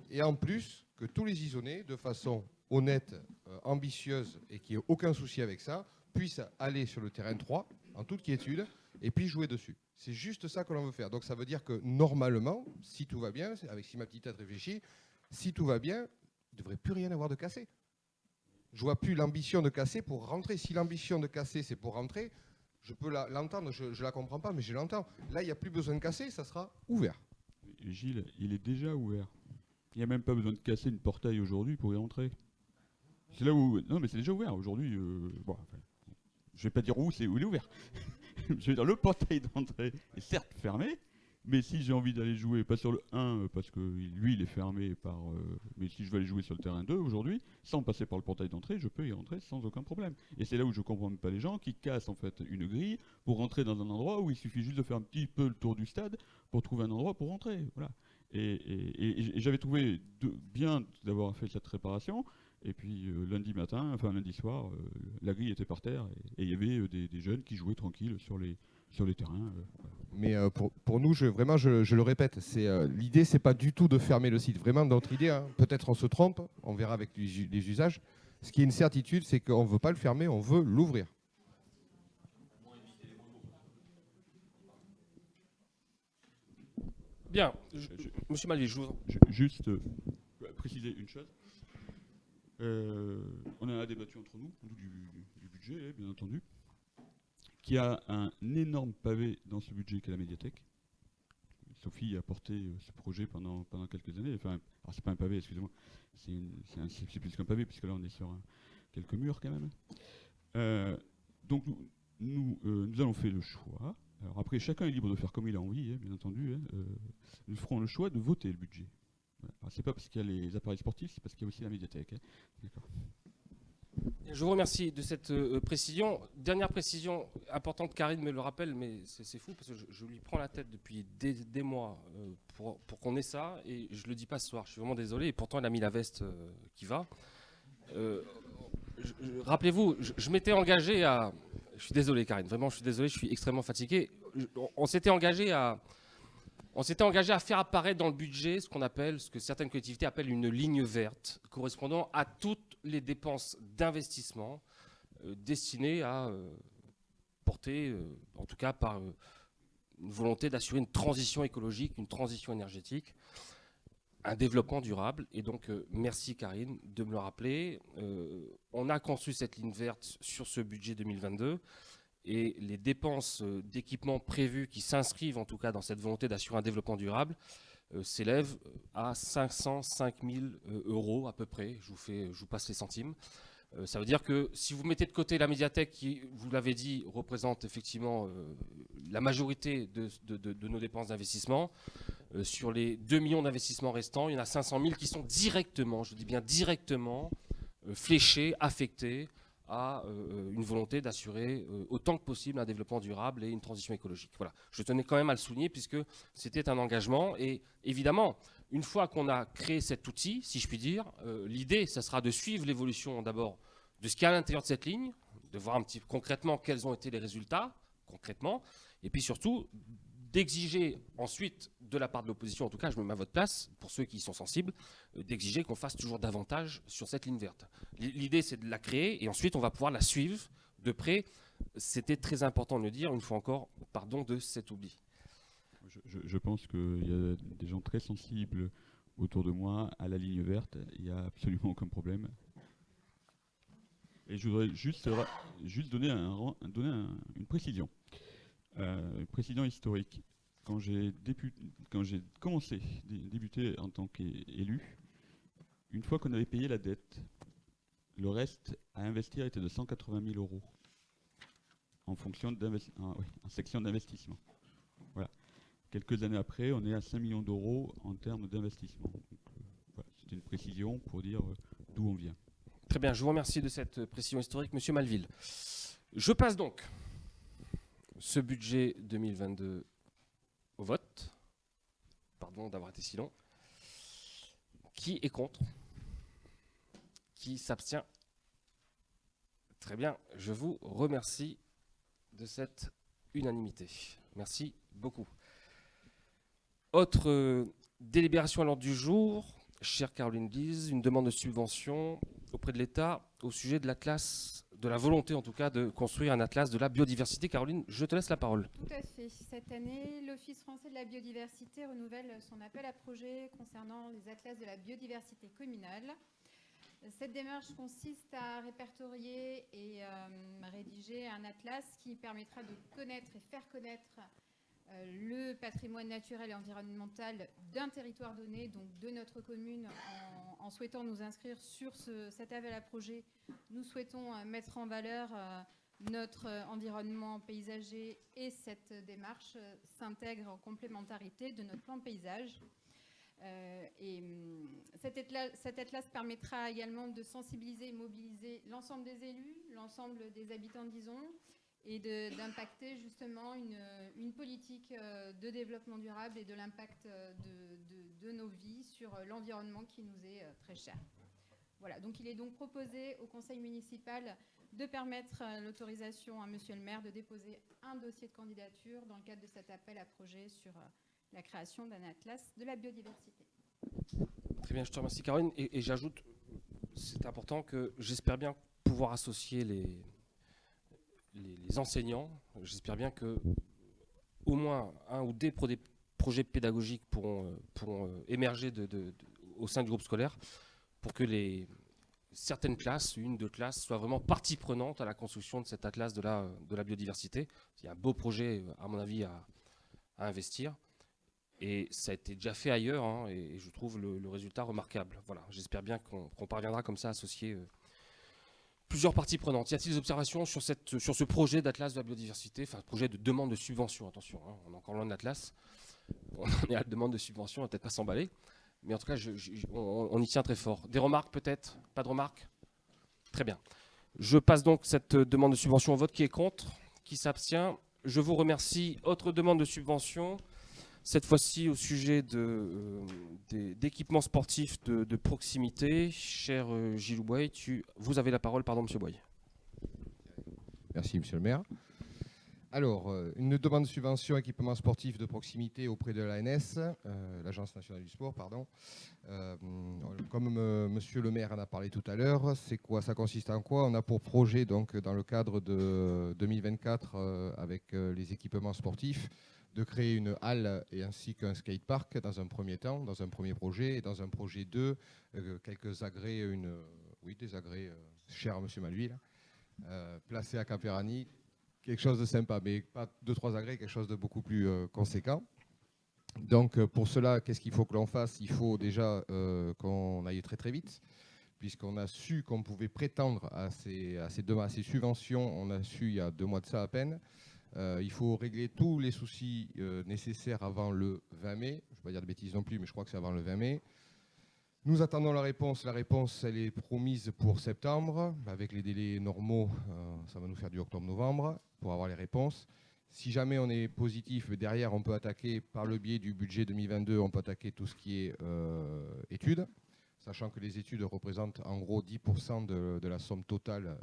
et en plus, que tous les isonnés, de façon honnête, ambitieuse, et qui n'ait aucun souci avec ça, puissent aller sur le terrain 3, en toute quiétude, et puis jouer dessus. C'est juste ça que l'on veut faire. Donc ça veut dire que normalement, si tout va bien, si ma petite tête réfléchit, si tout va bien, il ne devrait plus rien avoir de cassé. Je ne vois plus l'ambition de casser pour rentrer. Si l'ambition de casser, c'est pour rentrer, je peux l'entendre, je ne la comprends pas, mais je l'entends. Là, il n'y a plus besoin de casser, ça sera ouvert. Gilles, il est déjà ouvert. Il n'y a même pas besoin de casser une portail aujourd'hui pour y rentrer. C'est là où... Non, mais c'est déjà ouvert. Aujourd'hui, bon, enfin, je ne vais pas dire où il est ouvert. Je veux dire, le portail d'entrée est certes fermé, mais si j'ai envie d'aller jouer, pas sur le 1, parce que lui, il est fermé par... mais si je veux aller jouer sur le terrain 2 aujourd'hui, sans passer par le portail d'entrée, je peux y rentrer sans aucun problème. Et c'est là où je ne comprends pas les gens qui cassent en fait une grille pour rentrer dans un endroit où il suffit juste de faire un petit peu le tour du stade pour trouver un endroit pour rentrer. Voilà. Et j'avais trouvé bien d'avoir fait cette réparation. Et puis lundi soir, la grille était par terre et il y avait des jeunes qui jouaient tranquilles sur les terrains. Mais pour nous, je le répète, l'idée, c'est pas du tout de fermer le site. Vraiment, notre idée, hein, peut-être on se trompe, on verra avec les usages. Ce qui est une certitude, c'est qu'on ne veut pas le fermer, on veut l'ouvrir. Bien, Monsieur Malvier, je vous... Juste préciser une chose. On en a débattu entre nous du budget, bien entendu, qui a un énorme pavé dans ce budget qu'est la médiathèque. Sophie a porté ce projet pendant quelques années. Enfin, alors c'est pas un pavé, excusez-moi, c'est plus qu'un pavé, puisque là on est sur quelques murs quand même. Donc nous allons faire le choix. Alors après, chacun est libre de faire comme il a envie, bien entendu. Nous ferons le choix de voter le budget. Voilà. C'est pas parce qu'il y a les appareils sportifs, c'est parce qu'il y a aussi la médiathèque. D'accord. Je vous remercie de cette précision. Dernière précision importante, Karine me le rappelle, mais c'est fou parce que je lui prends la tête depuis des mois pour qu'on ait ça, et je le dis pas ce soir. Je suis vraiment désolé, et pourtant elle a mis la veste qui va. Rappelez-vous, je m'étais engagé à... Je suis désolé, Karine, vraiment, je suis désolé, je suis extrêmement fatigué. On s'était engagé à faire apparaître dans le budget ce que certaines collectivités appellent une ligne verte, correspondant à toutes les dépenses d'investissement destinées à porter, en tout cas par une volonté d'assurer une transition écologique, une transition énergétique, un développement durable. Et donc, merci Karine de me le rappeler. On a conçu cette ligne verte sur ce budget 2022. Et les dépenses d'équipement prévues qui s'inscrivent en tout cas dans cette volonté d'assurer un développement durable s'élèvent à 505 000 € à peu près. Je vous passe les centimes. Ça veut dire que si vous mettez de côté la médiathèque qui, vous l'avez dit, représente effectivement la majorité de nos dépenses d'investissement, sur les 2 millions d'investissements restants, il y en a 500 000 qui sont directement, je dis bien directement, fléchés, affectés à une volonté d'assurer autant que possible un développement durable et une transition écologique. Voilà. Je tenais quand même à le souligner puisque c'était un engagement. Et évidemment, une fois qu'on a créé cet outil, si je puis dire, l'idée, ça sera de suivre l'évolution d'abord de ce qu'il y a à l'intérieur de cette ligne, de voir un petit peu concrètement quels ont été les résultats, concrètement, et puis surtout d'exiger ensuite, de la part de l'opposition, en tout cas je me mets à votre place, pour ceux qui y sont sensibles, d'exiger qu'on fasse toujours davantage sur cette ligne verte. L'idée c'est de la créer et ensuite on va pouvoir la suivre de près. C'était très important de le dire, une fois encore, pardon de cet oubli. Je pense qu'il y a des gens très sensibles autour de moi à la ligne verte, il n'y a absolument aucun problème. Et je voudrais juste donner une précision. Président historique, quand j'ai débuté en tant qu'élu, une fois qu'on avait payé la dette, le reste à investir était de 180 000 € en fonction en section d'investissement. Voilà. Quelques années après, on est à 5 millions d'euros en termes d'investissement. Donc, voilà, c'était une précision pour dire d'où on vient. Très bien, je vous remercie de cette précision historique, Monsieur Malville. Je passe donc ce budget 2022 au vote. Pardon d'avoir été si long. Qui est contre? Qui s'abstient? Très bien, je vous remercie de cette unanimité. Merci beaucoup. Autre délibération à l'ordre du jour, chère Caroline Guise, une demande de subvention auprès de l'État au sujet de l'atlas, de la volonté en tout cas de construire un atlas de la biodiversité. Caroline, je te laisse la parole. Tout à fait. Cette année, l'Office français de la biodiversité renouvelle son appel à projet concernant les atlas de la biodiversité communale. Cette démarche consiste à répertorier et rédiger un atlas qui permettra de connaître et faire connaître le patrimoine naturel et environnemental d'un territoire donné, donc de notre commune. En souhaitant nous inscrire sur cet appel à projet, nous souhaitons mettre en valeur notre environnement paysager, et cette démarche s'intègre en complémentarité de notre plan de paysage. Cet atlas permettra également de sensibiliser et mobiliser l'ensemble des élus, l'ensemble des habitants d'Ison, et d'impacter justement une politique de développement durable et de l'impact de nos vies sur l'environnement qui nous est très cher. Voilà, donc il est donc proposé au conseil municipal de permettre l'autorisation à monsieur le maire de déposer un dossier de candidature dans le cadre de cet appel à projet sur la création d'un atlas de la biodiversité. Très bien, je te remercie Caroline. Et j'ajoute, c'est important, que j'espère bien pouvoir associer les enseignants. J'espère bien que au moins un ou des projets pédagogiques pourront émerger au sein du groupe scolaire pour que certaines classes, une, deux classes, soient vraiment partie prenante à la construction de cet atlas de la biodiversité. Il y a un beau projet, à mon avis, à investir. Et ça a été déjà fait ailleurs, hein, et je trouve le résultat remarquable. Voilà, j'espère bien qu'on parviendra comme ça à associer plusieurs parties prenantes. Y a-t-il des observations sur ce projet d'atlas de la biodiversité, enfin projet de demande de subvention, attention, hein, on est encore loin de l'atlas, on est à la demande de subvention, on va peut-être pas s'emballer, mais en tout cas on y tient très fort. Des remarques peut-être? Pas de remarques? Très bien. Je passe donc cette demande de subvention au vote. Qui est contre? Qui s'abstient? Je vous remercie. Autre demande de subvention, cette fois-ci au sujet d'équipements sportifs de proximité. Cher Gilles Boye, vous avez la parole, pardon, monsieur Boye. Merci, monsieur le maire. Alors, une demande de subvention équipements sportifs de proximité auprès de l'ANS, l'Agence nationale du sport, pardon. Comme monsieur le maire en a parlé tout à l'heure, c'est quoi? Ça consiste en quoi? On a pour projet, donc, dans le cadre de 2024, avec les équipements sportifs, de créer une halle et ainsi qu'un skatepark dans un premier temps, dans un premier projet, et dans un projet 2, quelques agrès, des agrès chers à monsieur Malville, placés à Capérani. Quelque chose de sympa, mais pas 2-3 agrès, quelque chose de beaucoup plus conséquent. Donc pour cela, qu'est-ce qu'il faut que l'on fasse? Il faut déjà qu'on aille très très vite, puisqu'on a su qu'on pouvait prétendre à ces subventions, on a su il y a 2 mois de ça à peine. Il faut régler tous les soucis nécessaires avant le 20 mai. Je ne vais pas dire de bêtises non plus, mais je crois que c'est avant le 20 mai. Nous attendons la réponse. La réponse, elle est promise pour septembre. Avec les délais normaux, ça va nous faire du octobre-novembre pour avoir les réponses. Si jamais on est positif, derrière, on peut attaquer par le biais du budget 2022, on peut attaquer tout ce qui est études, sachant que les études représentent en gros 10% de la somme totale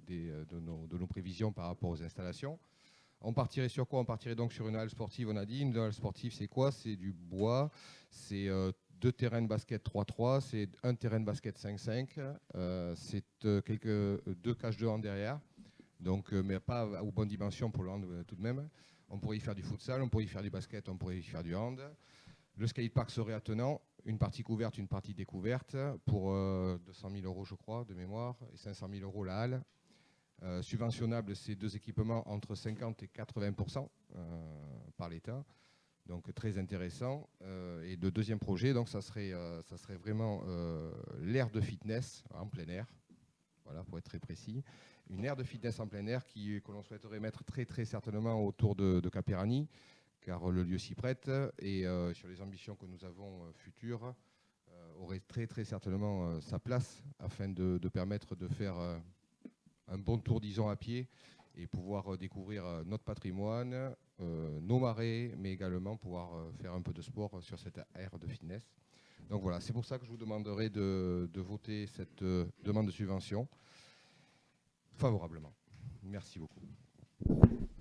de nos prévisions par rapport aux installations. On partirait sur quoi? On partirait donc sur une halle sportive, on a dit. Une halle sportive, c'est quoi? C'est du bois, c'est 2 terrains de basket 3-3, c'est 1 terrain de basket 5-5, c'est 2 cages de hand derrière, donc, mais pas aux bonnes dimensions pour le hand tout de même. On pourrait y faire du futsal, on pourrait y faire du basket, on pourrait y faire du hand. Le skatepark serait attenant, une partie couverte, une partie découverte, pour 200 000 € je crois, de mémoire, et 500 000 € la halle. Subventionnable, ces 2 équipements entre 50 et 80% par l'État. Donc très intéressant. Et le deuxième projet, donc, ça serait vraiment l'aire de fitness en plein air. Voilà, pour être très précis. Une aire de fitness en plein air que l'on souhaiterait mettre très très certainement autour de Capérani, car le lieu s'y prête et sur les ambitions que nous avons futures, aurait très certainement sa place afin de permettre de faire un bon tour, disons, à pied et pouvoir découvrir notre patrimoine, nos marais, mais également pouvoir faire un peu de sport sur cette aire de fitness. Donc voilà, c'est pour ça que je vous demanderai de voter cette demande de subvention favorablement. Merci beaucoup.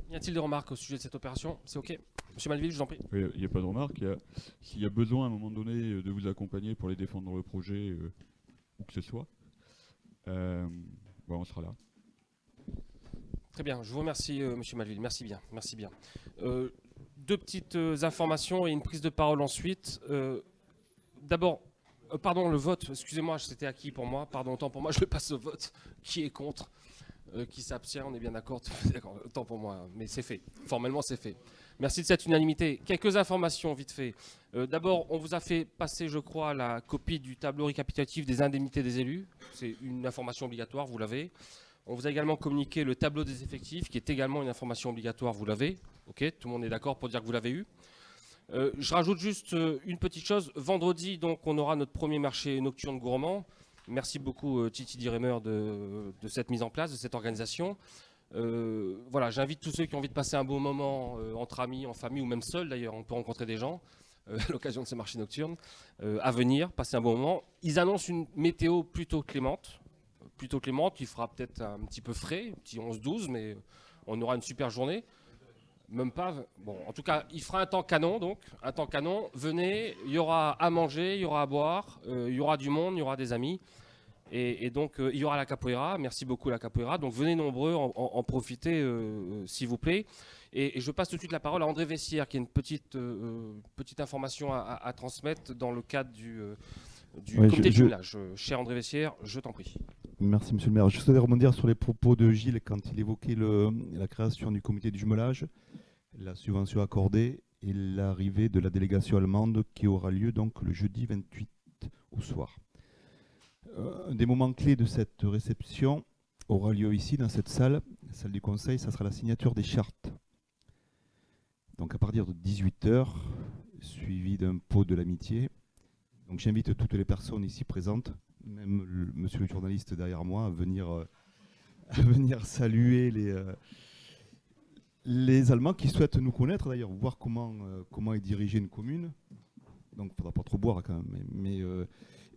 Y a-t-il des remarques au sujet de cette opération? C'est OK. Monsieur Malville, je vous en prie. Il n'y a pas de remarque. S'il y a besoin à un moment donné de vous accompagner pour les défendre le projet, où que ce soit, on sera là. Très bien, je vous remercie, Monsieur Malville. Merci bien, merci bien. Deux petites informations et une prise de parole ensuite. D'abord, pardon, le vote, excusez-moi, c'était acquis pour moi. Pardon, autant pour moi, je le passe au vote. Qui est contre? Qui s'abstient? On est bien d'accord? D'accord, autant pour moi, mais c'est fait. Formellement, c'est fait. Merci de cette unanimité. Quelques informations, vite fait. D'abord, on vous a fait passer, je crois, la copie du tableau récapitulatif des indemnités des élus. C'est une information obligatoire, vous l'avez. On vous a également communiqué le tableau des effectifs, qui est également une information obligatoire, vous l'avez. OK, tout le monde est d'accord pour dire que vous l'avez eu. Je rajoute juste une petite chose. Vendredi, donc, on aura notre premier marché nocturne gourmand. Merci beaucoup, Titi Diremer, de cette mise en place, de cette organisation. Voilà, j'invite tous ceux qui ont envie de passer un beau moment entre amis, en famille ou même seuls, d'ailleurs, on peut rencontrer des gens à l'occasion de ce marché nocturne, à venir, passer un bon moment. Ils annoncent une météo plutôt clémente, il fera peut-être un petit peu frais, un petit 11-12, mais on aura une super journée. Même pas. Bon, en tout cas, il fera un temps canon, donc. Un temps canon. Venez, il y aura à manger, il y aura à boire, il y aura du monde, il y aura des amis. Et donc, il y aura la capoeira. Merci beaucoup, la capoeira. Donc, venez nombreux, en profiter, s'il vous plaît. Et je passe tout de suite la parole à André Vessière, qui a une petite information à transmettre dans le cadre du comité de jumelage. Cher André Vessière, je t'en prie. Merci, monsieur le maire. Je souhaitais rebondir sur les propos de Gilles quand il évoquait la création du comité du jumelage, la subvention accordée et l'arrivée de la délégation allemande qui aura lieu donc le jeudi 28 au soir. Un des moments clés de cette réception aura lieu ici, dans cette salle du conseil, ça sera la signature des chartes. Donc à partir de 18h, suivi d'un pot de l'amitié. Donc j'invite toutes les personnes ici présentes, même monsieur le journaliste derrière moi, à venir saluer les Allemands qui souhaitent nous connaître d'ailleurs, voir comment est dirigée une commune. Donc il ne faudra pas trop boire quand même,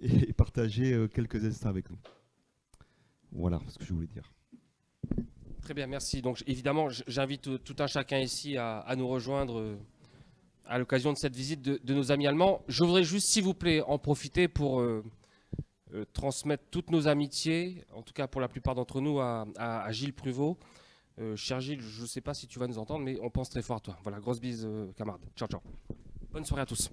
et partager quelques instants avec nous. Voilà ce que je voulais dire. Très bien, merci. Donc évidemment, j'invite tout un chacun ici à nous rejoindre à l'occasion de cette visite de nos amis allemands. Je voudrais juste, s'il vous plaît, en profiter pour transmettre toutes nos amitiés, en tout cas pour la plupart d'entre nous, à Gilles Pruvot. Cher Gilles, je ne sais pas si tu vas nous entendre, mais on pense très fort à toi. Voilà, grosse bise, camarade. Ciao, ciao. Bonne soirée à tous.